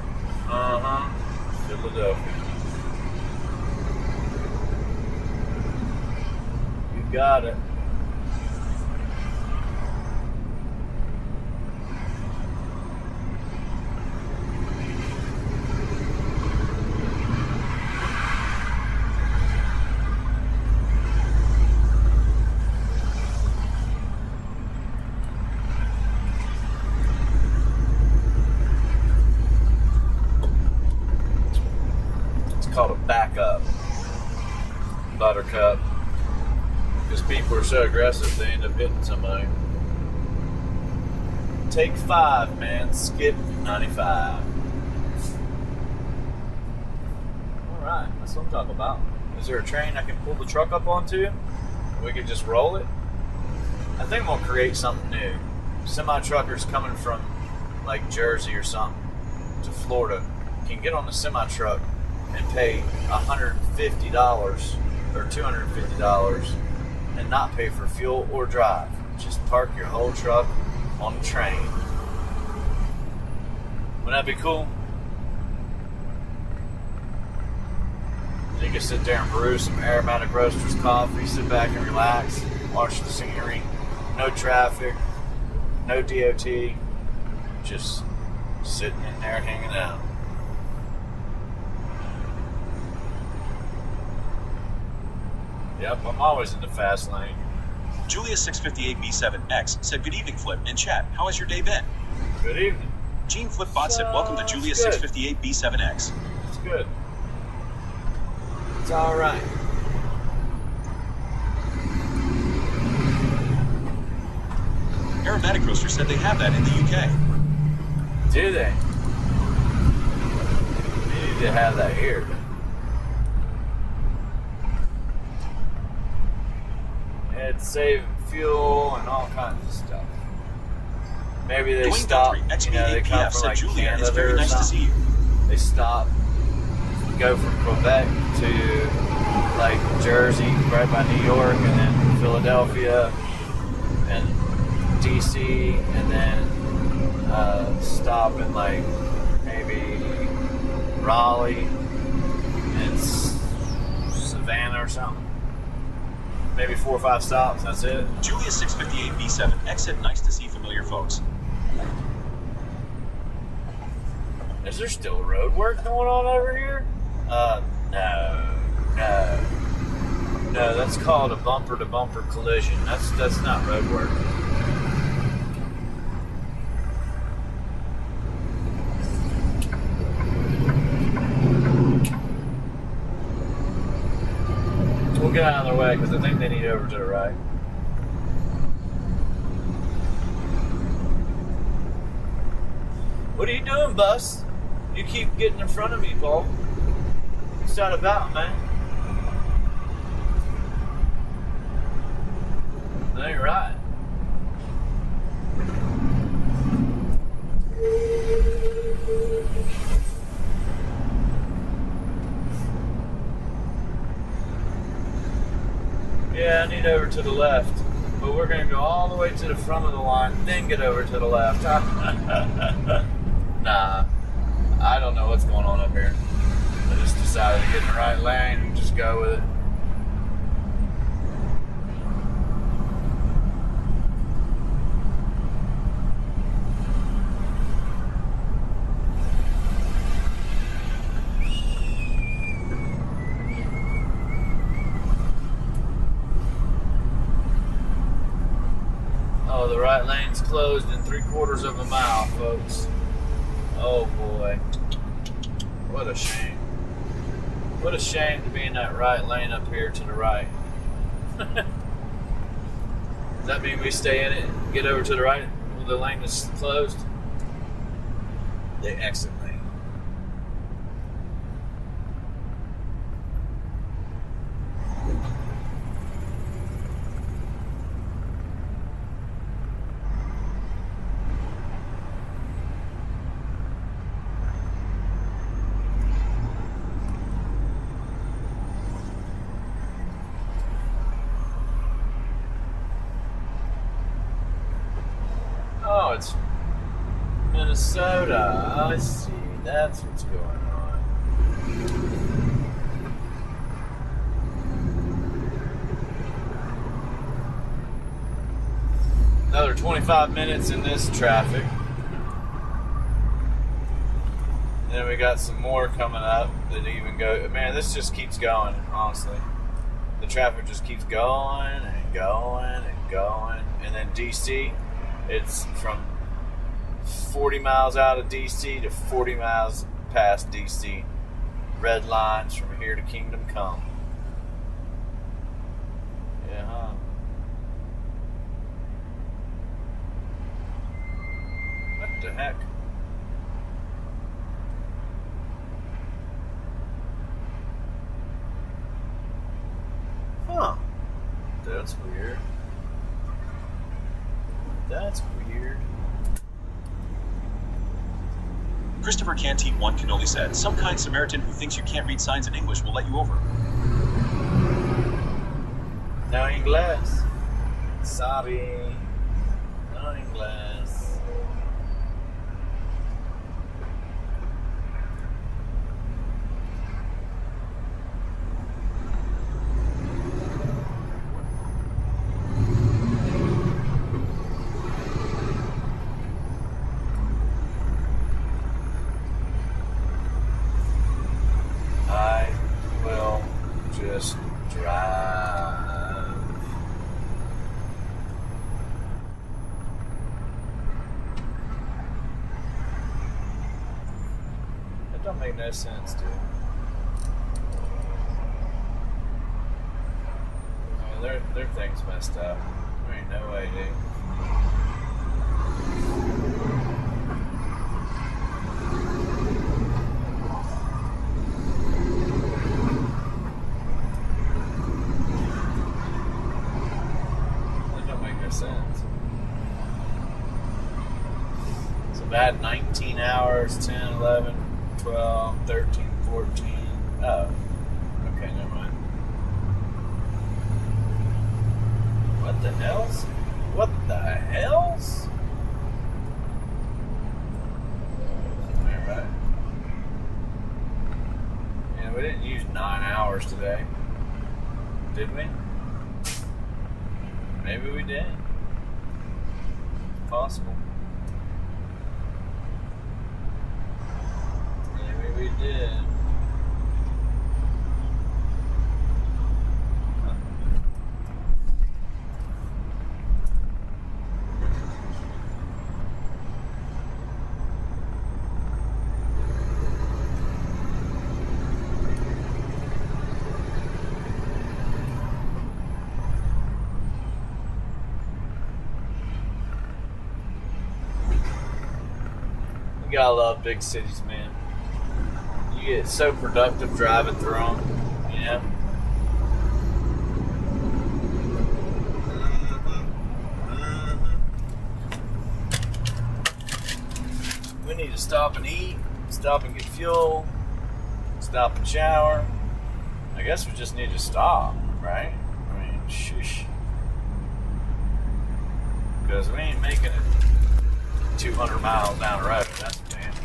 Uh-huh. Philadelphia. You got it. Called a backup, buttercup, because people are so aggressive they end up hitting somebody. Take 5, man. Skip 95. Alright, that's what I'm talking about. Is there a train I can pull the truck up onto? We can just roll it? I think we'll create something new. Semi-truckers coming from like Jersey or something to Florida can get on the semi-truck and pay $150 or $250 and not pay for fuel or drive. Just park your whole truck on the train. Wouldn't that be cool? You can sit there and brew some aromatic roasters coffee, sit back and relax, watch the scenery, no traffic, no DOT, just sitting in there hanging out. Yep, I'm always in the fast lane. Julia658B7X said, good evening, Flip, and chat. How has your day been? Good evening. Gene Flipbot said, welcome to Julia658B7X. It's good. It's alright. Aromatic Roaster said they have that in the UK. Do they? They need to have that here. It's saving fuel and all kinds of stuff. Maybe they Dwayne stop, Guthrie, you know, they come XBAPF from said, like Julia, Canada it's very or nice to something. see you. They stop, go from Quebec to like Jersey, right by New York, and then Philadelphia, and DC, and then stop in like maybe Raleigh and Savannah or something. Maybe 4 or 5 stops. That's it. Julia 658 B7, exit. Nice to see familiar folks. Is there still road work going on over here? No, that's called a bumper-to-bumper collision. That's not road work. We'll get out of their way because I think they need over to the right. What are you doing, bus? You keep getting in front of me, Paul. What's that about, man? That ain't right. Yeah, I need over to the left. But we're going to go all the way to the front of the line, then get over to the left. Nah, I don't know what's going on up here. I just decided to get in the right lane and just go with it. Oh, the right lane's closed in 3/4 of a mile, folks. Oh boy. What a shame. What a shame to be in that right lane up here to the right. Does that mean we stay in it and get over to the right when the lane is closed? The exit lane. Oh, it's Minnesota. I see. That's what's going on. Another 25 minutes in this traffic. And then we got some more coming up that even go. Man, this just keeps going, honestly. The traffic just keeps going and going and going. And then DC. It's from 40 miles out of DC to 40 miles past DC. Red lines from here to Kingdom Come. Yeah, huh? What the heck? Huh. That's weird. That's weird. Christopher Canteen 1 Canoli said, some kind Samaritan who thinks you can't read signs in English will let you over. No English. Sorry. No English. I will just drive. That don't make no sense, dude. I mean, their thing's messed up. There ain't no way, dude. Sense. So bad 19 hours, 10, 11, 12, 13, 14. Oh. Okay, never mind. What the hell? What didn't use 9 hours today. Did we? Maybe we did. Possible. Maybe we did. You gotta love big cities, man. You get so productive driving through them, you know? We need to stop and eat, stop and get fuel, stop and shower. I guess we just need to stop, right? I mean, shush. Because we ain't making it 200 miles down the road, that's damn sure.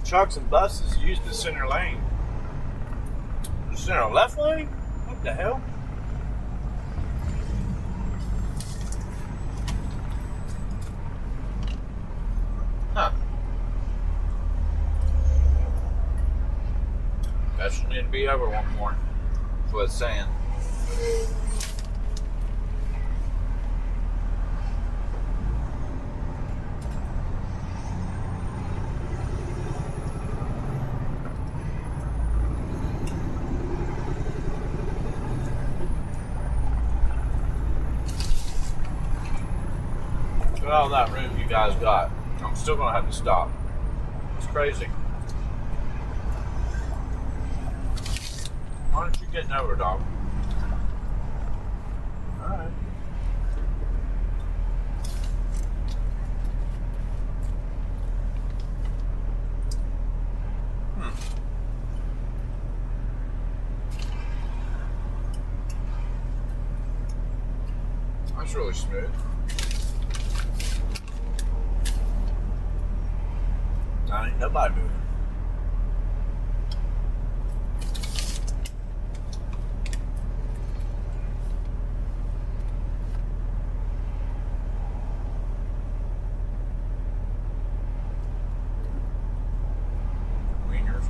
Trucks and buses use the center lane. The center left lane? What the hell? Huh. That should need to be over one more. That's what it's saying. Look at all that room you guys got. I'm still gonna have to stop. It's crazy. Why aren't you getting over, dog? Alright. That's really smooth. Ain't nobody moving. Wieners.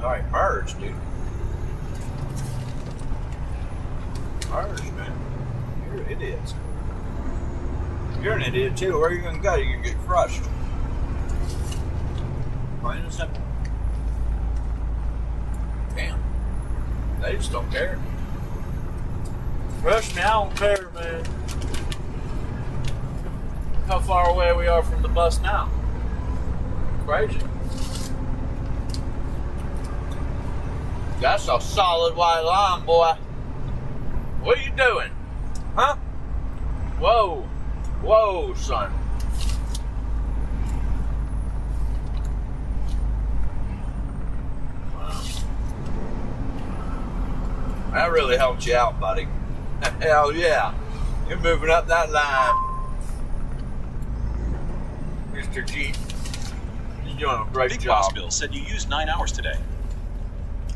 Alright, merge, dude. Merge, man. You're idiots. You're an idiot too. Where are you gonna go? You're gonna get crushed. Plain and simple. Damn. They just don't care. Trust me, I don't care, man. How far away we are from the bus now. Crazy. That's a solid white line, boy. What are you doing? Huh? Whoa. Whoa, son. Wow. That really helped you out, buddy. Hell yeah. You're moving up that line. Mr. G. You're doing a great Big job. Boss Bill said you used 9 hours today.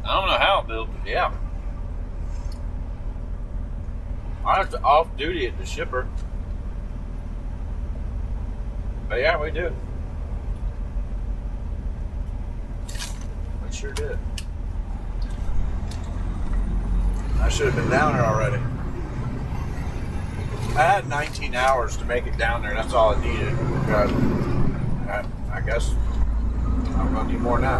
I don't know how, Bill, but yeah. I have to off duty at the shipper. But yeah, we do. We sure did. I should have been down there already. I had 19 hours to make it down there. That's all I needed. But I guess I'm gonna need more now.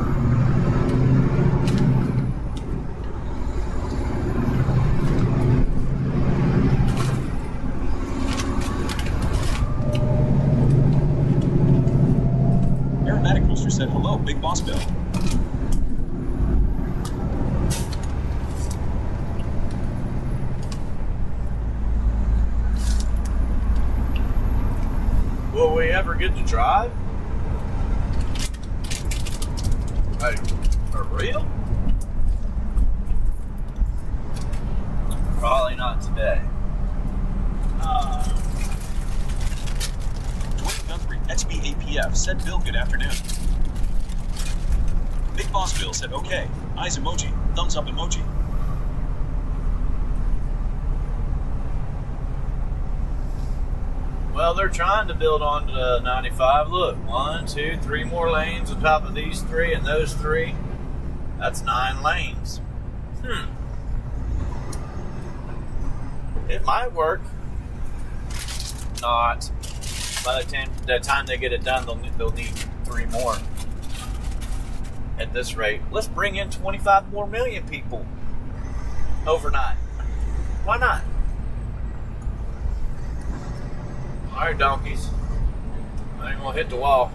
Aromatic Rooster said, hello, Big Boss Bill. Will we ever get to drive? Like, for real? Probably not today. Dwayne Guthrie, XBAPF, said, Bill, good afternoon. Big Boss Bill said, okay. Eyes emoji. Thumbs up emoji. Well, they're trying to build onto 95. Look, 1, 2, 3 more lanes on top of these 3 and those 3. That's 9 lanes. It might work. Not. By the time they get it done, they'll need 3 more. At this rate, let's bring in 25 more million people overnight. Why not? Alright, donkeys. I ain't gonna hit the wall.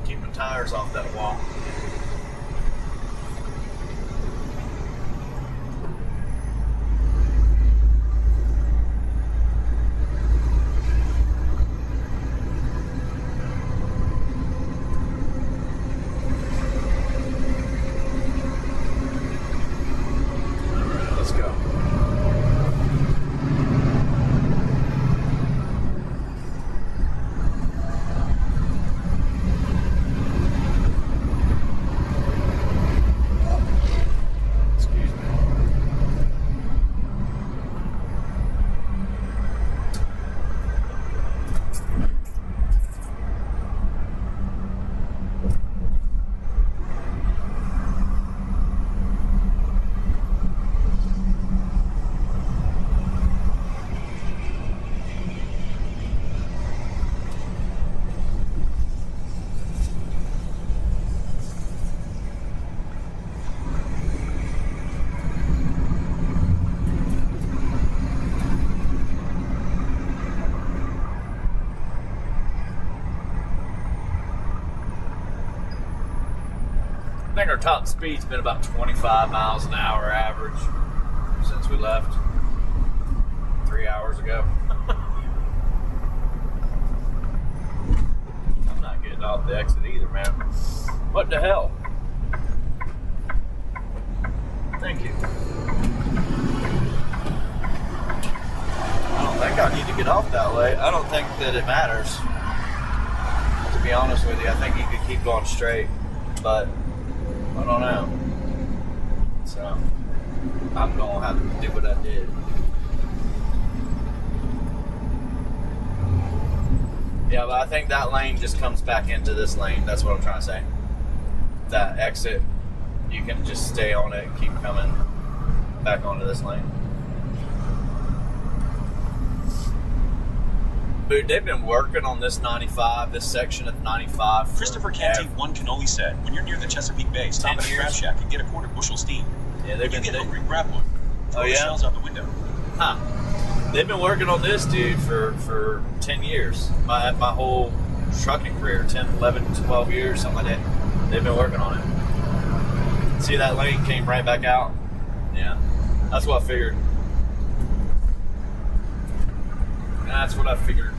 Keep my tires off that wall. Alright, let's go. I think our top speed's been about 25 miles an hour average since we left 3 hours ago. I'm not getting off the exit either, man. What the hell? Thank you. I don't think I need to get off that way. I don't think that it matters. To be honest with you, I think you could keep going straight, but I don't know. So I'm gonna have to do what I did. Yeah, but I think that lane just comes back into this lane. That's what I'm trying to say. That exit, you can just stay on it and keep coming back onto this lane. Dude, they've been working on this 95, this section of 95. Christopher Canty, one cannoli said, when you're near the Chesapeake Bay, stop at a crab shack and get a quarter bushel steam. Yeah, If you get hungry, grab one. Throw the shells out the window. Huh. They've been working on this, dude, for 10 years. My whole trucking career, 10, 11, 12 years, something like that. They've been working on it. See, that lane came right back out? Yeah. That's what I figured. That's what I figured.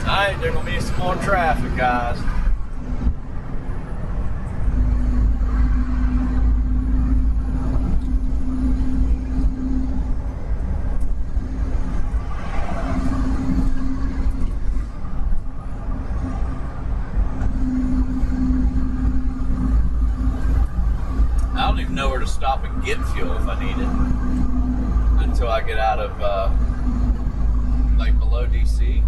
Alright, there's gonna be some more traffic, guys. I don't even know where to stop and get fuel if I need it until I get out of like below DC.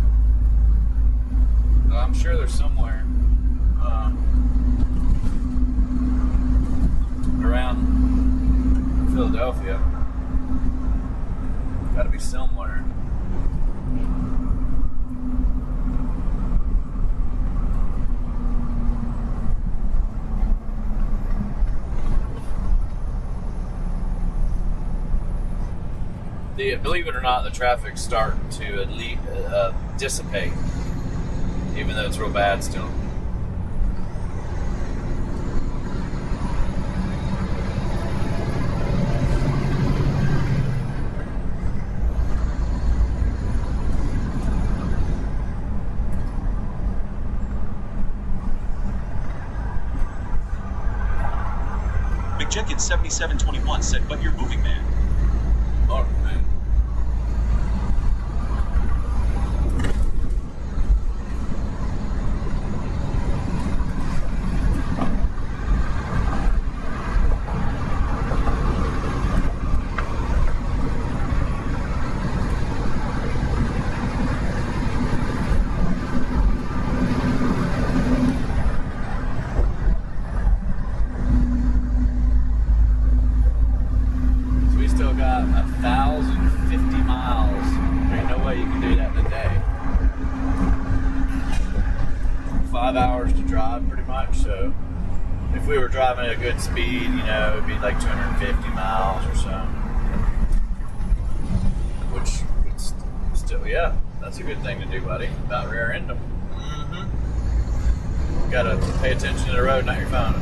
I'm sure there's somewhere around Philadelphia. Got to be somewhere. Believe it or not, the traffic's starting to at least dissipate, even though it's real bad still. McJenkins7721 said, but you're moving, man. Oh, man. Still got 1,050 miles. There ain't no way you can do that in a day. 5 hours to drive, pretty much. So, if we were driving at a good speed, you know, it'd be like 250 miles or so. Which would still, yeah, that's a good thing to do, buddy. About rear end them. Mm-hmm. Gotta pay attention to the road, not your phone.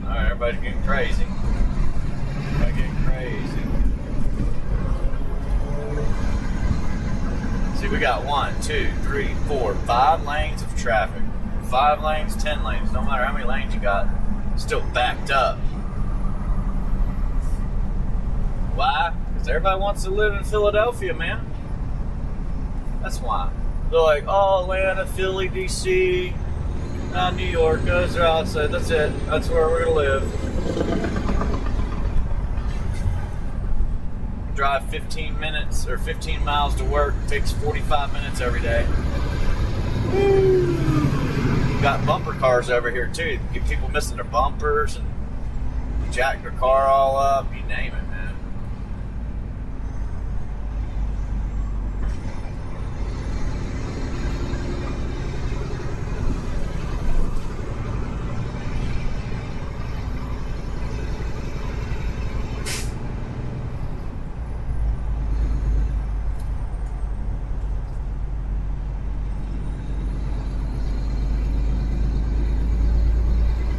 Alright, everybody's getting crazy. Everybody's getting crazy. See, we got 1, 2, 3, 4, 5 lanes of traffic. 5 lanes, 10 lanes. No matter how many lanes you got, still backed up. Why? Because everybody wants to live in Philadelphia, man. That's why. They're like, oh, Atlanta, Philly, DC, New York, those are outside. That's it. That's where we're gonna live. Drive 15 minutes or 15 miles to work. Takes 45 minutes every day. Woo. Got bumper cars over here too. Get people missing their bumpers and jack their car all up. You name it, man.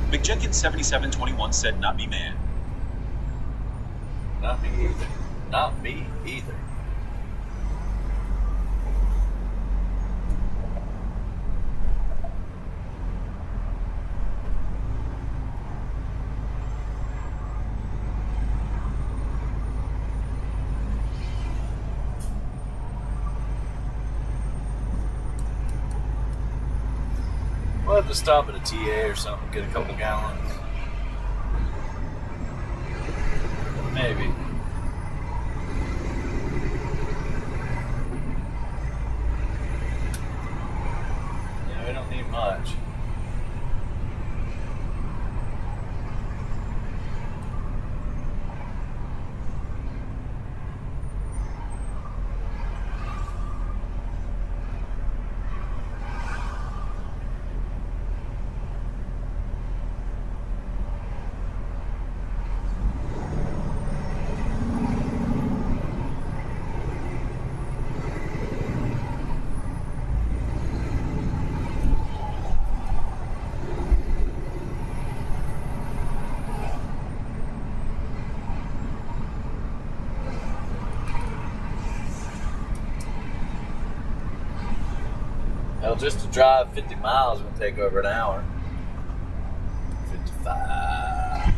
McJenkins7721 said, not me, man. Not me either. Not me either. We'll have to stop at a TA or something, get a couple gallons. Maybe. Yeah, we don't need much. Hell, just to drive 50 miles will take over an hour. 55.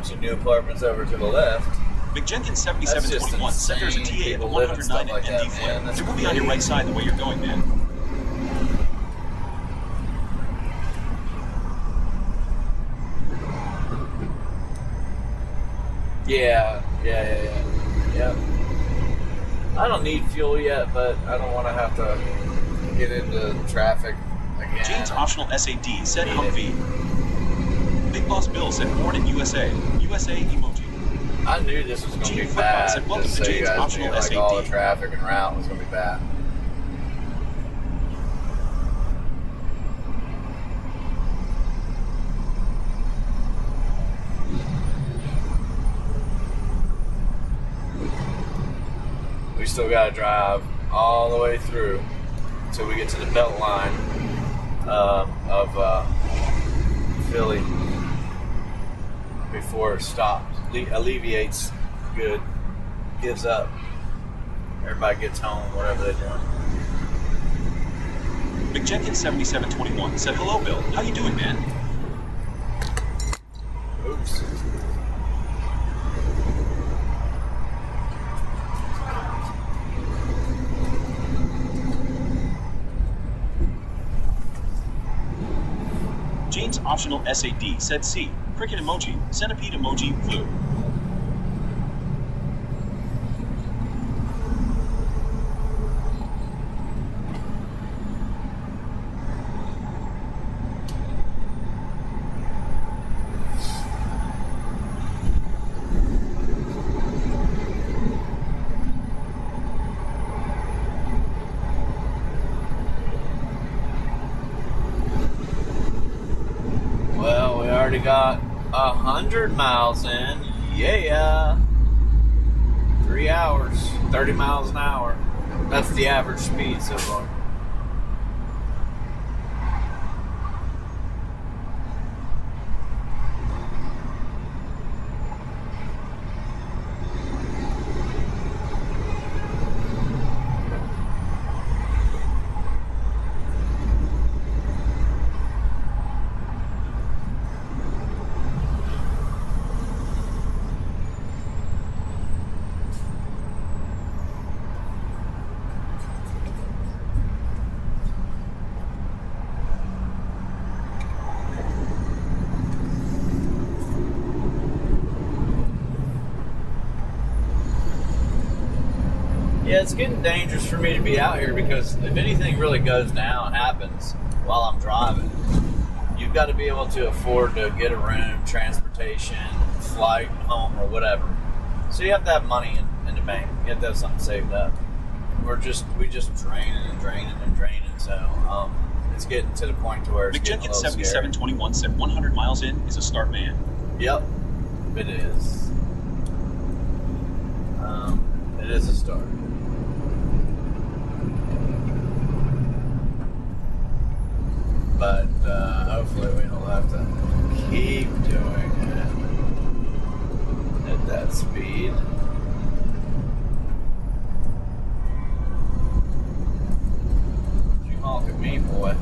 bunch of new apartments over to the left. McJenkins 7721 said there's a TA at the 109 like and that, MD man. flip. It will be on your right side the way you're going, man. Yeah. I don't need fuel yet, but I don't want to have to get into traffic again. James Optional SAD said Humvee. Big Boss Bill said born in USA. USA emoji. I knew this was going to Gene be Football bad. said, "Welcome Just to so you James guys Optional knew, like, SAD." all the traffic and route was going to be bad. We still got to drive all the way through until we get to the belt line of Philly before it stops, alleviates, good, gives up. Everybody gets home, whatever they're doing. McJenkins 7721 said, "Hello, Bill. How you doing, man?" Oops. James Optional SAD said C. Cricket emoji. Centipede emoji. Blue. Well, we already got 100 miles in. Yeah. 3 hours, 30 miles an hour. That's the average speed so far. Yeah, it's getting dangerous for me to be out here because if anything really goes down, happens while I'm driving, you've got to be able to afford to get a room, transportation, flight home, or whatever. So you have to have money in the bank. You have to have something saved up. We just draining and draining and draining. So it's getting to the point to where it's getting a McJenkins little scary. 7721 said 100 miles in is a start, man. Yep, it is. It is a start. But hopefully we don't have to keep doing it at that speed. Don't you honk at me, boy.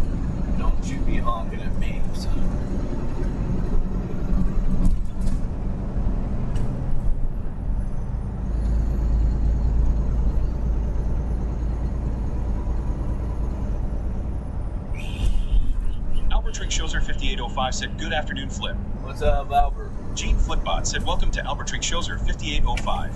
Don't you be honking at me, son. Albert Trick Shows her 5805 said, "Good afternoon, Flip." What's up, Albert? Gene Flipbot said, "Welcome to Albert Trick Shows her 5805.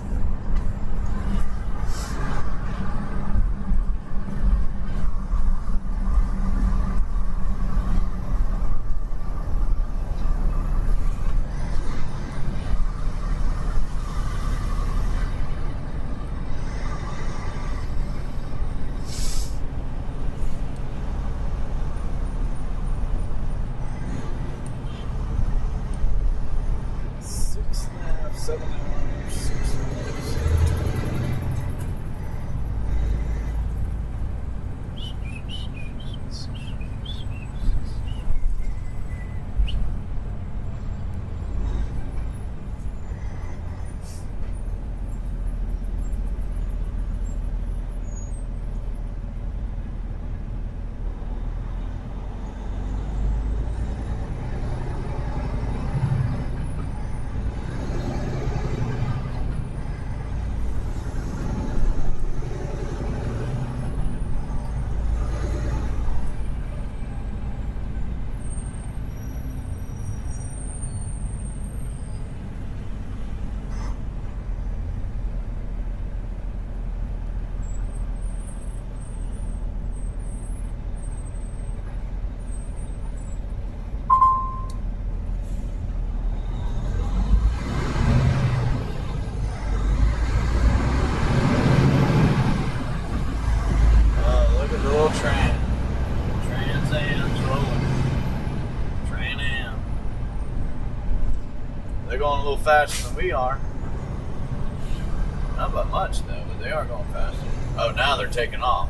little faster than we are. Not by much though, but they are going faster. Oh, now they're taking off.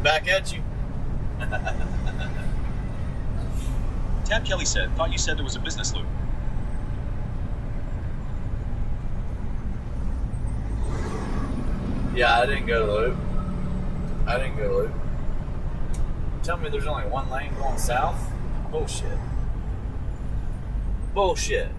Back at you. Tab Kelly said, thought you said there was a business loop. Yeah, I didn't go to the loop. I didn't go to the loop. Tell me there's only one lane going south? Bullshit. Bullshit.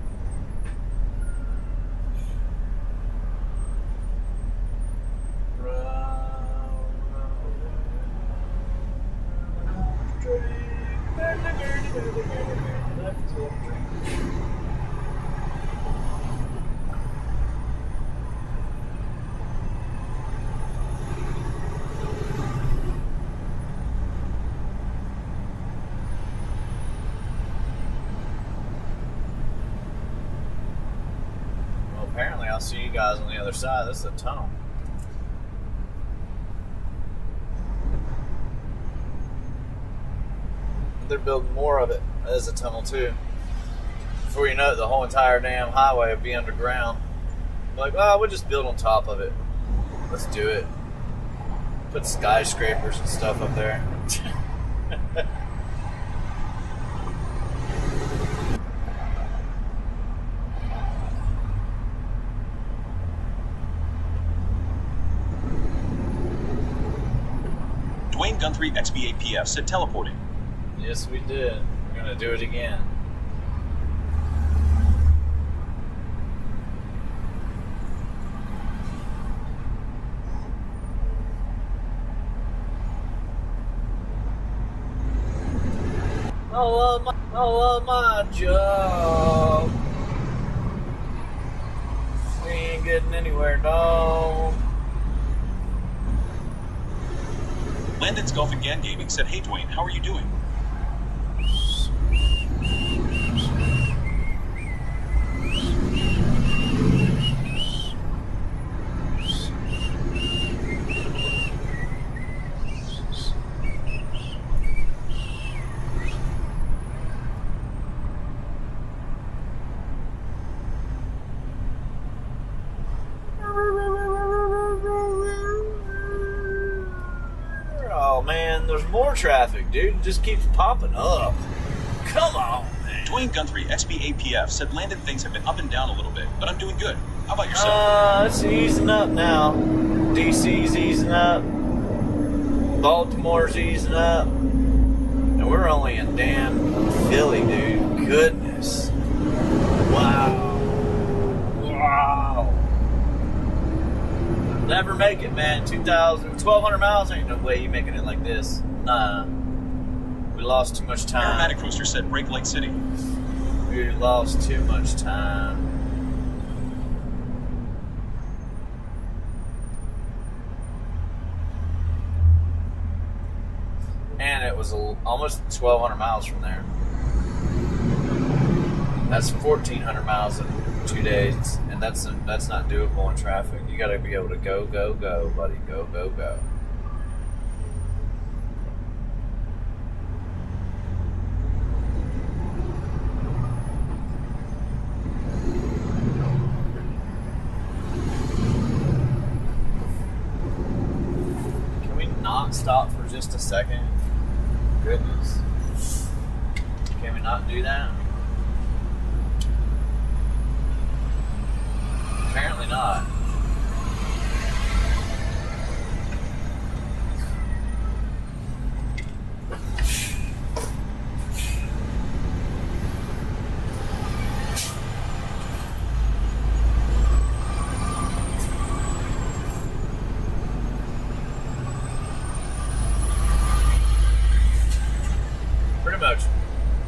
Well, apparently I'll see you guys on the other side. This is a tunnel. They're building more of it as a tunnel too. Before you know it, the whole entire damn highway will be underground. Like, oh, we'll just build on top of it. Let's do it. Put skyscrapers and stuff up there. Dwayne Guthrie XBAPF said teleporting. Yes, we did. We're gonna do it again. I love my job. We ain't getting anywhere, no. Landon's Golf and Gan Gaming said, hey Dwayne, how are you doing? Oh man, there's more traffic, dude. It just keeps popping up. Come on, man. Dwayne Guthrie XBAPF said Landon things have been up and down a little bit, but I'm doing good. How about yourself? It's easing up now. DC's easing up. Baltimore's easing up. And we're only in damn Philly, dude. Goodness. Wow. Wow. Never make it, man. 1,200 miles, ain't no way you making it like this. Nah. We lost too much time. Aromatic Roaster said Break Lake City. We lost too much time. And it was almost 1,200 miles from there. That's 1,400 miles in 2 days, and that's not doable in traffic. You got to be able to go, go, go, buddy. Go, go, go. Can we not stop for just a second? Goodness. Can we not do that? Apparently not. Pretty much.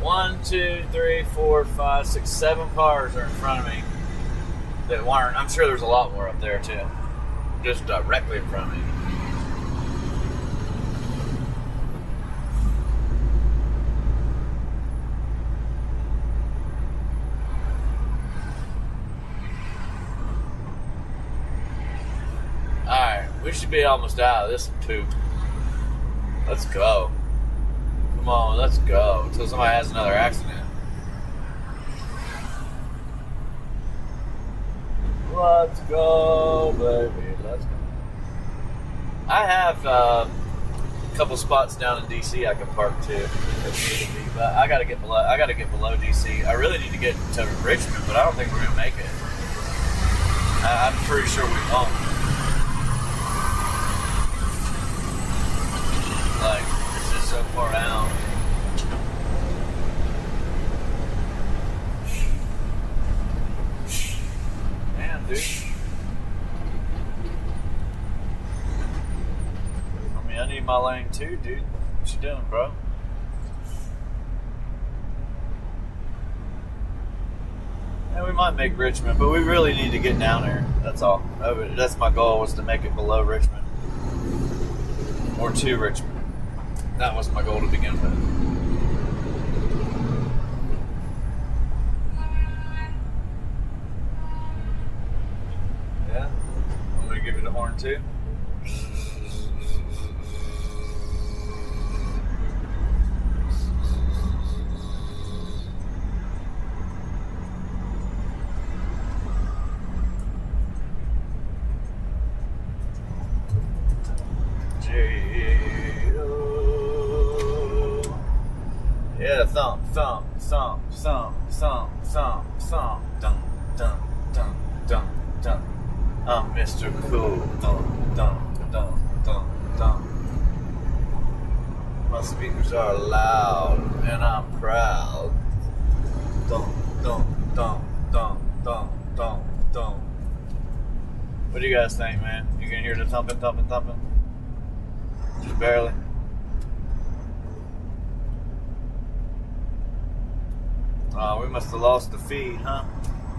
1, 2, 3, 4, 5, 6, 7 cars are in front of me that weren't. I'm sure there's a lot more up there too. Just directly in front of me. We should be almost out of this poop. Let's go. Come on, let's go. Until somebody has another accident. Let's go, baby. Let's go. I have a couple spots down in DC I can park to if need be, but I gotta get below DC. I really need to get to Richmond, but I don't think we're gonna make it. I'm pretty sure we won't. Like, it's just so far out. Damn, dude. I mean, I need my lane too, dude. What you doing, bro? Yeah, we might make Richmond, but we really need to get down there. That's all. That's my goal, was to make it below Richmond. Or to Richmond. That was my goal to begin with. Yeah? I'm going to give you the horn too. Yeah, thump, thump, thump, thump, thump, thump, thump, dum, dum, dum, dum, dum. I'm Mr. Cool, dum, dum, dum, dum, dum. My speakers are loud and I'm proud. Dum, dum, dum, dum, dum, dum, dum. What do you guys think, man? You can hear the thumping, thumping, thumping? Just barely. Oh, we must have lost the feed, huh?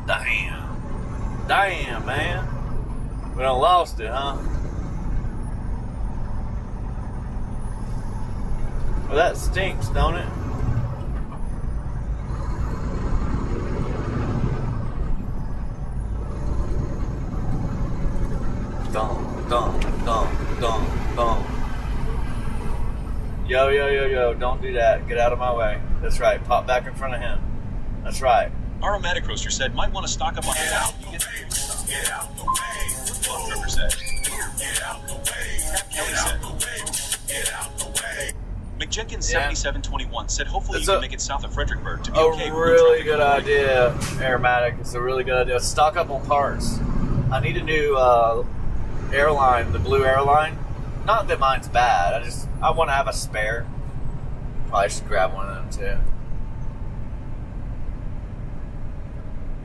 Damn. Damn, man. We done lost it, huh? Well, that stinks, don't it? Dum, dum, dum, dum, dum. Yo, yo, yo, yo, don't do that. Get out of my way. That's right. Pop back in front of him. That's right. Aromatic Roaster said, might want to stock up on Get it. out the way. Get out the way. Bluff Trevor said. Get out the way. Kelly Get out said. the way. Get out the way. McJenkins Yeah. 7721 said, hopefully It's you a- can make it south of Fredericksburg to be A okay with really no good traffic. idea, Aromatic. It's a really good idea. Stock up on parts. I need a new airline, the blue airline. Not that mine's bad. I want to have a spare. Probably should grab one of them too.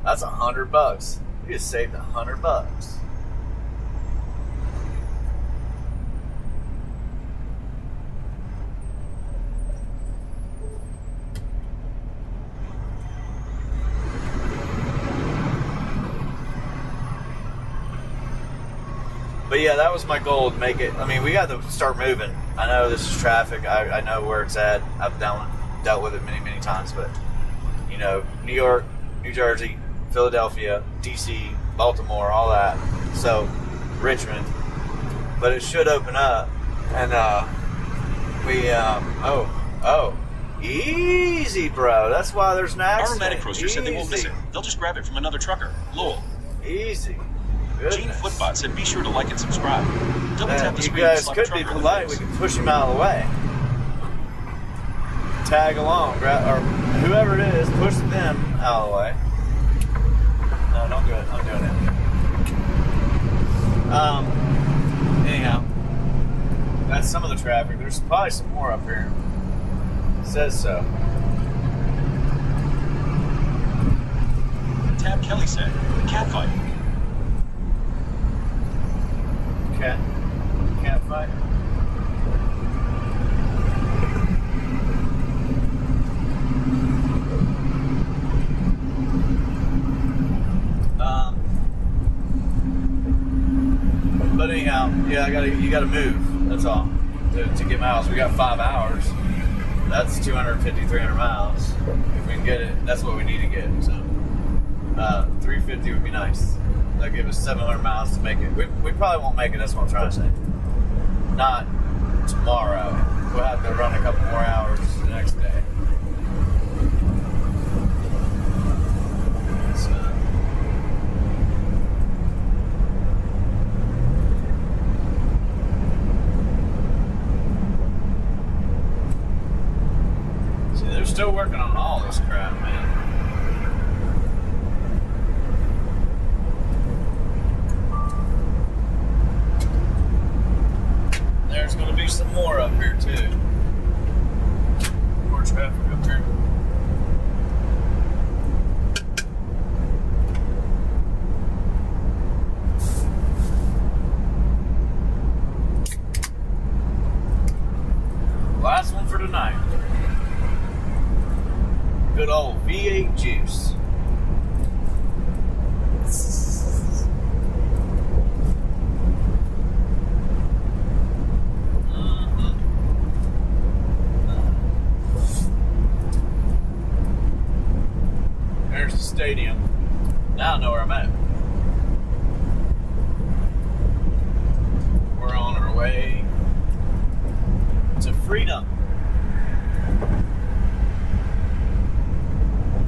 That's $100. You just saved $100. But yeah, that was my goal, to make it. I mean, we got to start moving. I know this is traffic. I know where it's at. I've dealt with it many, many times. But, you know, New York, New Jersey, Philadelphia, DC, Baltimore, all that. So, Richmond. But it should open up. And easy, bro. That's why there's an accident. Aromatic Roaster said they won't miss Easy. it. They'll just grab it from another trucker. Lowell. Easy. Gene Goodness. Footbot said, be sure to like and subscribe. Double Man, tap the you screen guys and slap could a be trucker in the polite. We face. can push him out of the way. Tag along, or whoever it is, push them out of the way. No, don't do it. I'm doing it. Anyhow, that's some of the traffic. There's probably some more up here. It says so. Tab Kelly said, cat fight. Can't fight. But anyhow, yeah, you gotta move. That's all to get miles. We got 5 hours. That's 250, 300 miles. If we can get it, that's what we need to get. So 350 would be nice. they'll give us 700 miles to make it. We probably won't make it, that's what I'm trying to say. Not tomorrow. We'll have to run a couple more hours the next day. See, they're still working on all this crap, man. There's going to be some more up here too. More traffic up here. Last one for tonight. Good old V8 juice. There's the stadium. Now I know where I'm at. We're on our way to freedom.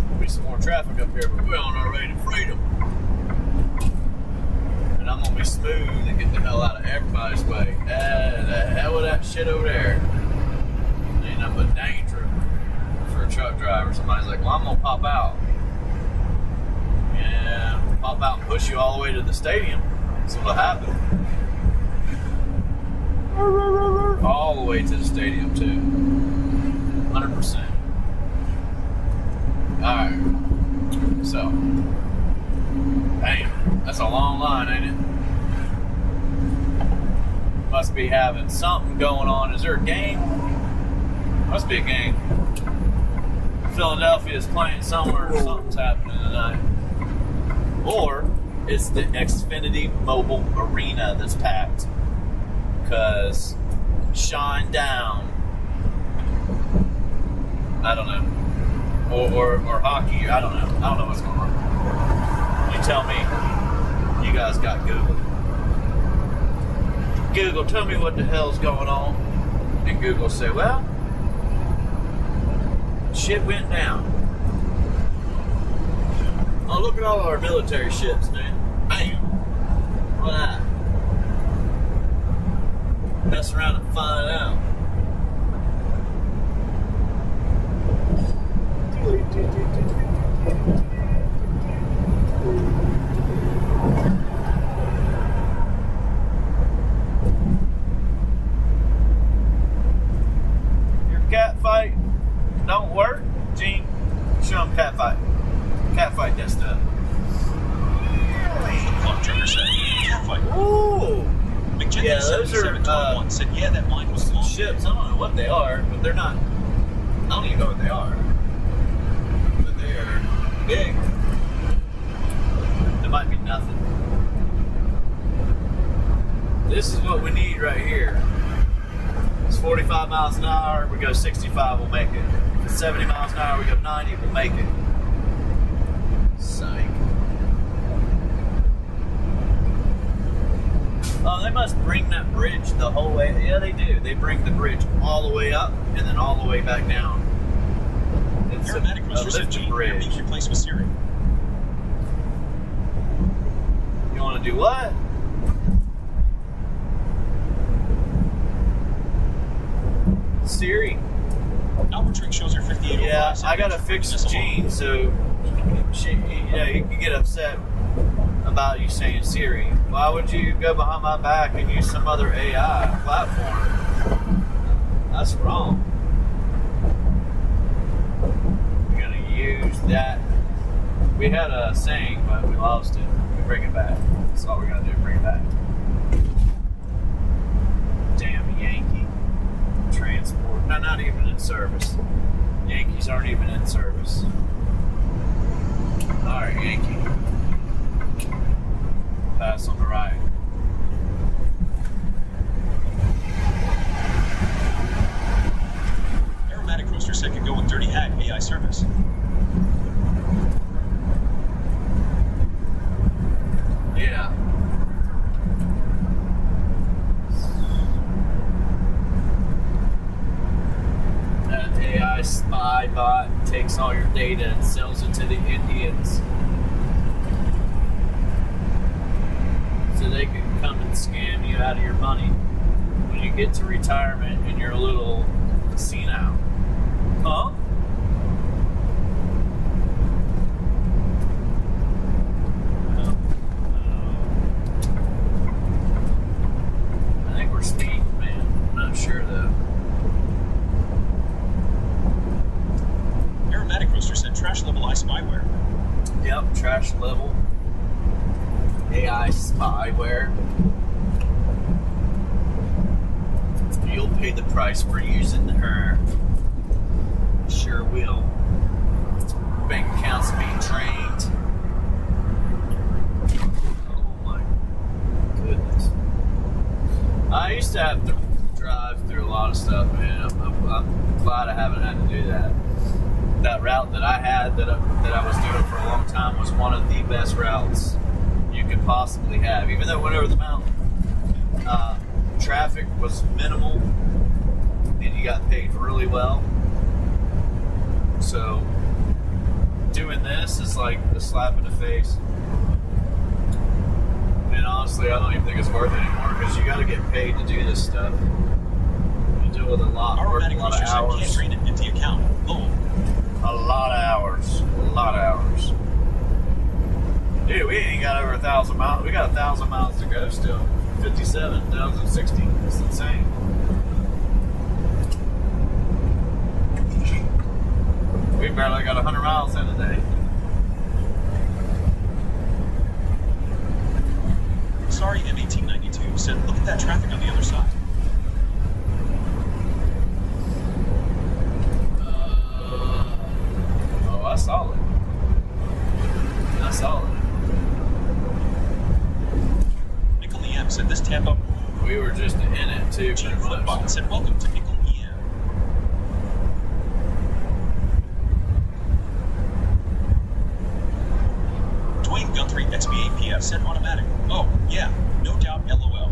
There'll be some more traffic up here, but we're on our way to freedom. And I'm gonna be smooth and get the hell out of everybody's way. The hell with that shit over there. Ain't nothing but danger for a truck driver. Somebody's like, well, I'm gonna pop out. Yeah, pop out and push you all the way to the stadium. That's what'll happen. All the way to the stadium, too. 100%. Alright. So. Damn. That's a long line, ain't it? Must be having something going on. Is there a game? Must be a game. Philadelphia is playing somewhere or something's happening tonight. Or it's the Xfinity Mobile Arena that's packed. Because Shine Down, I don't know, or hockey, I don't know what's going on. You tell me. You guys got Google. Google, tell me what the hell's going on. And Google say, well, shit went down. Oh, look at all our military ships, man. Bam. Look at that. Mess around and find out. Your cat fight don't work, Gene. Show them cat fight. Cat fight that stuff. Cat fight. Ooh. Yeah, those are said, yeah, that line was long. Ships. I don't know what they are, but they're not. I don't even know what they are. But they are big. There might be nothing. This is what we need right here. It's 45 miles an hour. We go 65, we'll make it. If it's 70 miles an hour, we go 90, we'll make it. Psych. Oh, they must bring that bridge the whole way. Yeah, they do. They bring the bridge all the way up and then all the way back down. It's a lifted bridge. Being replaced with Siri. You want to do what? Siri. Albert Tree shows her 58. Yeah, I gotta fix Gene, so she, you can get upset about you saying Siri. Why would you go behind my back and use some other AI platform? That's wrong. You're gonna use that. We had a saying, but we lost it. We bring it back. That's all we're gonna do, bring it back. Damn Yankee transport. No, not even in service. Yankees aren't even in service. Alright, Yankee. Pass on the right. Aromatic roaster said could go with Dirty Hack AI service. Yeah, takes all your data and sells it to the Indians so they can come and scam you out of your money when you get to retirement and you're a little senile. Huh? I think we're speeding, man. I'm not sure though. Aromatic Roaster said trash level I spyware. Yep, trash level. AI spyware. You'll pay the price for using her. Sure will. Bank accounts being drained. Oh my goodness. I used to have to drive through a lot of stuff, man. I'm glad I haven't had to do that. That route that I had that I was doing for a long time was one of the best routes you could possibly have. Even though it went over the mountain, traffic was minimal and you got paid really well. So doing this is like a slap in the face. And honestly, I don't even think it's worth it anymore because you got to get paid to do this stuff. You do it a lot, work a lot of hours. Can't drain an empty account. Oh. A lot of hours. A lot of hours. Dude, we ain't got over 1,000 miles. We got 1,000 miles to go still. 57, 1,060. It's insane. We barely got 100 miles in a day. Sorry, M1892 said, look at that traffic on the other side. That's solid. That's solid. Nickel EM said this Tampa. We were just in it too. Gene Flipbot said welcome to Nickel EM. Dwayne Guthrie XBAPF said automatic. Oh, yeah, no doubt LOL.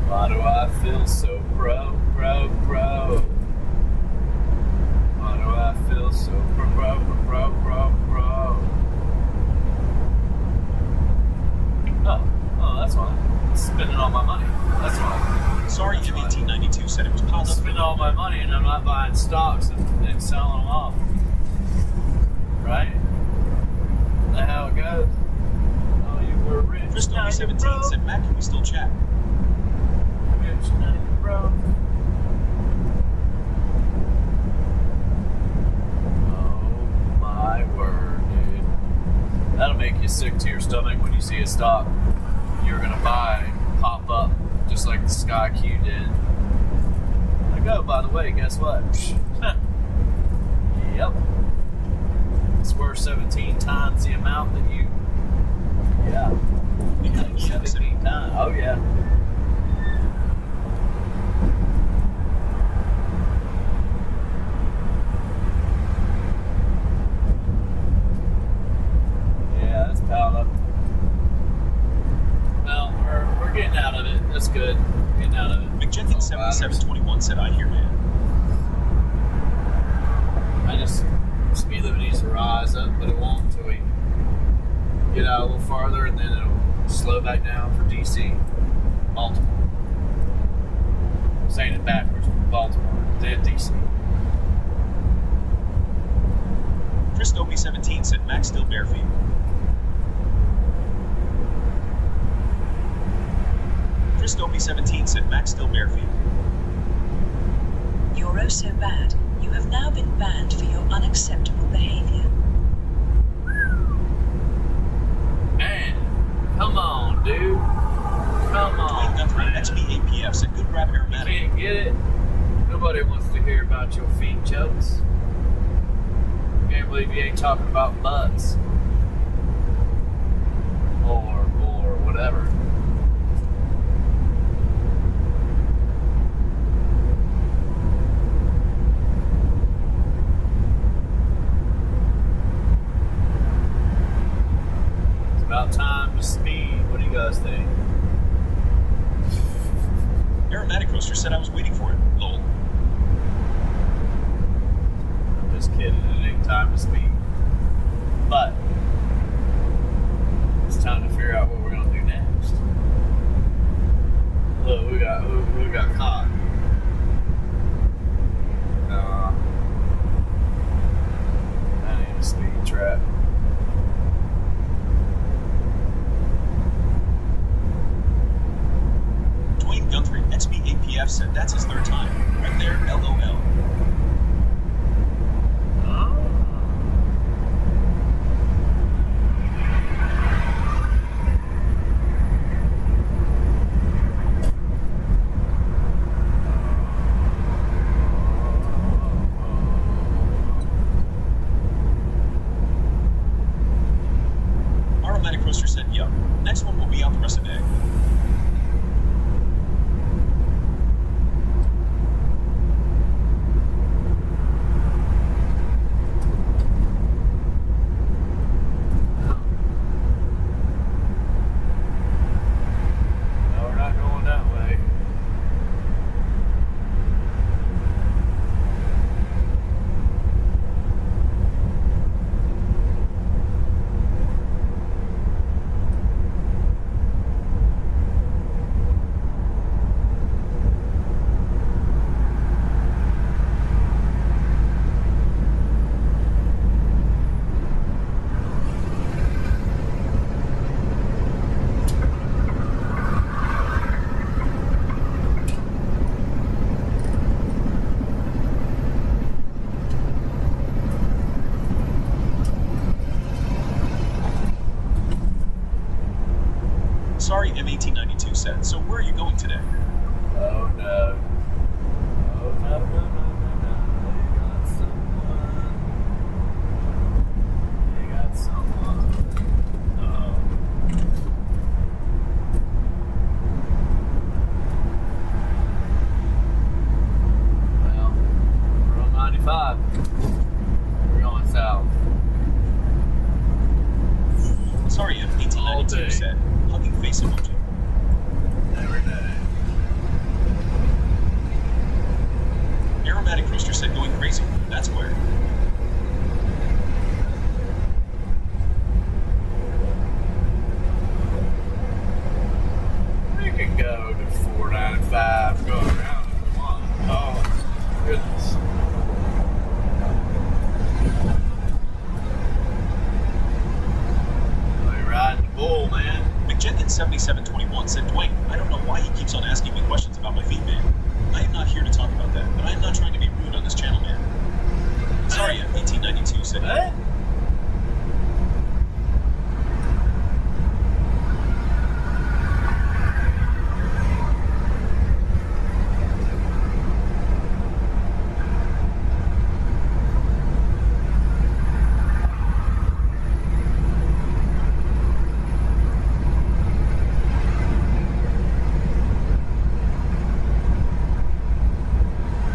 Why do I feel so bro? Why do I feel so bro? Oh, that's why. Spending all my money. That's why. Sorry, M1892 said it was piled up. Spending all my money and I'm not buying stocks and selling them off. Right? Is that how it goes? Oh, you were rich. Chris 17 said, Matt, can we still chat? Bro. Oh my word, dude. That'll make you sick to your stomach when you see a stock you're gonna buy pop up just like the Sky Q did. Like, oh, by the way, guess what? Yep. It's worth 17 times the amount that you. Yeah. 17 times. Oh, yeah. Piled up. Well, we're getting out of it. That's good. Getting out of it. McJenkins 7721 said, I hear, man. Speed limit needs to rise up, but it won't until we get out a little farther, and then it'll slow back down for DC. Baltimore. I'm saying it backwards. Baltimore, then DC. Chris Dopey 17 said, Max still bare feet. Chris Dopey 17 said, Max still bare feet. You're oh so bad. You have now been banned for your unacceptable behavior. Man, come on, dude. Come on. XBAPF said, good grab aromatic. You can't get it. Nobody wants to hear about your feet jokes. Can't believe you ain't talking about butts. Or whatever. Aromatic Roaster said I was waiting for it. Lol. I'm just kidding. It ain't time to speak. But it's time to figure out what we're gonna do next. Look, we got caught. That ain't a speed trap. Dwayne Guthrie, XBAPF, said that's his third time. Right there, LOL. Aromatic Roaster said, yup. Next one will be out the rest of the day. No, we're not going that way. Sorry, M1892 said, so where are you going today? Oh no. Oh no, no, no, no, no. They got someone. They got someone. Uh-oh. Well, we're on 95. We're going south. Sorry, All day. M1892 said, hugging face emoji. Every day. Aromatic Roaster said going crazy. That's where. We can go to 495, go around if we want. Oh, goodness. We riding the bull, man. McJenkins7721 said, Dwayne, I don't know why he keeps on asking me questions about my feet, man. I am not here to talk about that, but I am not trying to be rude on this channel, man. Sorry, M1892 said, What?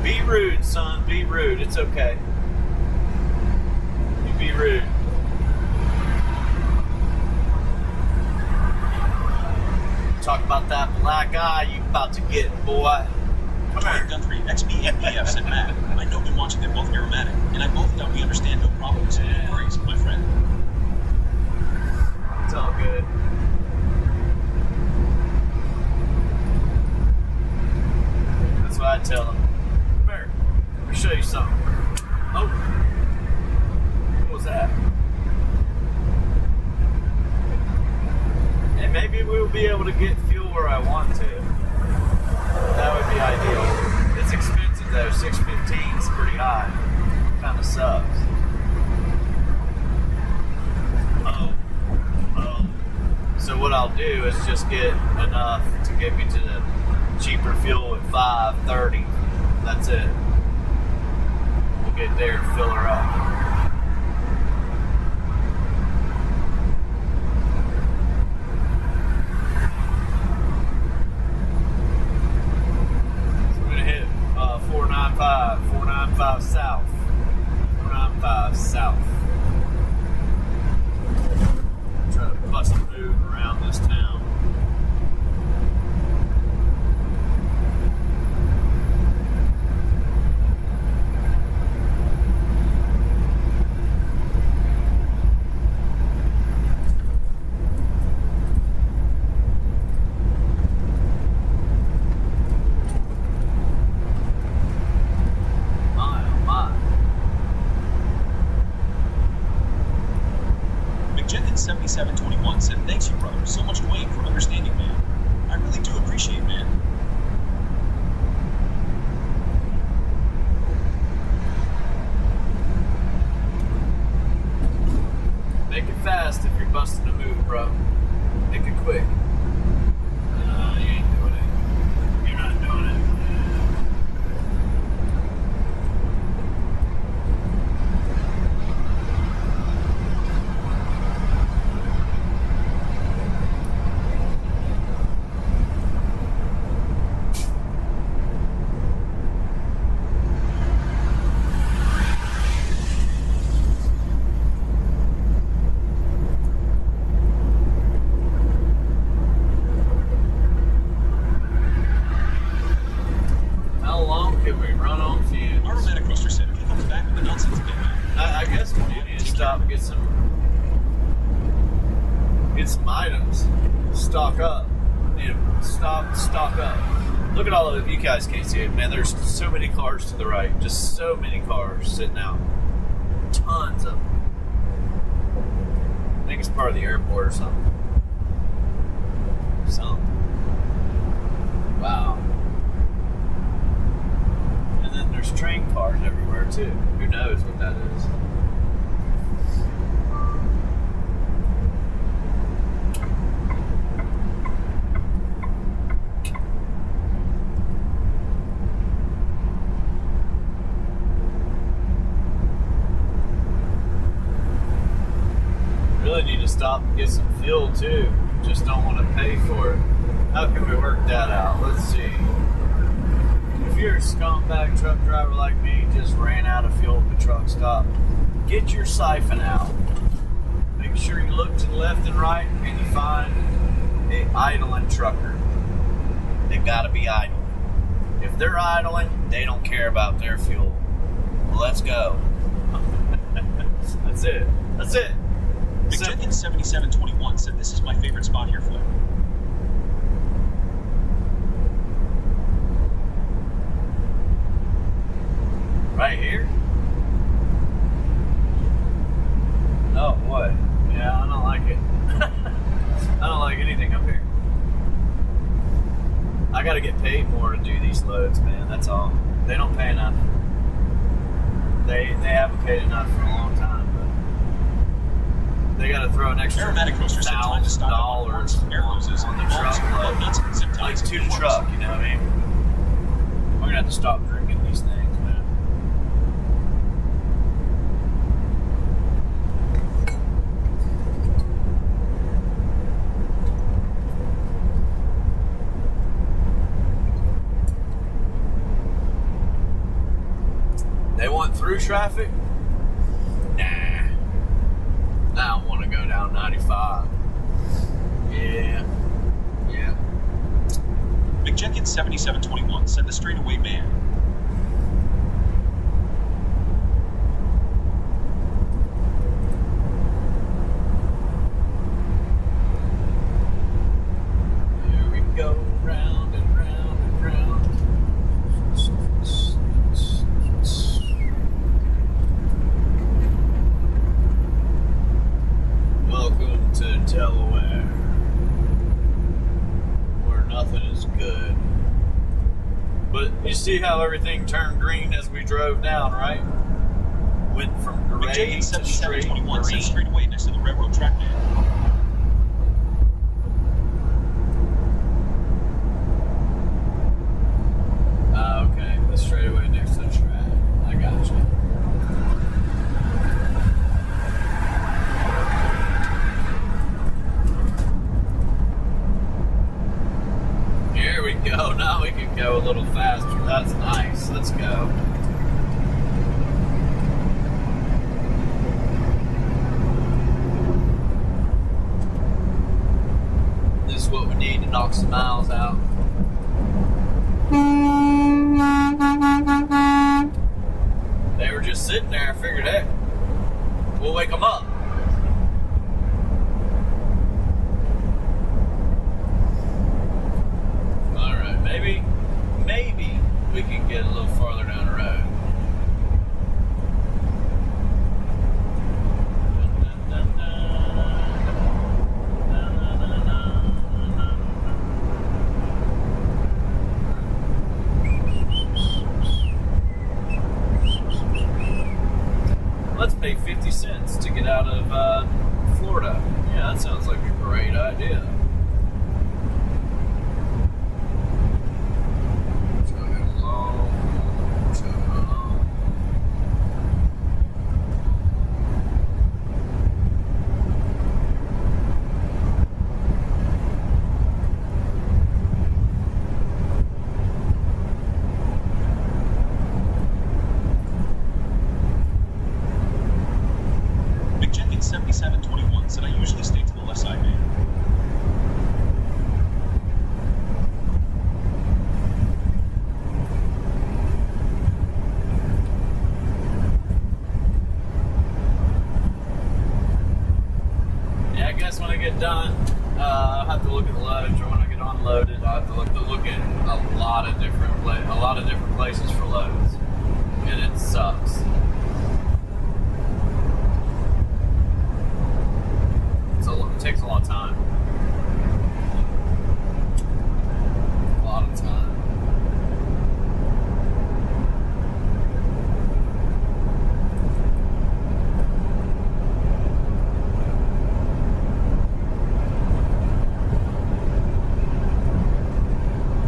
Be rude, son. Be rude. It's okay. You be rude. Talk about that black eye you about to get, boy. Come Dwayne here. Guthrie, XBAPF said, Matt, I know been watching them both aromatic, and I both thought we understand no problems. No worries, my friend. It's all good. That's what I tell them. Come here. Let me show you something. Oh. What was that? And maybe we'll be able to get fuel where I want to. That would be ideal. It's expensive though. 615 is pretty high. Kind of sucks. So what I'll do is just get enough to get me to the cheaper fuel at 530. That's it. We'll get there and fill her up. So we're gonna hit 495 south. 495 south. Try to bust a move around this town. McJenkins721 said, thanks you, brother. So much Dwayne for understanding, man. I really do appreciate, man. Make it fast if you're busting a move, bro. Make it quick. You ain't doing it. You're not doing it. Some items, stock up, stock up. Look at all of it. You guys can't see it, man. There's so many cars to the right, just so many cars sitting out, tons of them. I think it's part of the airport or something. Wow. And then there's train cars everywhere too. Who knows what that is? Need to stop and get some fuel too. Just don't want to pay for it. How can we work that out? Let's see. If you're a scumbag truck driver like me, just ran out of fuel at the truck stop, get your siphon out. Make sure you look to the left and right and you find an idling trucker. They gotta be idling. If they're idling, they don't care about their fuel. Well, let's go. That's it. That's it. McJenkins7721 said, this is my favorite spot here, Flip. Right here? Oh, boy. Yeah, I don't like it. I don't like anything up here. I gotta get paid more to do these loads, man. That's all. They don't pay enough. They haven't paid enough for a long time. They got to throw an extra $1,000 on the truck, like to the truck, you know what I mean? We're gonna have to stop drinking these things, man. They want through traffic? Nah. Now I want to go down 95. Yeah. McJenkins7721 said, the straightaway man. Here we go, round and round and round. Welcome to Delaware, where nothing is good. But you see how everything turned green as we drove down, right? Went from gray to straight green. Said straight away next to the railroad track man. Okay, the straightaway next to the track. I got you. Here we go. Now we can go a little faster. That's nice. Let's go. This is what we need to knock some miles out. They were just sitting there. I figured, hey, we'll wake them up. All right, maybe we can get a little farther down the road. Dun, dun, dun, dun. loaded. I have to look at a lot of different places for loads, and it sucks. It takes a lot of time. A lot of time.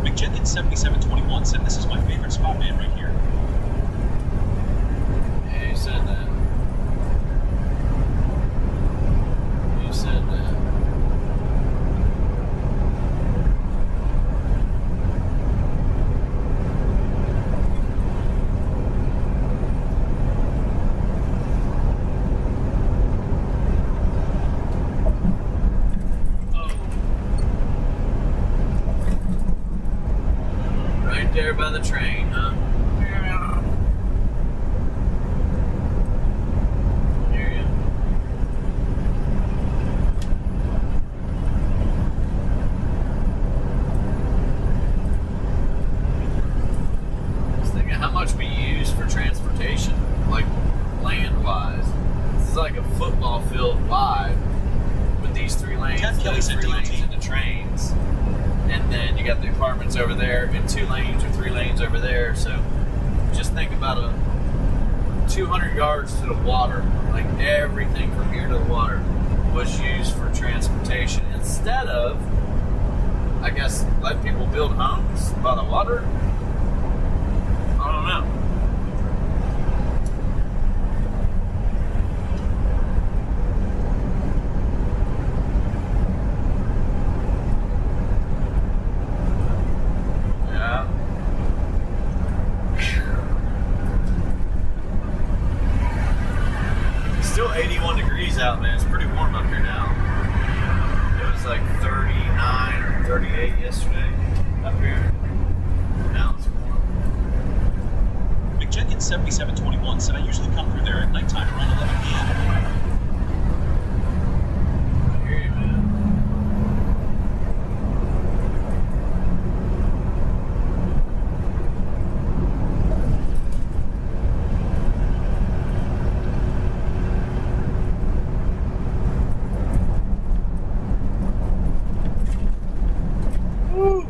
McJenkins7721 said this is my favorite spot, man, right here. Yeah, you said that. You said that. Right there by the train, huh? Hear ya. I was thinking how much we use for transportation, like land-wise. This is like a football field wide with these 3 lanes, Ted Kelly those said 3 lanes DOT. into trains. And then you got the apartments over there and 2 lanes or 3 lanes over there. So just think about 200 yards to the water. Like everything from here to the water was used for transportation instead of, I guess, let people build homes by the water. I don't know. Yeah. It's still 81 degrees out, man. It's pretty warm up here now. It was like 39 or 38 yesterday up here. Now it's warm. McJenkins7721 said I usually come through there at nighttime around 11 p.m. I hear you, man. Woo!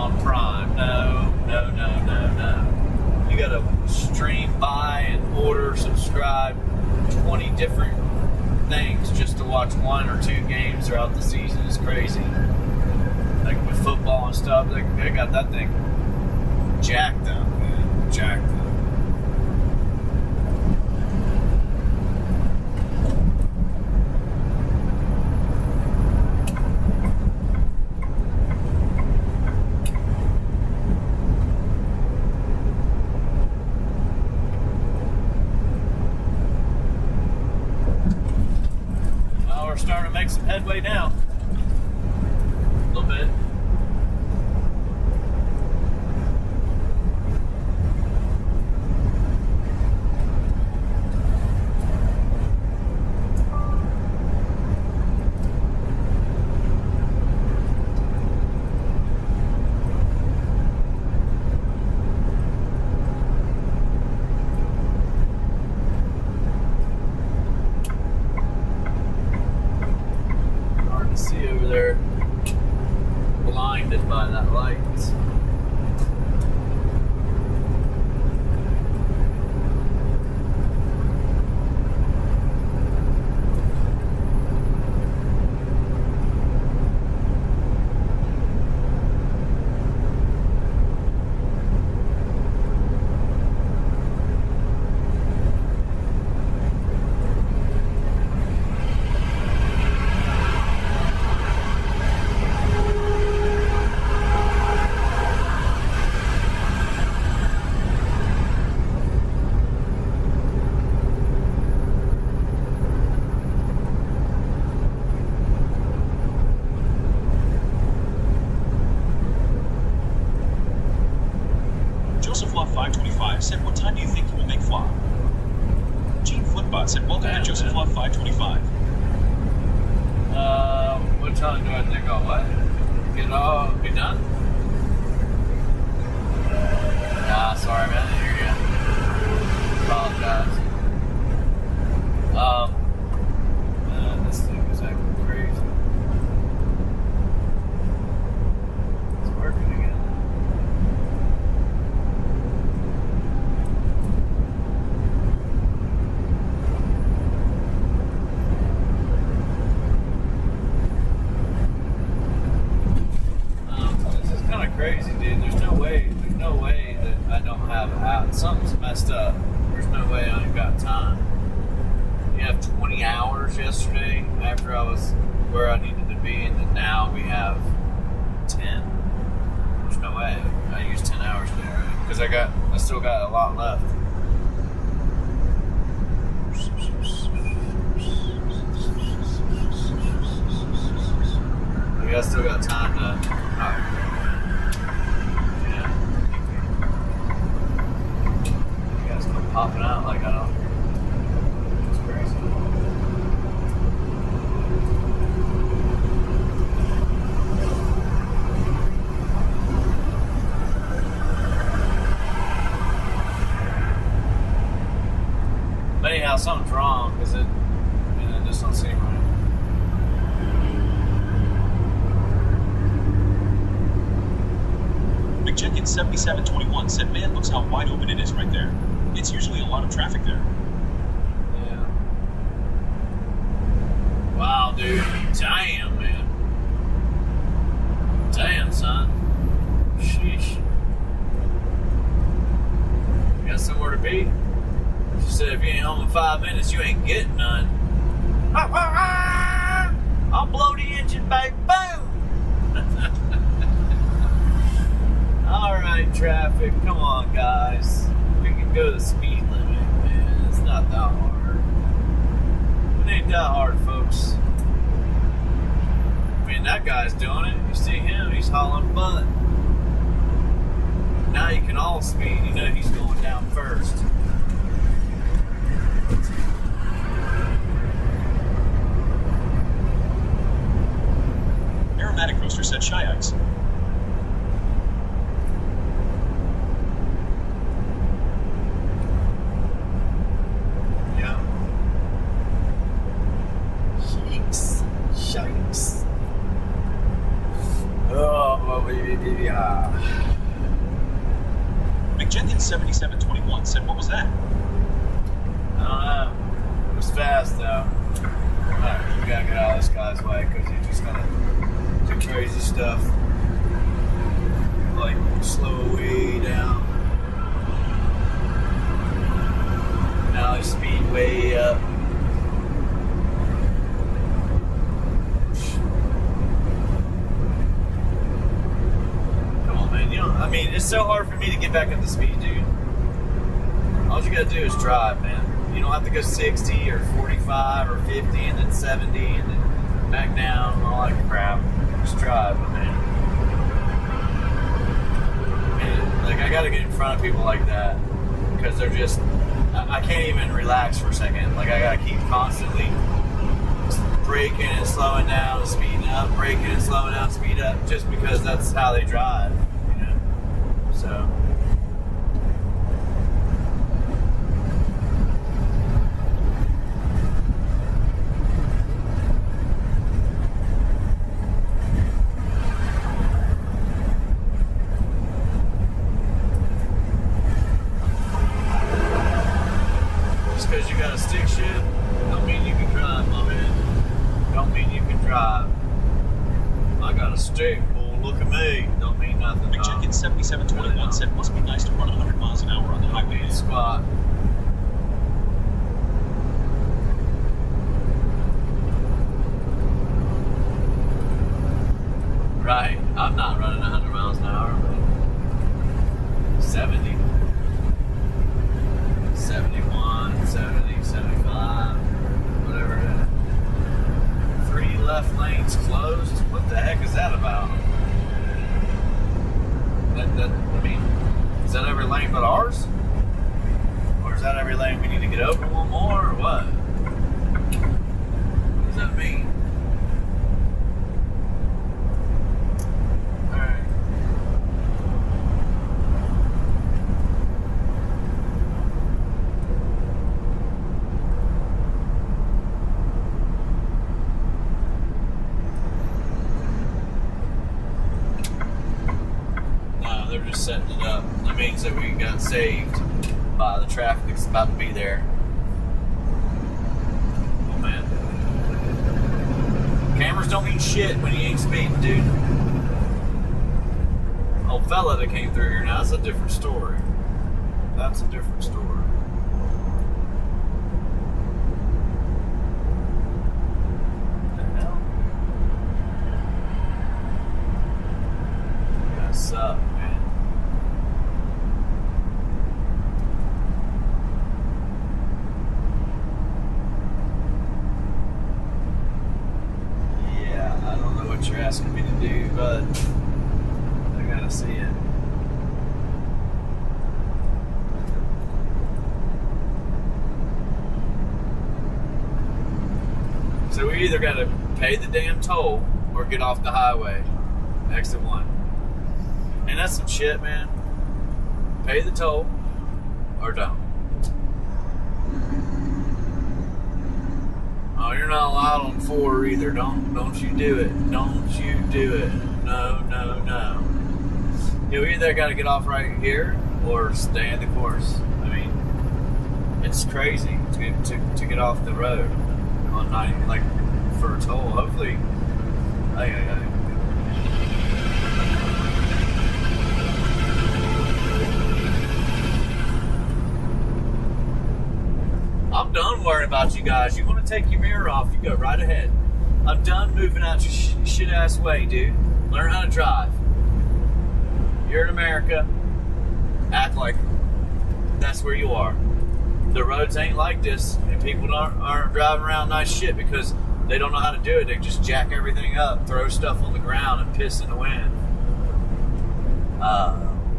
on Prime. No. You gotta stream, buy, and order, subscribe 20 different things just to watch 1 or 2 games throughout the season. It's crazy. Like with football and stuff, they got that thing jacked up, man. Jacked up. We're starting to make some headway now. A little bit. See over there, blinded by that light. Joseph Law 525 said, what time do you think you will make flop? Gene Footbot said, welcome to Joseph Law 525. What time do I think I'll what? Be done? Nah, sorry man, I didn't hear you. Apologize. Man, this thing is acting crazy. It's working again. Crazy, dude. There's no way that I don't have an app. Something's messed up. There's no way I ain't got time. You have 20 hours yesterday after I was where I needed to be, and then now we have 10. There's no way. I used 10 hours there because I still got a lot left. I still got time to. Popping out like I don't. It's crazy. But anyhow, something's wrong because it just don't seem right. McJenkins 7721 said, man, looks how wide open it is right there. It's usually a lot of traffic there. Yeah. Wow, dude. Damn, man. Damn, son. Sheesh. You got somewhere to be? She said if you ain't home in 5 minutes, you ain't getting none. I'll blow the engine back. Boom! Alright, traffic. Come on, guys. We can go the speed limit, man. It's not that hard. It ain't that hard, folks. I mean, that guy's doing it. You see him, he's hauling butt. Now you can all speed. You know he's going down first. Aromatic Roaster said, Shy Ice. Shikes. Oh, baby. McJenkins7721 said, what was that? I don't know. It was fast though. Alright, we gotta get out of this guy's way because he's just gonna do crazy stuff. Like slow way down. Now his speed way up. Come on, man. You know, I mean, it's so hard for me to get back up to speed, dude. All you gotta do is drive, man. You don't have to go 60 or 45 or 50 and then 70 and then back down and all that crap. Just drive, man. And, like, I gotta get in front of people like that because they're just, I can't even relax for a second. Like, I gotta keep constantly braking and slowing down and speeding up, braking and slowing down, speed up, just because that's how they drive, you know? So. Because you got a stick shift, don't mean you can drive, my man. Don't mean you can drive. I got a stick, boy, look at me. Don't mean nothing. McJenkins7721 said, must be nice to run 100 miles an hour on the highway. Squat. Right, I'm not running 100 miles an hour, but 70. 71, 70, 75, whatever it is. 3 left lanes closed? What the heck is that about? I mean, is that every lane but ours? Or is that every lane we need to get open one more, or what? What does that mean? They're just setting it up. That means that we got saved by the traffic that's about to be there. Oh man. Cameras don't mean shit when you ain't speeding, dude. Old fella that came through here now, that's a different story. That's a different story. What the hell? What's up, man? What you're asking me to do, but I gotta see it. So we either gotta pay the damn toll or get off the highway. Exit 1. And that's some shit, man. Pay the toll or don't. Oh, you're not allowed on 4 either. Don't you do it. Don't you do it. No, no, no. You either got to get off right here or stay in the course. I mean, it's crazy to get off the road on 90, like, for a toll. Hopefully, I'm done worrying about you guys. You want to take your mirror off, you go right ahead. I'm done moving out your shit ass way, dude. Learn how to drive. You're in America. Act like that's where you are. The roads ain't like this, and people aren't driving around nice shit because they don't know how to do it. They just jack everything up, throw stuff on the ground, and piss in the wind.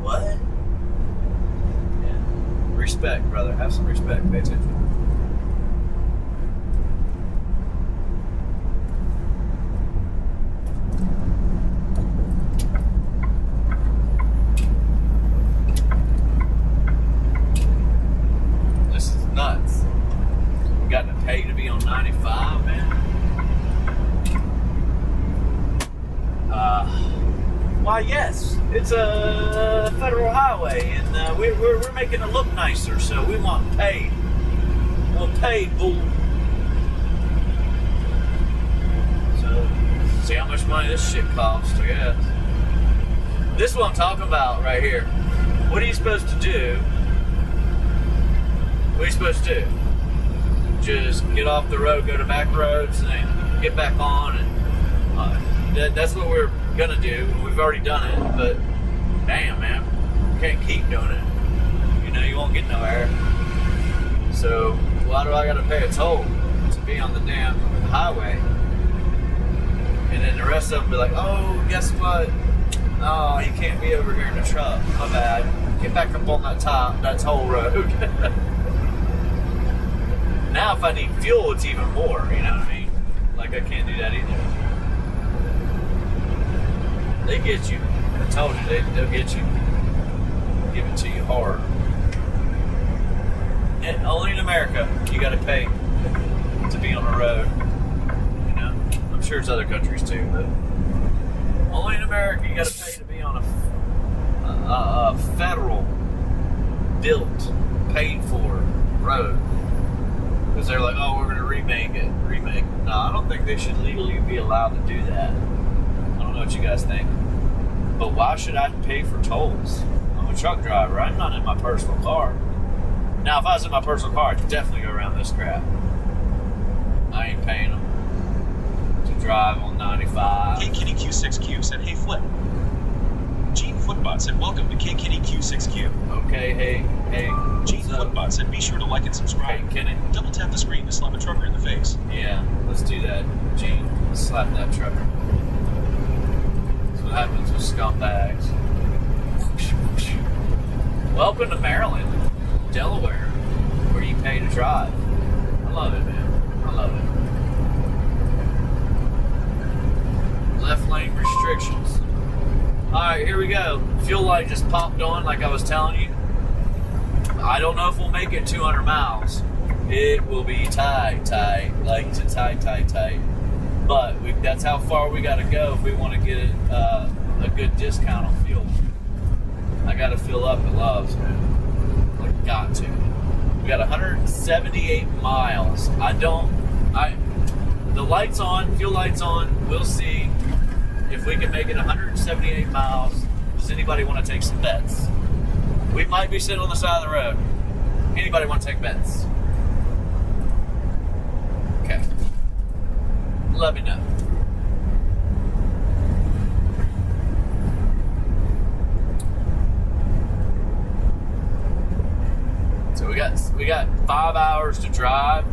What? Yeah. Respect, brother. Have some respect. Pay attention. Nuts. We got to pay to be on 95, man. Why, yes. It's a federal highway, and we're making it look nicer, so we want paid. We'll pay, bull. So, see how much money this shit costs, I guess. This is what I'm talking about right here. What are you supposed to do? What are you supposed to do? Just get off the road, go to back roads, and then get back on, and that's what we're gonna do. We've already done it, but damn, man, you can't keep doing it. You know, you won't get nowhere. So why do I gotta pay a toll to be on the damn highway? And then the rest of them be like, oh, guess what? Oh, you can't be over here in the truck. My bad. Get back up on that toll road. Now, if I need fuel, it's even more. You know what I mean? Like, I can't do that either. They get you. I told you, they'll get you. Give it to you hard. And only in America, you got to pay to be on the road. You know, I'm sure it's other countries too, but only in America, you got to pay to be on a federal built, paid for road. Because they're like, oh, we're going to remake it. No, I don't think they should legally be allowed to do that. I don't know what you guys think. But why should I pay for tolls? I'm a truck driver. I'm not in my personal car. Now, if I was in my personal car, I'd definitely go around this crap. I ain't paying them to drive on 95. Kitty Q6Q said, hey, Flip. Gene Footbot said, welcome to Kitty Q6Q. Okay, hey. Gene Footbot said, be sure to like and subscribe. Hey, Kenny. Double tap the screen to slap a trucker in the face. Yeah, let's do that, Gene. Let's slap that trucker. That's what happens with scumbags. Welcome to Maryland, Delaware, where you pay to drive. I love it, man. I love it. Left lane restrictions. Alright, here we go. Fuel light just popped on like I was telling you. I don't know if we'll make it 200 miles. It will be tight. Like it's tight. But that's how far we got to go if we want to get a good discount on fuel. I got to fill up at Love's, man. Like, got to. We got 178 miles. The light's on, fuel light's on. We'll see if we can make it 178 miles. Does anybody want to take some bets? We might be sitting on the side of the road. Anybody want to take bets? Okay. Let me know. So we got 5 hours to drive.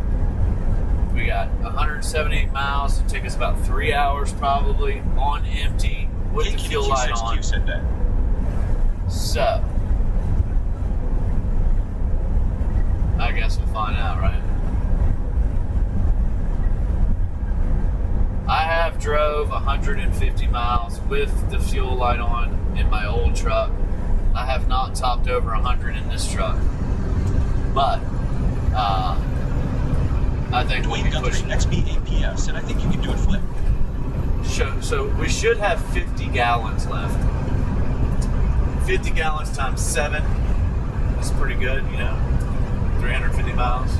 We got 178 miles. It'll take us about 3 hours probably on empty with the fuel light on. Said that. So I guess we'll find out, right? I have drove 150 miles with the fuel light on in my old truck. I have not topped over 100 in this truck. But I think Dwayne Guthrie, XBAPF, said, I think you can do it, Flip. So we should have 50 gallons left. 50 gallons times 7 is pretty good, you know, 350 miles.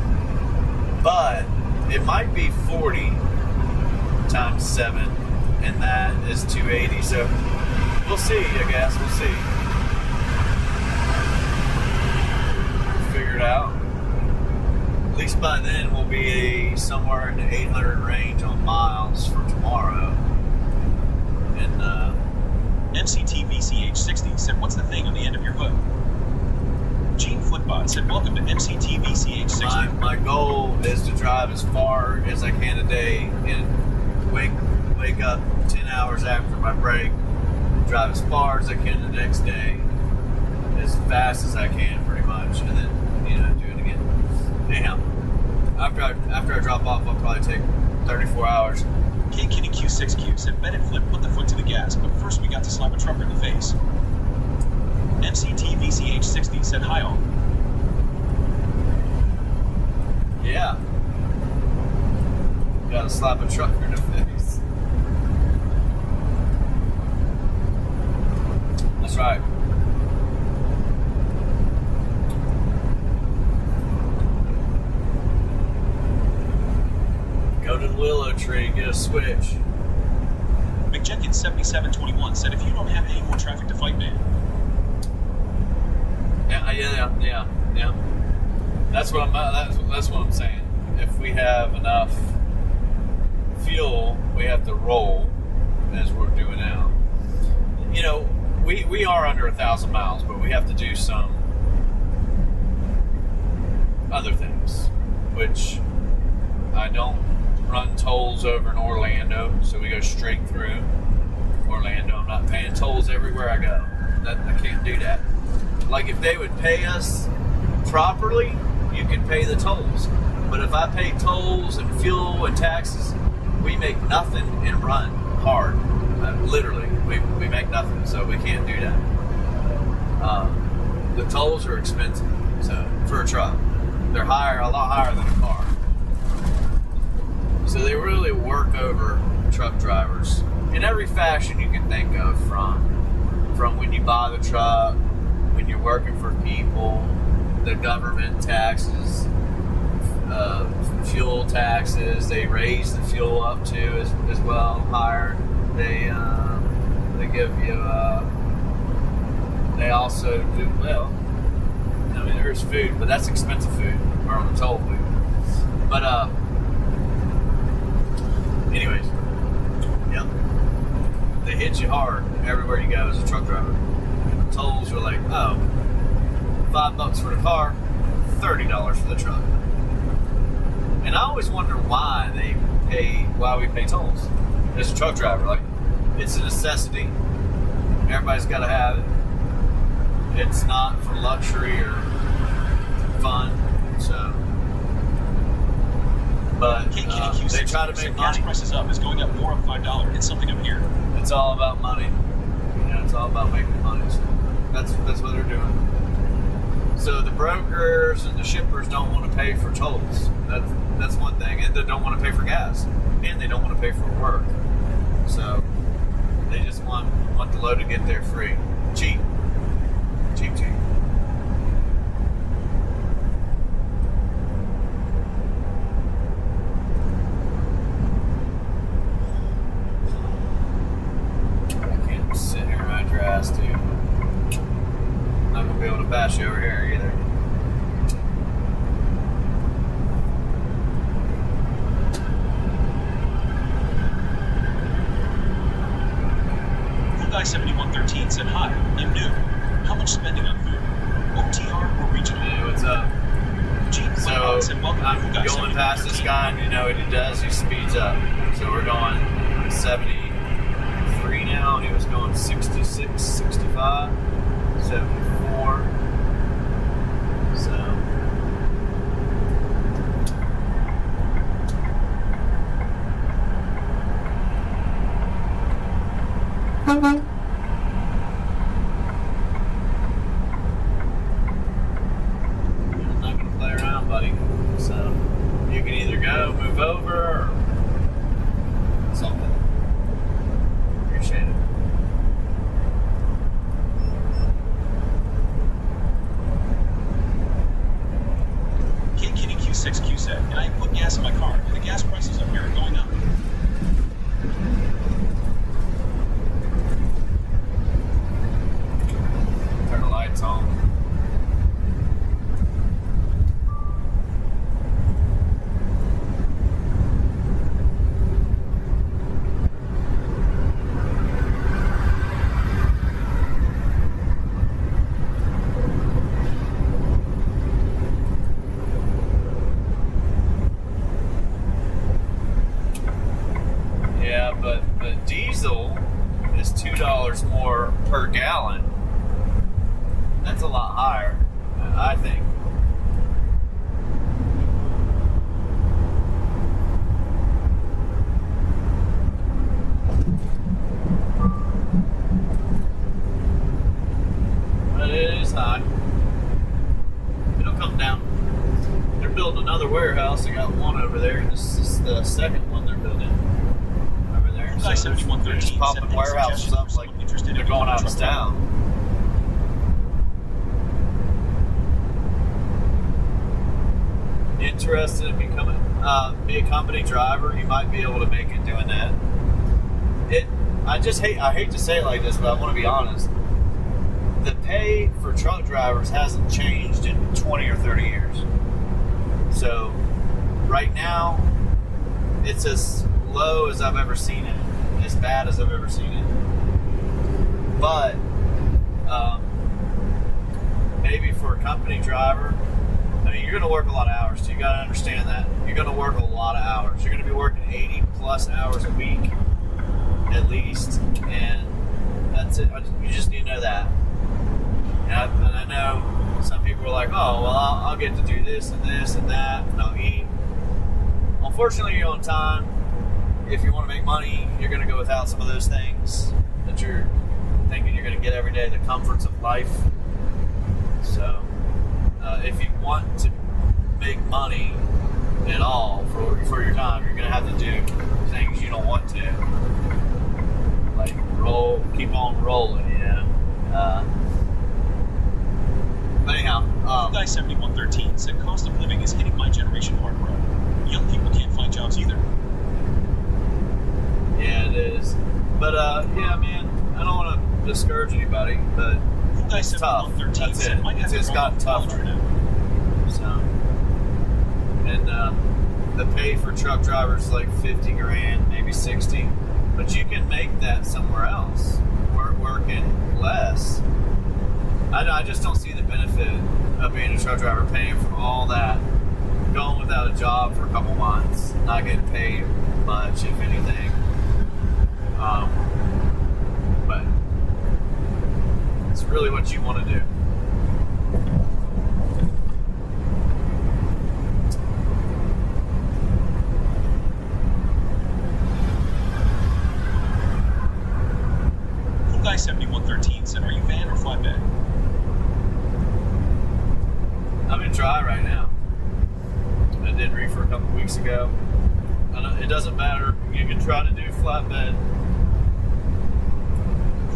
But it might be 40 times 7, and that is 280. So we'll see, I guess. We'll see. Figure it out. At least by then we'll be somewhere in the 800 range on miles for tomorrow. And MCTVCH60 said, what's the thing on the end of your hood? Gene Footbot said, welcome to MCTVCH60. My goal is to drive as far as I can a day and wake up 10 hours after my break, drive as far as I can the next day, as fast as I can pretty much, and then, you know, do it again. Anyhow, after I drop off, I'll probably take 34 hours. Kitty Q6Q said, Bet and Flip put the foot to the gas, but first we got to slap a trucker in the face. MCTVCH60 said, hi all. Yeah. Gotta slap a trucker in the face. That's right. get a switch. McJenkins 7721 said, if you don't have any more traffic to fight, man. Yeah. That's what I'm saying. If we have enough fuel, we have to roll as we're doing now. You know, we are under 1,000 miles, but we have to do some other things, which I don't run tolls over in Orlando, so we go straight through Orlando. I'm not paying tolls everywhere I go. I can't do that. Like, if they would pay us properly, you can pay the tolls. But if I pay tolls and fuel and taxes, we make nothing and run hard. Literally, we make nothing, so we can't do that. The tolls are expensive, so for a truck, they're a lot higher than a car. So they really work over truck drivers in every fashion you can think of, from when you buy the truck, when you're working for people, the government taxes, fuel taxes. They raise the fuel up too as well, higher. They give you. They also do well. I mean, there's food, but that's expensive food. We're on the toll food. But anyways, yeah, they hit you hard everywhere you go as a truck driver. Tolls are like, oh, $5 for the car, $30 for the truck. And I always wonder why we pay tolls as a truck driver. Like, it's a necessity. Everybody's got to have it. It's not for luxury or fun. So, but they try to make money. Gas prices up. It's going up more up $5. It's something up here. It's all about money. You know, it's all about making money. So that's what they're doing. So the brokers and the shippers don't want to pay for tolls. That's one thing, and they don't want to pay for gas, and they don't want to pay for work. So they just want the load to get there free, cheap. I can't sit here and ride your ass, dude. I'm not gonna be able to pass you over here either. Guy 7113 said, hi, I'm new. How much spending on food? OTR or regional? Hey, what's up? So said, welcome. I'm going past this guy, and you know what he does? He speeds up. So we're going 73 now. He was going 66, 65, 74. So. I'm not going to play around, buddy. So you can either move over, or something. Appreciate it. Kitty Q6Q said, and I put gas in my car, and the gas prices up here are going up. Turn the lights on. Yeah, but diesel is $2 more per gallon. That's a lot higher, I think. But it is high. It'll come down. They're building another warehouse. They got one over there. This is the second one they're building over there. Guy So they're just popping warehouses up like they're going out of town. Interested in becoming? be a company driver, you might be able to make it doing that. I hate to say it like this, but I want to be honest. The pay for truck drivers hasn't changed in 20 or 30 years. So right now, it's as low as I've ever seen it, as bad as I've ever seen it. But maybe for a company driver, I mean, you're going to work a lot of hours, so you got to understand that. You're going to work a lot of hours. You're going to be working 80 plus hours a week at least, and that's it. You just need to know that. And I know some people are like, oh, well, I'll get to do this and this and that, and I'll eat. Unfortunately, you're on time. If you want to make money, you're going to go without some of those things that you're thinking you're going to get every day, the comforts of life. So, if you want to make money at all for your time, you're going to have to do things you don't want to. Like keep on rolling, you know. But anyhow, Guy 7113 said cost of living is hitting my generation hard, bro. Young people can't find jobs either. Yeah, it is. But yeah, man, I don't want to discourage anybody, but it's tough. That's it. It's gotten tougher now. So, and the pay for truck drivers is like 50 grand, maybe 60. But you can make that somewhere else. Working less. I just don't see the benefit of being a truck driver, paying for all that, going without a job for a couple months, not getting paid much, if anything. But it's really what you want to do. Guy 7113 said, are you van or flatbed? I'm in dry right now. I did reefer a couple weeks ago. It doesn't matter. You can try to do flatbed.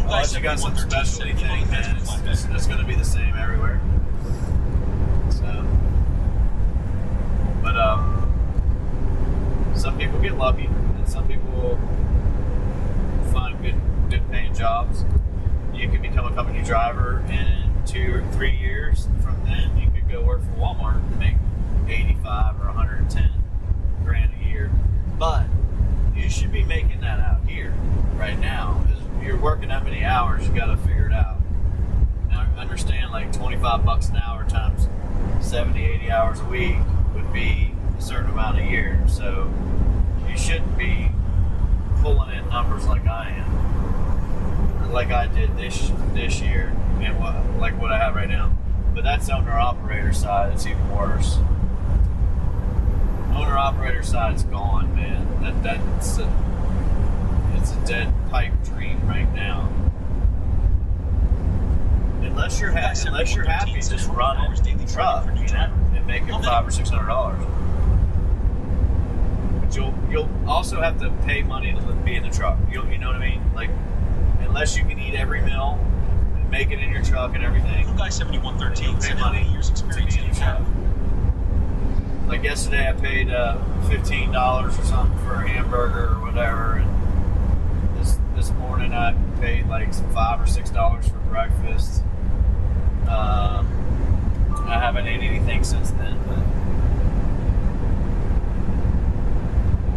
Unless you got some specialty thing, man, it's going to be the same everywhere. So, but some people get lucky, and some people find good paying jobs. You can become a company driver, and in 2 or 3 years from then, you could go work for Walmart and make 85 or 110 grand a year. But you should be making that out here right now. You're working that many hours, you got to figure it out. Now, understand, like $25 an hour times 70, 80 hours a week would be a certain amount a year. So you shouldn't be pulling in numbers like I am. Like I did this year, and what I have right now. But that's owner-operator side. It's even worse. Owner-operator side's gone, man. It's a dead pipe dream right now. Unless you're happy, just run a truck, you know, and make it $500 or $600. But you'll also have to pay money to be in the truck. You know what I mean? Like, unless you can eat every meal and make it in your truck and everything. Guy 7113 said how many years experience do you have? Like yesterday I paid $15 or something for a hamburger or whatever, and this morning I paid like $5 or $6 for breakfast. I haven't ate anything since then, but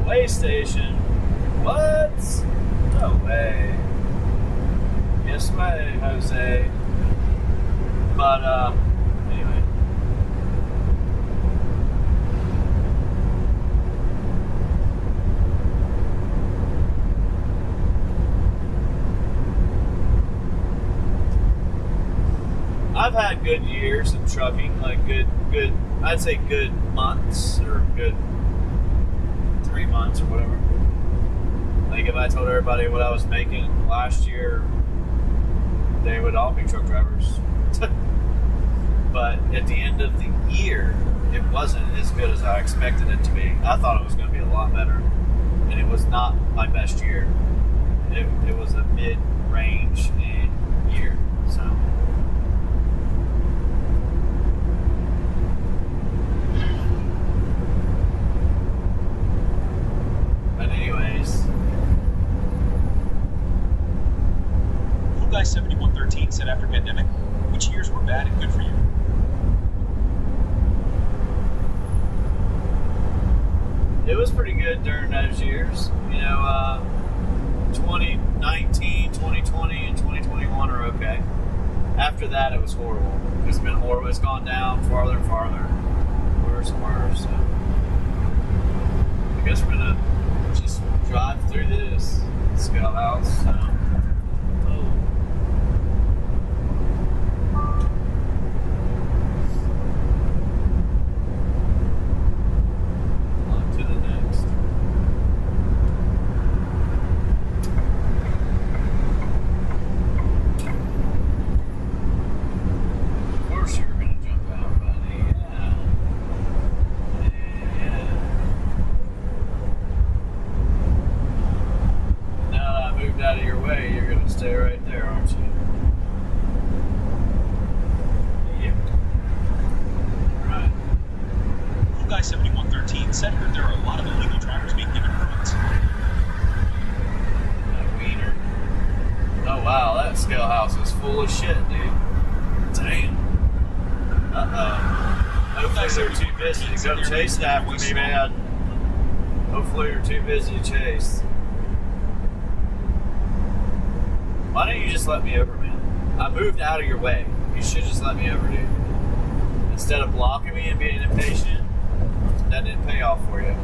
way station. What? No way. Yes way, Jose. But anyway. I've had good years in trucking, like good, I'd say good months or good 3 months or whatever. Like if I told everybody what I was making last year, they would all be truck drivers. But at the end of the year, it wasn't as good as I expected it to be. I thought it was going to be a lot better, and it was not my best year. It was a mid-range year, so. bad and good for you. It was pretty good during those years. 2019, 2020, and 2021 are okay. After that, it was horrible. It's been horrible. It's gone down farther and farther. Worse and worse. So I guess we're going to just drive through this scale house. So. On to the next. Of course you were going to jump out, buddy. Yeah. Now that I moved out of your way, you're going to stay right there, aren't you? Yep. Right. Cool Guy 7113 said heard there are a lot of illegal drivers being given permits. That wiener. Oh wow, that scale house is full of shit, dude. Damn. Uh-oh. Hopefully they're too busy to go chase after me, man. Hopefully you're too busy to chase. Why don't you just let me over, man? I moved out of your way. You should just let me over, dude. Instead of blocking me and being impatient, that didn't pay off for you.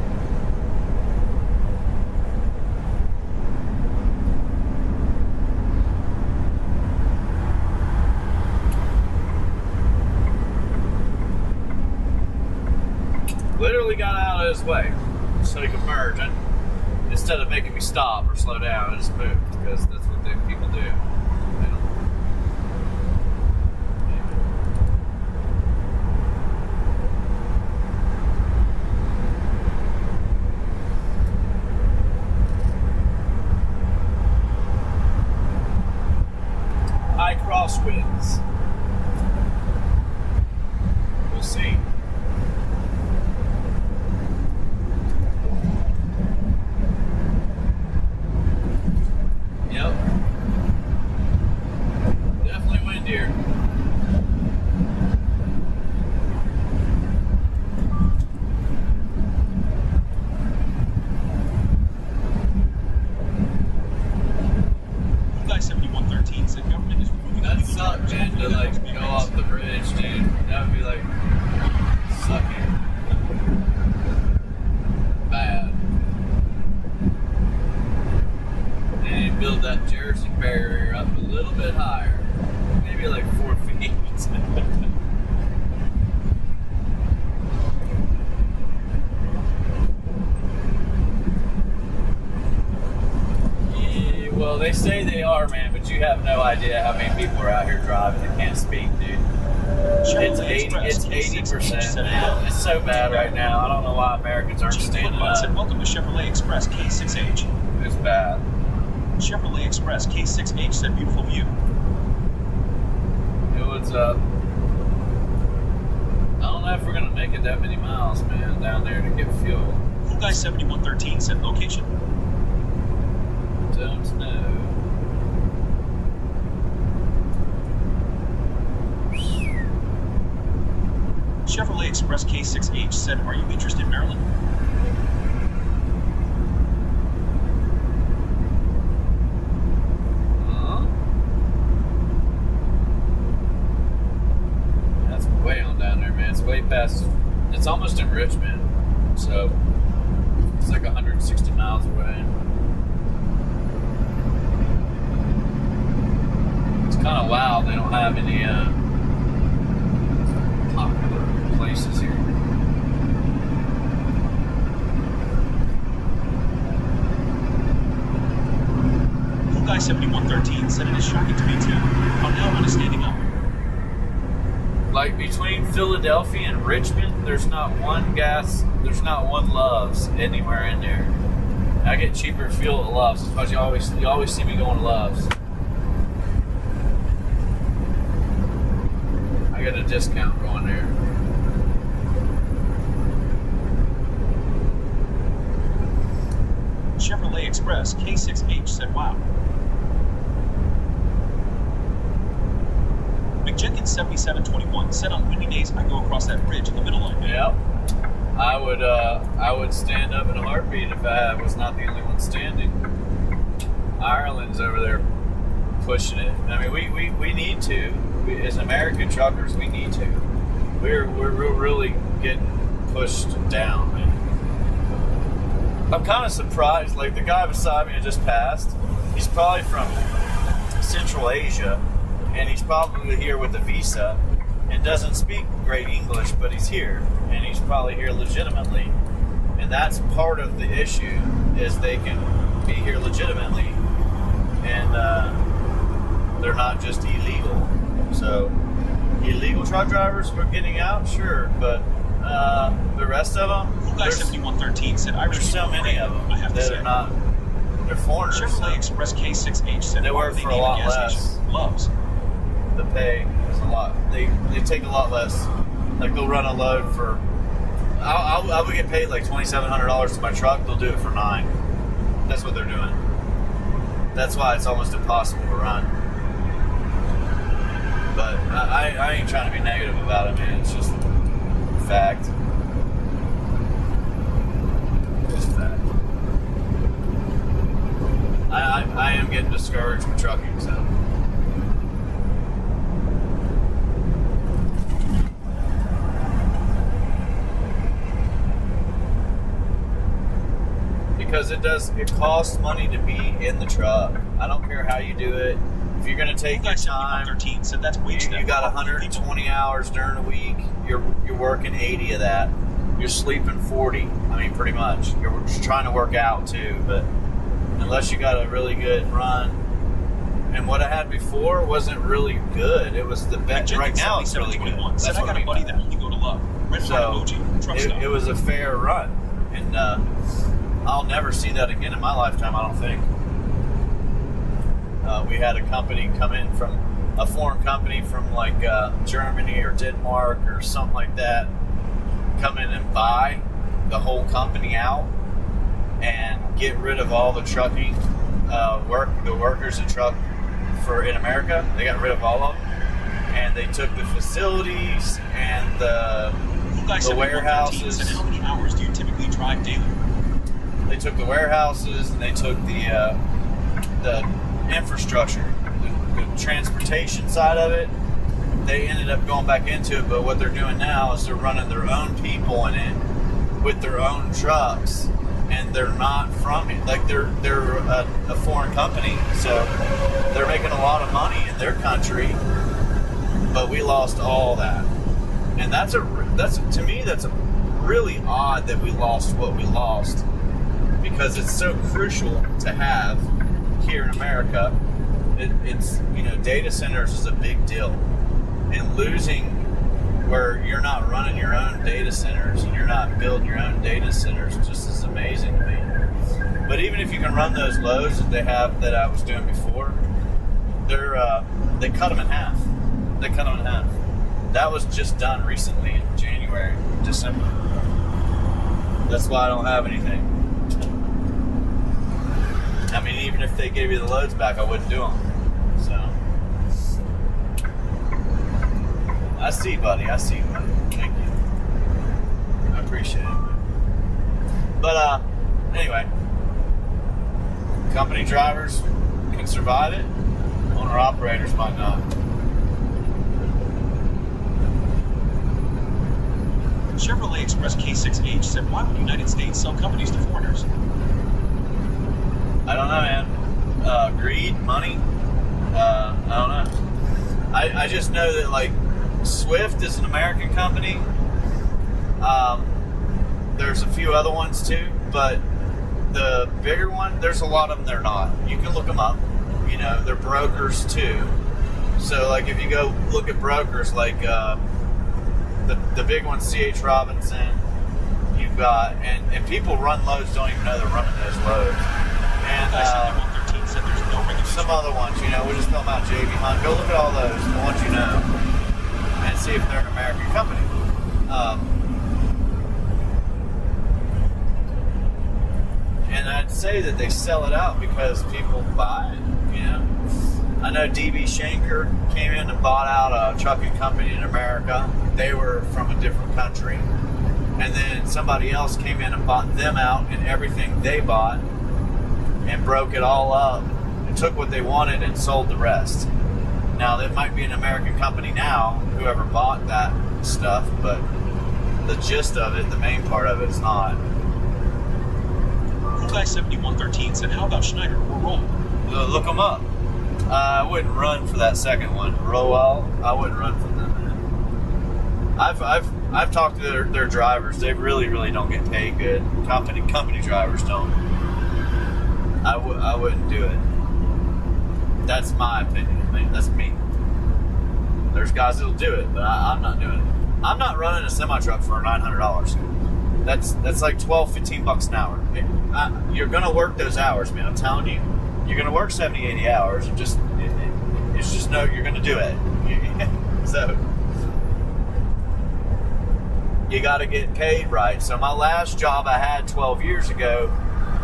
Literally got out of his way so he could merge, and instead of making me stop or slow down, I just moved because that's what people do. High crosswinds. We'll see. Yep. Definitely windier. Cool Guy 7113 said government is removing That illegal sucked, drivers man, off to the like interstate go highways. off the bridge, dude. That would be like sucking. Bad. And build that Jersey barrier up a little bit higher. Maybe like 4 feet. Yeah, well, they say they are, man, but you have no idea how many people are out here driving that can't speak, dude. It's 80%, man. It's so bad right now. I don't know why Americans aren't Chief standing Footbot said, up. welcome to Chevrolet Express K6H. It's bad. Chevrolet Express K6H said, beautiful view. Hey, what's up? I don't know if we're gonna make it that many miles, man, down there to get fuel. Cool Guy 7113 said, location. Don't know. Chevrolet Express K6H said, are you interested in Maryland? Huh? That's way on down there, man. It's way past. It's almost in Richmond, so it's like 160 miles away. It's kind of wild. They don't have any popular places here. Cool Guy 7113 said, it is shocking to me too. How now one is standing up. Like between Philadelphia and Richmond, there's not one Love's anywhere in there. I get cheaper fuel at Love's because you always see me going to Love's. I get a discount going there. Chevrolet Express K6H said, wow. Jenkins 7721 said on windy days I go across that bridge in the middle line. Yep. I would stand up in a heartbeat if I was not the only one standing. Ireland's over there pushing it. I mean, we need to. As American truckers, we need to. We're really getting pushed down, man. I'm kind of surprised. Like, the guy beside me that just passed, he's probably from Central Asia, and he's probably here with a visa and doesn't speak great English, but he's here, and he's probably here legitimately. And that's part of the issue, is they can be here legitimately, and they're not just illegal. So illegal truck drivers were getting out, sure, but the rest of them, Guy 7113 said Irish there's so people are many great, of them I have to that say. are not. They're foreigners. Chevrolet So Express K6H said They why work would for a need lot gas less. station? Loves. the pay is a lot. They take a lot less. Like, they'll run a load for. I would get paid like $2,700 to my truck. They'll do it for $9. That's what they're doing. That's why it's almost impossible to run. But I ain't trying to be negative about it, man. It's just fact. It's fact. I am getting discouraged with trucking, so. Because it costs money to be in the truck. I don't care how you do it. If you're going to take your time, 13 said that's wage you got 120 hours during a week. You're working 80 of that. You're sleeping 40. I mean, pretty much. You're just trying to work out too, but unless you got a really good run. And what I had before wasn't really good. It was the best. Right now it's really good. Said That's I what got I a buddy mean. that only go to Love. Red So emoji. Truck stop. it was a fair run, and I'll never see that again in my lifetime, I don't think. We had a company come in from a foreign company from like Germany or Denmark or something like that, come in and buy the whole company out and get rid of all the trucking the workers that truck in America. They got rid of all of them, and they took the facilities and the warehouses. Said, how many hours do you typically drive daily? They took the warehouses and they took the infrastructure, the transportation side of it. They ended up going back into it, but what they're doing now is they're running their own people in it with their own trucks, and they're not from it. Like, they're a foreign company, so they're making a lot of money in their country, but we lost all that. And that's to me that's really odd that we lost what we lost, because it's so crucial to have here in America. It's data centers is a big deal, and losing where you're not running your own data centers and you're not building your own data centers just is amazing to me. But even if you can run those loads that they have that I was doing before, they cut them in half. They cut them in half. That was just done recently in January, December. That's why I don't have anything. I mean, even if they gave you the loads back, I wouldn't do them. So, I see, buddy. Thank you. I appreciate it. But, anyway, company drivers can survive it. Owner-operators might not. Chevrolet Express K6H said, why would United States sell companies to foreigners? I don't know, man. Greed, money. I don't know. I just know that, like, Swift is an American company. There's a few other ones too, but the bigger one, there's a lot of them they're not. You can look them up. They're brokers too. So, like, if you go look at brokers, like the big one, C.H. Robinson, you've got, and people run loads, don't even know they're running those loads. And said there's no regulation. some other ones, we'll just fill them out. JB Hunt, go look at all those, the ones you know, and see if they're an American company. And I'd say that they sell it out because people buy it, I know DB Shanker came in and bought out a trucking company in America. They were from a different country. And then somebody else came in and bought them out and everything they bought and broke it all up and took what they wanted and sold the rest. Now, that might be an American company now, whoever bought that stuff, but the gist of it, the main part of it, is not. Guy 7113 said, how about Schneider or Roll? Look them up. I wouldn't run for that second one. Rowell, I wouldn't run for them, man. I've talked to their drivers. They really don't get paid good. Company drivers don't. I wouldn't do it. That's my opinion. I mean, that's me. There's guys that'll do it, but I'm not doing it. I'm not running a semi truck for $900. That's like $12-15 an hour. You're gonna work those hours, man. I'm telling you. You're gonna work 70-80 hours, and it's just no. You're gonna do it. So you got to get paid right. So my last job I had 12 years ago,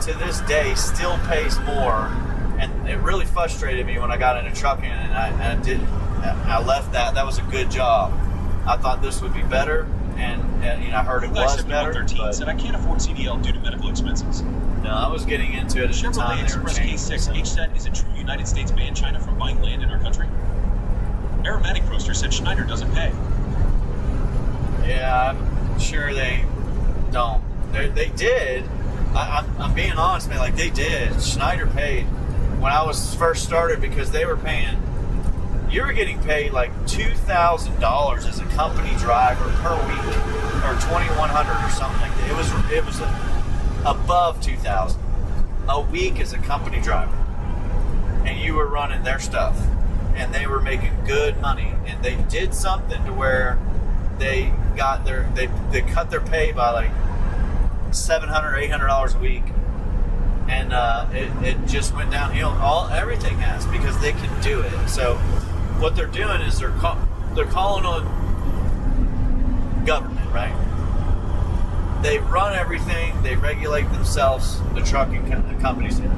to this day, still pays more, and it really frustrated me when I got into trucking, and I left that. That was a good job. I thought this would be better, and I heard it was better. 13 said, I can't afford CDL due to medical expenses. No, I was getting into it at the time. Chevrolet Express K6 H said, is it true United States banned China from buying land in our country? Aromatic Roaster said Schneider doesn't pay. Yeah, I'm sure they don't. They did. I'm being honest, man. Like, they did. Schneider paid when I was first started, because they were paying. You were getting paid like $2,000 as a company driver per week, or $2,100 or something like that. It was above $2,000 a week as a company driver, and you were running their stuff, and they were making good money. And they did something to where they got they cut their pay by like $700, $800 a week, and it just went downhill. Everything has, because they can do it. So what they're doing is they're calling on government, right? They run everything. They regulate themselves. The trucking companies do.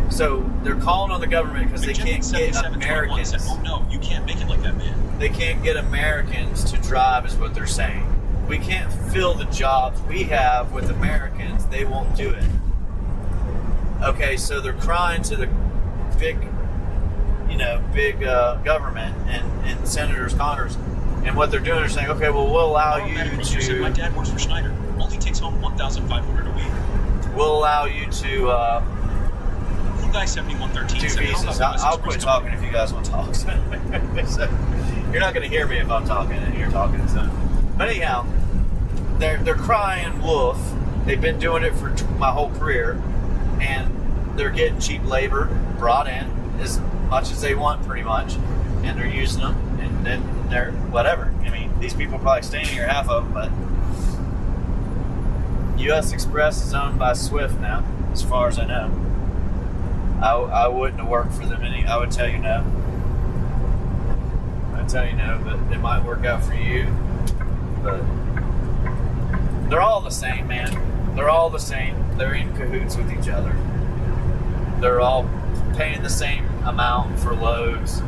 So they're calling on the government because they can't get Americans. Said, oh no, you can't make it like that, man. They can't get Americans to drive, is what they're saying. We can't fill the jobs we have with Americans. They won't do it. Okay, so they're crying to the big government and senators, Congress, and what they're doing is saying, okay, well, we'll allow you to. Said, my dad works for Schneider. Only takes home $1,500 a week. We'll allow you to. Guy 7113 do visas. I'll quit talking if you guys want to talk. So, you're not going to hear me if I'm talking and you're talking. So, but anyhow, they're crying wolf. They've been doing it for my whole career, and they're getting cheap labor brought in as much as they want, pretty much, and they're using them, and then they're whatever. I mean, these people are probably staying here, half of them, but U.S. Express is owned by Swift now, as far as I know. I wouldn't have worked for them I would tell you no. I'd tell you no, but it might work out for you. But they're all the same, man. They're all the same. They're in cahoots with each other. They're all paying the same amount for loads.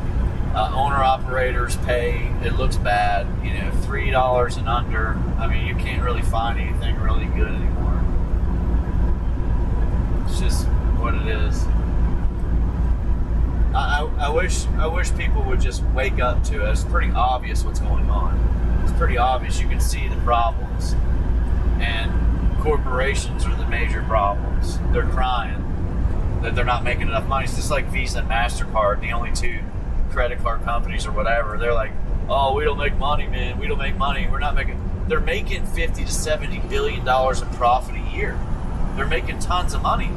Owner-operators pay, it looks bad, $3 and under. I mean, you can't really find anything really good anymore. It's just what it is. I wish people would just wake up to it. It's pretty obvious what's going on. It's pretty obvious. You can see the problems, and corporations are the major problems. They're crying that they're not making enough money. It's just like Visa and MasterCard, the only two credit card companies or whatever. They're like, oh, we don't make money, man. We don't make money. We're not making. They're making $50 to $70 billion in profit a year. They're making tons of money.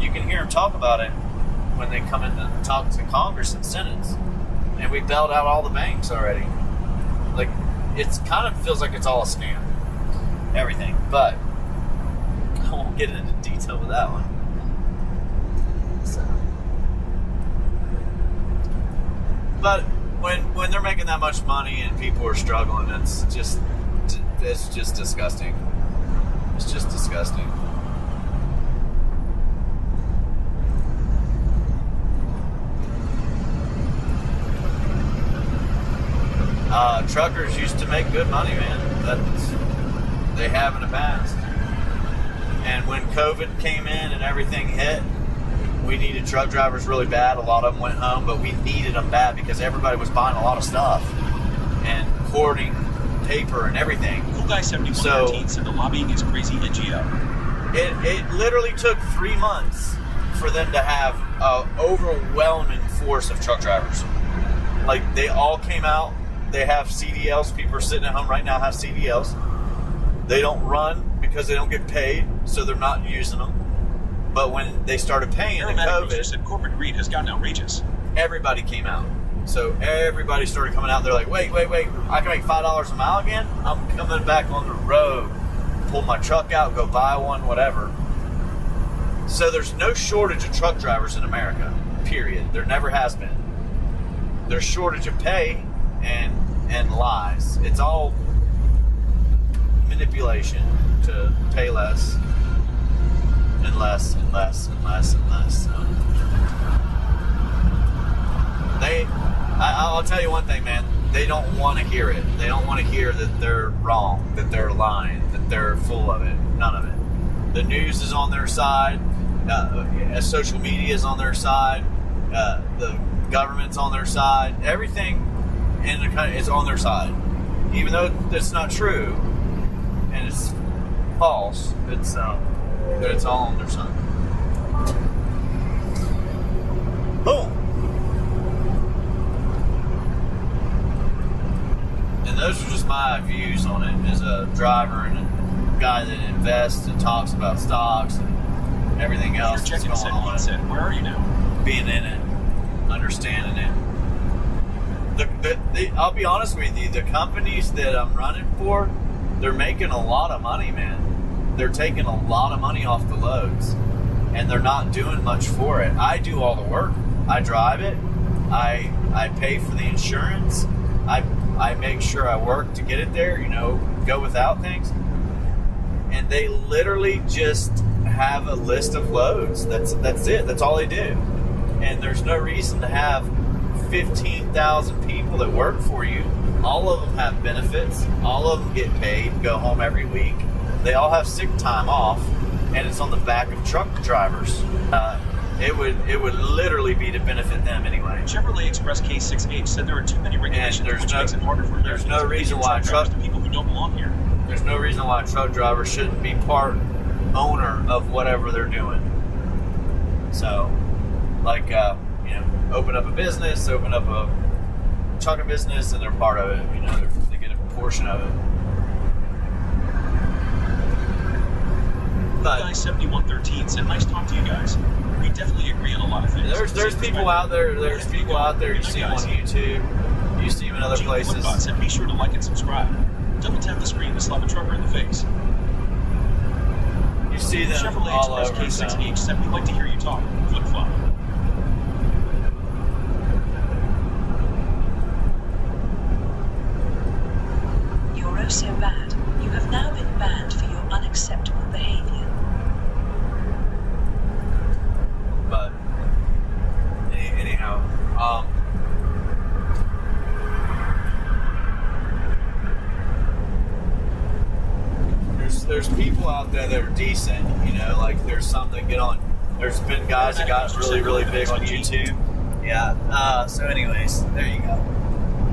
You can hear them talk about it when they come in to talk to Congress and Senate. And we bailed out all the banks already. Like, it's kind of feels like it's all a scam. Everything. But I won't get into detail with that one. So. But when they're making that much money and people are struggling, it's just disgusting. It's just disgusting. Truckers used to make good money, man. They have in the past. And when COVID came in and everything hit, we needed truck drivers really bad. A lot of them went home, but we needed them bad because everybody was buying a lot of stuff and hoarding paper and everything. Cool Guy 7113 said the lobbying is crazy NGO. It literally took 3 months for them to have an overwhelming force of truck drivers. Like, they all came out. They have CDLs. People are sitting at home right now have CDLs. They don't run because they don't get paid, so they're not using them. But when they started paying in COVID, said corporate greed has gotten outrageous. Everybody came out. So everybody started coming out. They're like, wait. I can make $5 a mile again? I'm coming back on the road. Pull my truck out, go buy one, whatever. So there's no shortage of truck drivers in America, period. There never has been. There's shortage of pay and lies. It's all manipulation to pay less and less and less and less and less. So I'll tell you one thing, man. They don't want to hear it. They don't want to hear that they're wrong, that they're lying, that they're full of it. None of it. The news is on their side. Social media is on their side. The government's on their side. Everything in the country is on their side. Even though it's not true and it's false, it's all on their side. Boom. And those are just my views on it as a driver and a guy that invests and talks about stocks and everything else that's going on. Said, where are you now? Being in it, understanding it. I'll be honest with you, the companies that I'm running for, they're making a lot of money, man. They're taking a lot of money off the loads, and they're not doing much for it. I do all the work. I drive it. I pay for the insurance. I make sure I work to get it there, go without things. And they literally just have a list of loads. That's it. That's all they do. And there's no reason to have 15,000 people that work for you. All of them have benefits. All of them get paid, go home every week. They all have sick time off, and it's on the back of truck drivers. It would literally be to benefit them anyway. Chevrolet Express K6H said there are too many regulations, which makes it harder for there's no reason why the people who don't belong here. There's no reason why a truck driver shouldn't be part owner of whatever they're doing. So, like, open up a business, open up a trucking business, and they're part of it. They get a portion of it. But Guy 7113 said, "Nice talk to you guys. We definitely agree on a lot of things." There's people out there. There's people out there. You see them on YouTube. You see them in other places. Said, "Be sure to like and subscribe. Double tap the screen to slap a trucker in the face." You see them Chevrolet all Express over. K6H said, "We'd like to hear you talk." Flip flop. You're oh so bad. You have now been banned for your unacceptable behavior. But anyhow, there's people out there that are decent, like there's some that get on. There's been guys that got really big on YouTube. Yeah. So anyways, there you go.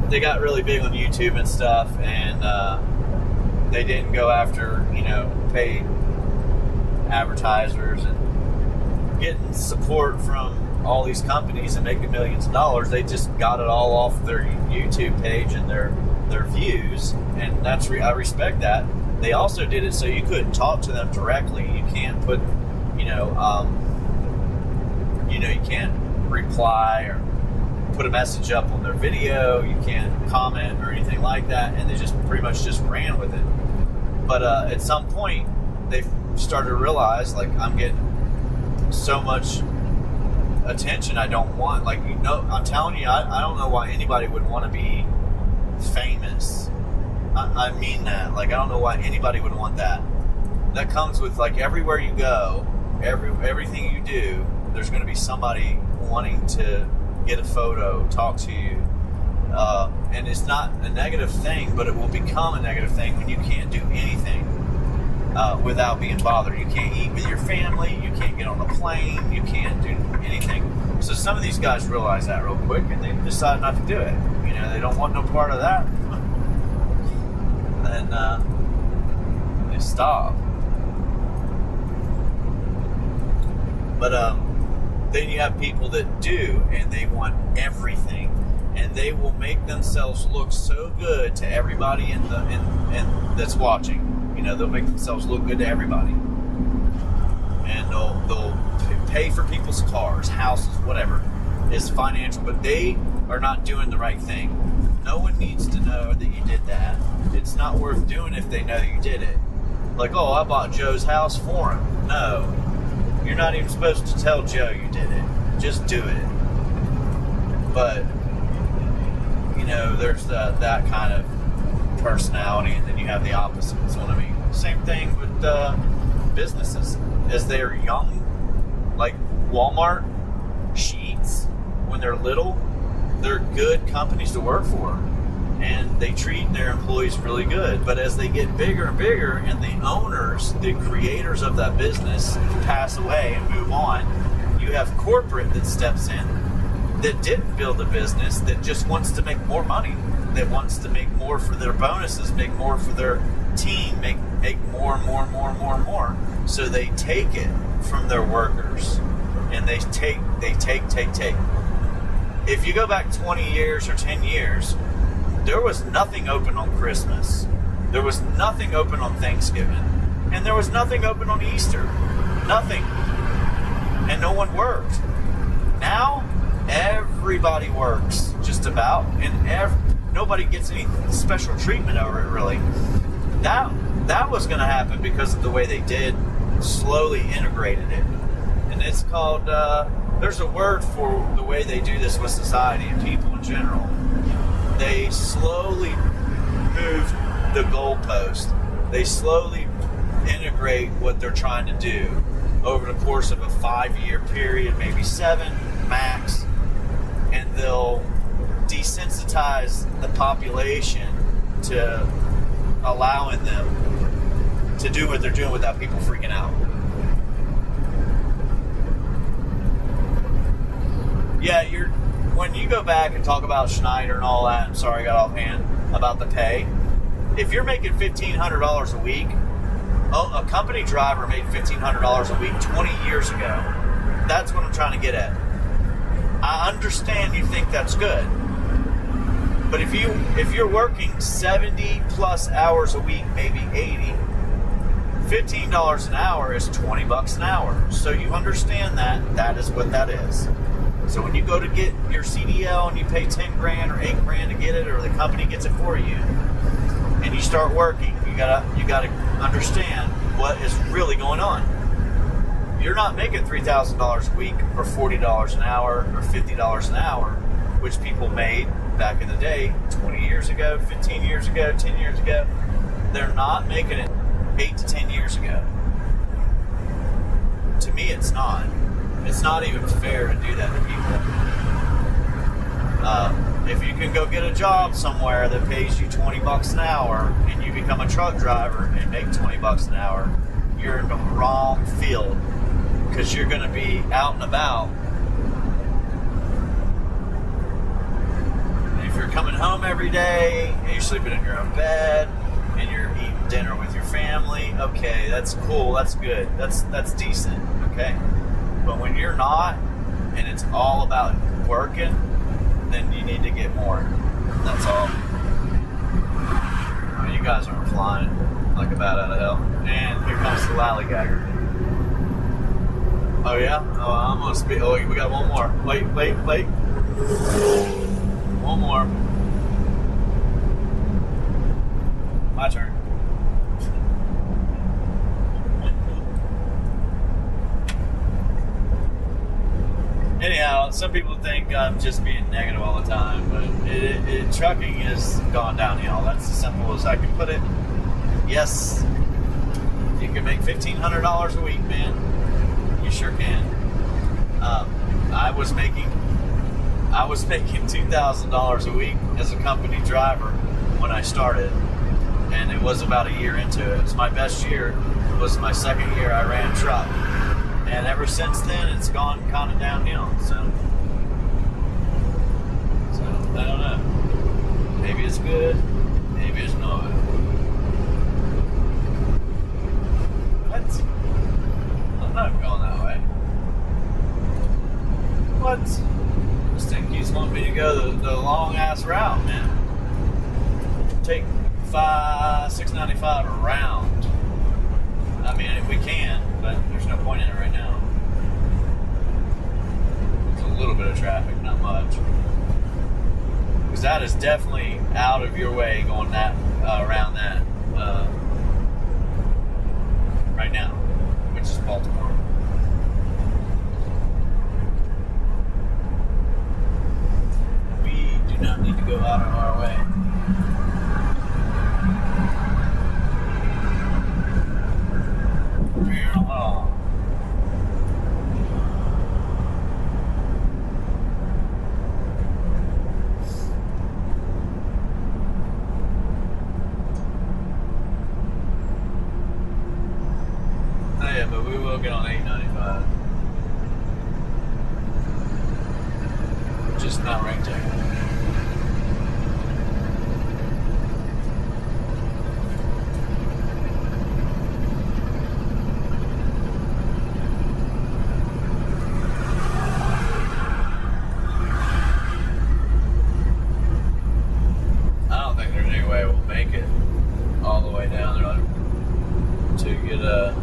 They got really big on YouTube and stuff, and they didn't go after paid advertisers and getting support from all these companies and making millions of dollars. They just got it all off their YouTube page and their views, and I respect that. They also did it so you couldn't talk to them directly. You can't put, you can't reply or put a message up on their video. You can't comment or anything like that, and they just pretty much just ran with it. But at some point, they started to realize, like, I'm getting so much attention I don't want. Like, I'm telling you, I don't know why anybody would want to be famous. I mean that. Like, I don't know why anybody would want that. That comes with, like, everywhere you go, everything you do, there's going to be somebody wanting to get a photo, talk to you, And it's not a negative thing, but it will become a negative thing when you can't do anything without being bothered. You can't eat with your family, you can't get on a plane, you can't do anything. So some of these guys realize that real quick, and they decide not to do it. You know, they don't want no part of that. And they stop. But then you have people that do, and they want everything, and they will make themselves look so good to everybody in that's watching. You know, they'll make themselves look good to everybody, and they'll pay for people's cars, houses, whatever is financial, but they are not doing the right thing. No one needs to know that you did that. It's not worth doing if they know you did it. Like, oh, I bought Joe's house for him. No. You're not even supposed to tell Joe you did it. Just do it. But, you know, there's that kind of personality, and then you have the opposite. That's what I mean. Same thing with businesses. As they're young, like Walmart, Sheetz, when they're little, they're good companies to work for. And they treat their employees really good. But as they get bigger and bigger, and the owners, the creators of that business pass away and move on, you have corporate that steps in that didn't build a business, that just wants to make more money, that wants to make more for their bonuses, make more for their team, make more and more and more and more and more. So they take it from their workers, and they take. If you go back 20 years or 10 years, there was nothing open on Christmas. There was nothing open on Thanksgiving. And there was nothing open on Easter. Nothing. And no one worked. Now, everybody works, just about. And nobody gets any special treatment over it, really. That was going to happen because of the way they did, slowly integrated it. And it's called, there's a word for the way they do this with society and people in general. They slowly move the goalpost. They slowly integrate what they're trying to do over the course of a 5-year period, maybe 7 max, and they'll desensitize the population to allowing them to do what they're doing without people freaking out. Yeah, when you go back and talk about Schneider and all that, I'm sorry I got offhand about the pay. If you're making $1,500 a week, a company driver made $1,500 a week 20 years ago. That's what I'm trying to get at. I understand you think that's good, but if you're working 70 plus hours a week, maybe 80, $15 an hour is $20 an hour. So you understand that is what that is. So when you go to get your CDL and you pay 10 grand or 8 grand to get it, or the company gets it for you, and you start working, you gotta understand what is really going on. You're not making $3,000 a week or $40 an hour or $50 an hour, which people made back in the day, 20 years ago, 15 years ago, 10 years ago. They're not making it 8 to 10 years ago. To me, it's not. It's not even fair to do that to people. If you can go get a job somewhere that pays you $20 an hour, and you become a truck driver and make $20 an hour, you're in the wrong field, because you're going to be out and about. And if you're coming home every day and you're sleeping in your own bed and you're eating dinner with your family, okay, that's cool, that's good, that's decent, okay? But when you're not, and it's all about working, then you need to get more. That's all. Oh, you guys aren't flying like a bat out of hell. And here comes the lollygagger. Oh yeah? Oh, I'm gonna speak. Oh, we got one more. Wait. One more. My turn. Anyhow, some people think I'm just being negative all the time, but trucking has gone downhill. That's as simple as I can put it. Yes, you can make $1,500 a week, man. You sure can. I was making $2,000 a week as a company driver when I started, and it was about a year into it. It was my best year. It was my second year I ran truck, and ever since then it's gone kind of downhill. So I don't know. Maybe it's good. Maybe it's not. What? I'm not going that way. What? This thing keeps wanting me to go the long ass route, man. Take 695 around. I mean, if we can, but there's no point in it right now. There's a little bit of traffic, not much. Because that is definitely out of your way going that around that right now, which is Baltimore. We do not need to go out of our way. Yeah, but we will get on 895. Just not right there. I don't think there's any way we'll make it all the way down there to get a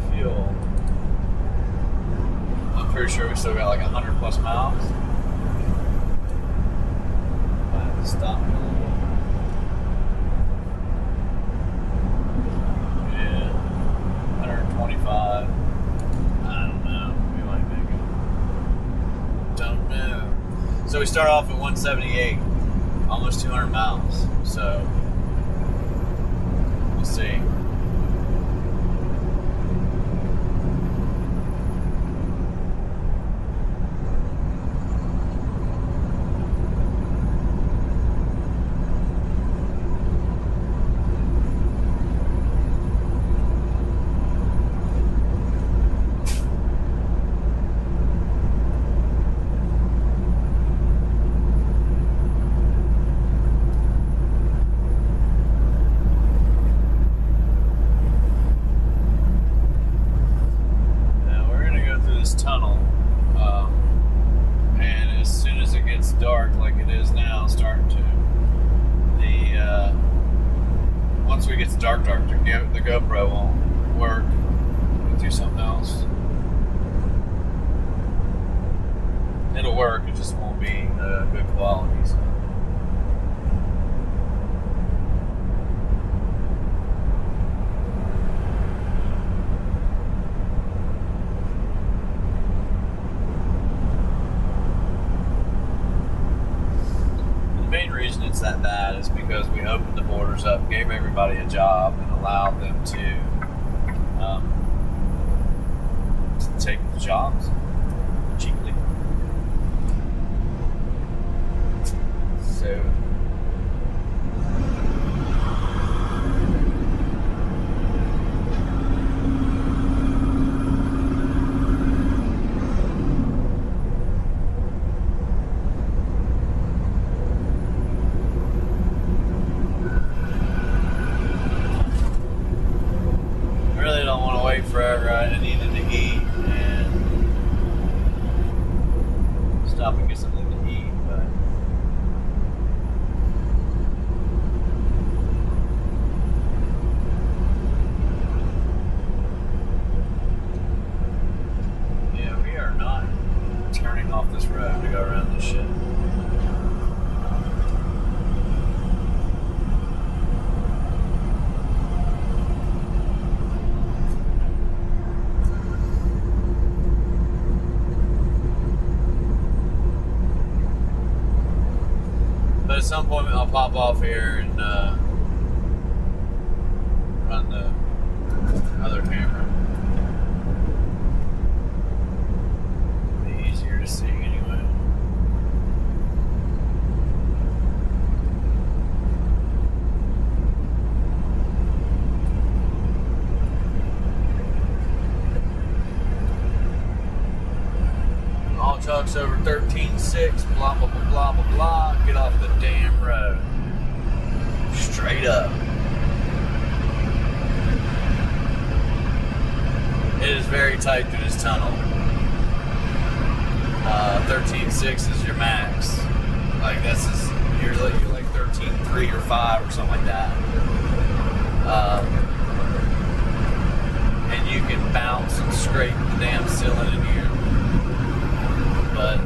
fuel. I'm pretty sure we still got like 100 plus miles. I have to stop. Yeah, 125. I don't know. We might make it. Don't know. So we start off at 178, almost 200 miles. So we'll see. Tunnel, and as soon as it gets dark, like it is now, starting to, once we get to dark, the GoPro won't work. We'll do something else. It'll work, it just won't be good quality. So. The main reason it's that bad is because we opened the borders up, gave everybody a job, and allowed them to take the jobs cheaply. So forever. I needed to eat and stop and get something to eat, but yeah, we are not turning off this road to go around this shit. At some point I'll pop off here and run the other camera. It'll be easier to see anyway. 13.6, blah, blah, blah, blah, blah, blah. Get off the damn road. Straight up. It is very tight through this tunnel. 13.6 is your max. Like, you're like 13.3 or 5 or something like that. And you can bounce and scrape the damn ceiling in here. But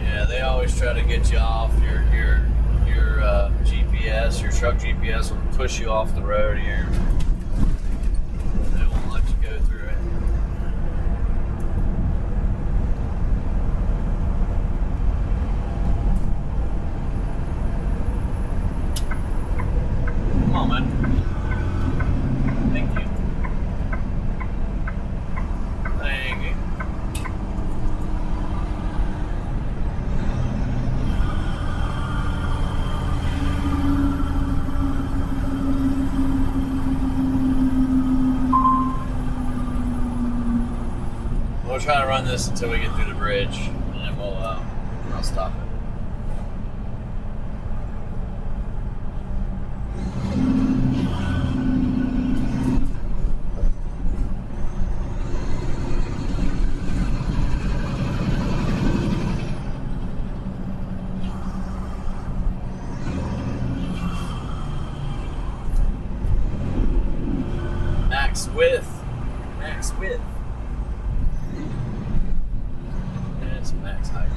yeah, they always try to get you off your GPS. Your truck GPS will push you off the road here. They won't let you go through it. Come on, man. Thank you. Thank you. We'll try to run this until we get through the bridge, and then I'll stop it. Max width. And it's max height.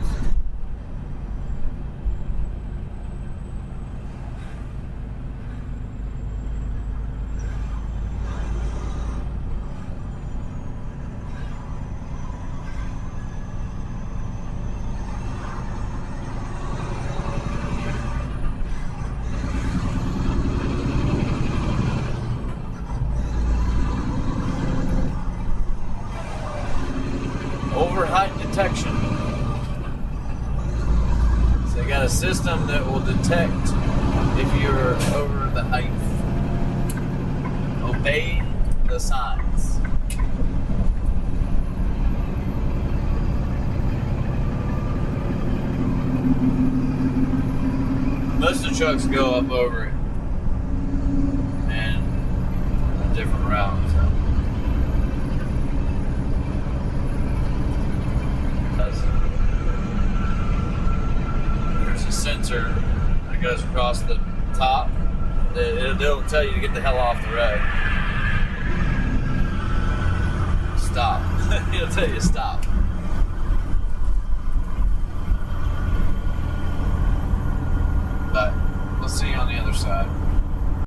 Height detection. So they got a system that will detect if you're over the height. Obey the signs. Most of the trucks go up over it and a different route. So. There's a sensor that goes across the top. It'll tell you to get the hell off the road. Stop. It'll tell you to stop. But we'll see you on the other side.